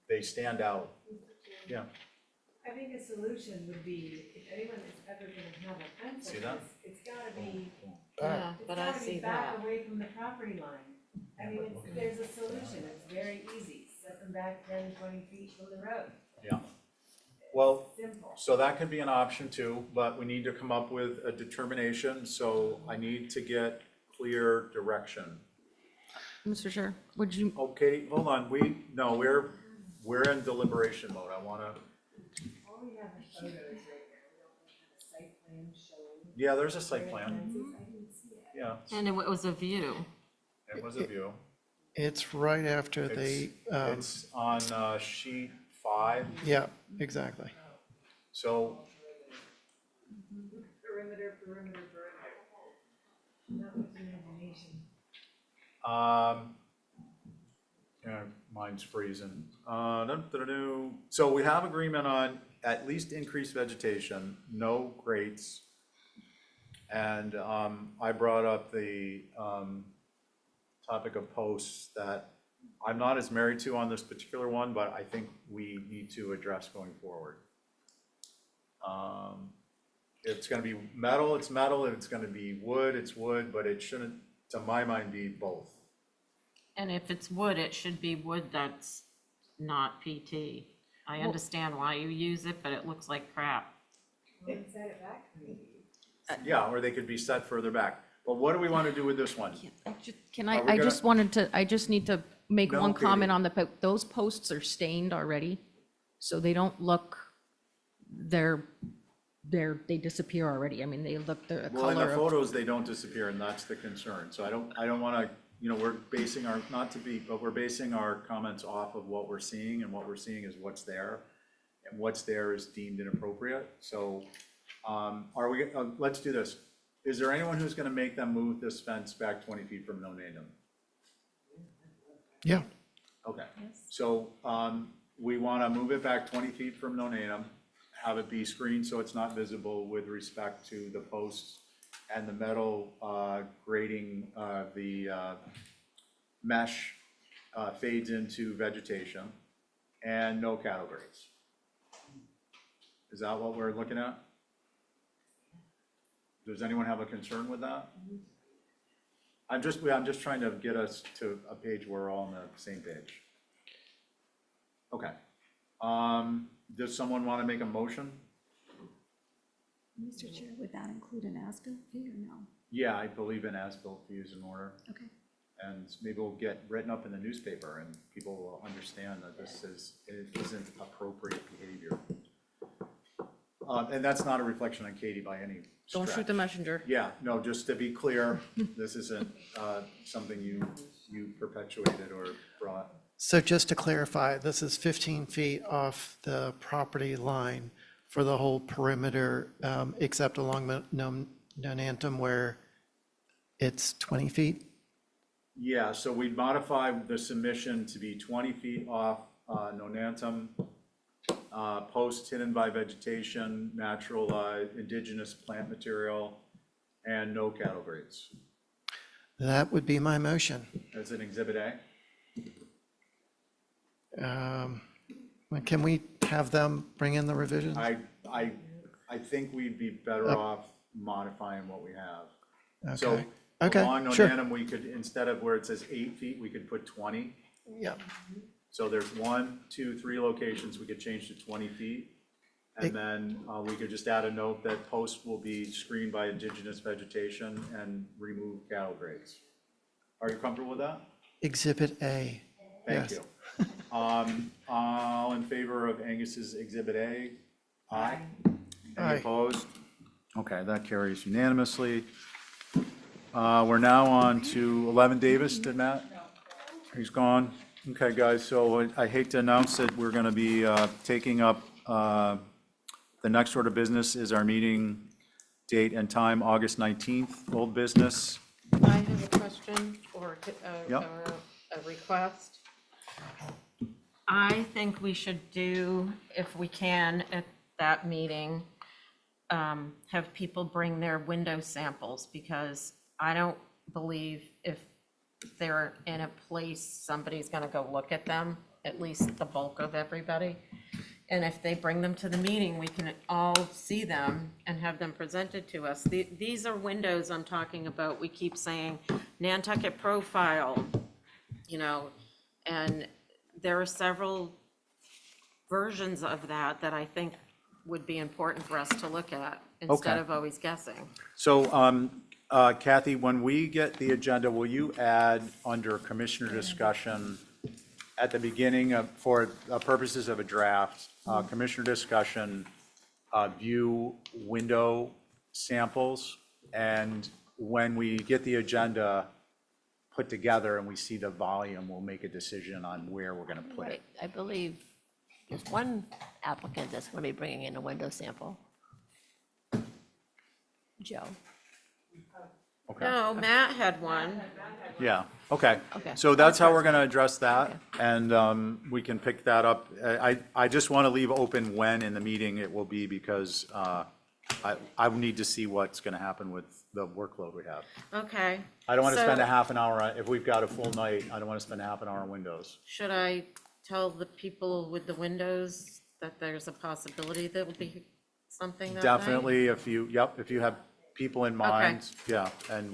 they stand out. Yeah, I think a solution would be, if anyone is ever gonna have a fence See like that? this, it's gotta be, Yeah, it's but I gotta be see back that. away from the property line. I mean, there's a solution, it's very easy, set them back 10, 20 feet from the road. yeah. Well, Simple. so that could be an option too, but we need to come up with a determination, so I need to get clear direction. Mr. Chair, would you, Okay, hold on, we're in deliberation mode, I wanna, All we have is photos right now, we don't have a site plan showing. yeah, there's a site where the plan, fence is. I didn't see it. yeah, And it was a view. it was a view. It's right after the, It's on sheet 5, yeah, exactly. so, Perimeter. Not with imagination. yeah, mine's freezing. So we have agreement on at least increased vegetation, no grates. And I brought up the topic of posts that I'm not as married to on this particular one, but I think we need to address going forward. It's gonna be metal, it's metal, and it's gonna be wood, it's wood, but it shouldn't, to my mind, be both. And if it's wood, it should be wood that's not PT. I understand why you use it, but it looks like crap. Then set it back maybe. Yeah, or they could be set further back. But what do we want to do with this one? can Are we I gonna- just wanted to, I just need to make No, one comment Katie. on those posts are stained already, so they don't look, they disappear already. I mean, they look the Well, in the color of. photos, they don't disappear, and that's the concern. So I don't want to, we're basing our, not to be, but we're basing our comments off of what we're seeing, and what we're seeing is what's there. And what's there is deemed inappropriate. So let's do this. Is there anyone who's going to make them move this fence back 20 feet from Nonantum? Yeah. Okay, so we want to move it back 20 feet from Nonantum, have it be screened so it's not visible with respect to the posts and the metal grating, the mesh fades into vegetation, and no cattle grates. Is that what we're looking at? Does anyone have a concern with that? I'm just trying to get us to a page where we're all on the same page. Okay. Does someone want to make a motion? Mr. Chair, would that include an as-built fee or no? Yeah, I believe in as-built fees in order. Okay. And maybe we'll get written up in the newspaper and people will understand that it isn't appropriate behavior. And that's not a reflection on Katie by any Don't stretch. shoot the messenger. Yeah, no, just to be clear, this isn't something you perpetuated or brought. So just to clarify, this is 15 feet off the property line for the whole perimeter, except along the Nonantum where it's 20 feet? Yeah, so we'd modify the submission to be 20 feet off Nonantum, posts hidden by vegetation, natural indigenous plant material, and no cattle grates. That would be my motion. That's an Exhibit A. Can we have them bring in the revisions? I think we'd be better off modifying what we have. So Okay. Okay, along sure. Nonantum, we could, instead of where it says 8 feet, we could put 20. Yeah. So there's 1, 2, 3 locations, we could change to 20 feet. And then we could just add a note that posts will be screened by indigenous vegetation and remove cattle grates. Are you comfortable with that? Exhibit A. Thank Yes. you. All in favor of Angus's Exhibit A? Aye. Any Aye. opposed? Okay, that carries unanimously. We're now on to 11 Davis, did Matt? He's gone. Okay, guys, so I hate to announce that we're going to be taking up, the next order of business is our meeting date and time, August 19th, old business. I have a question or Yep. a request. I think we should do, if we can, at that meeting, have people bring their window samples, because I don't believe if they're in a place, somebody's gonna go look at them, at least the bulk of everybody. And if they bring them to the meeting, we can all see them and have them presented to us. These are windows I'm talking about. We keep saying Nantucket profile, you know, and there are several versions of that that I think would be important for us to look at instead Okay. of always guessing. So Kathy, when we get the agenda, will you add under commissioner discussion at the beginning of, for purposes of a draft, commissioner discussion, view window samples, and when we get the agenda put together and we see the volume, we'll make a decision on where we're gonna put it. I believe there's one applicant that's going to be bringing in a window sample. Joe. Okay. No, Matt had one. Yeah, okay. Okay. So that's how we're gonna address that, and we can pick that up. I just want to leave open when in the meeting it will be, because I need to see what's gonna happen with the workload we have. Okay. I don't want to So spend a half an hour, if we've got a full night, I don't want to spend a half an hour on windows. Should I tell the people with the windows that there's a possibility that will be something that night? Definitely, if you have people in mind, yeah, and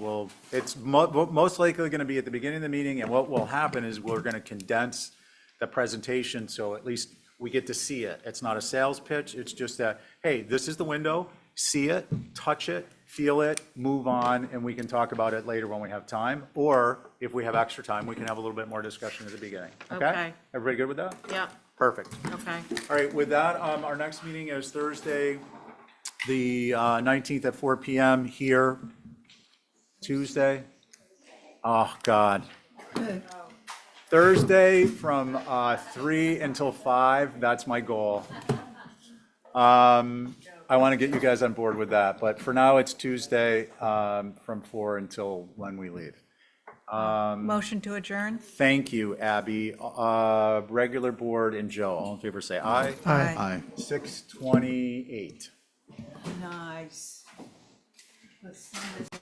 it's most likely going to be at the beginning of the meeting, and what will happen is we're going to condense the presentation, so at least we get to see it. It's not a sales pitch, it's just that, hey, this is the window, see it, touch it, feel it, move on, and we can talk about it later when we have time, or if we have extra time, we can have a little bit more discussion at the beginning, okay? Okay. Everybody good with that? Yeah, Perfect. okay. All right, with that, our next meeting is Thursday, the 19th at 4 PM here. Tuesday? Oh, God. Thursday from 3 until 5, that's my goal. I want to get you guys on board with that, but for now, it's Tuesday from 4 until when we leave. Motion to adjourn? Thank you, Abby. Regular board and Joe, all in favor, say aye. Aye. 6:28. Nice. Let's send this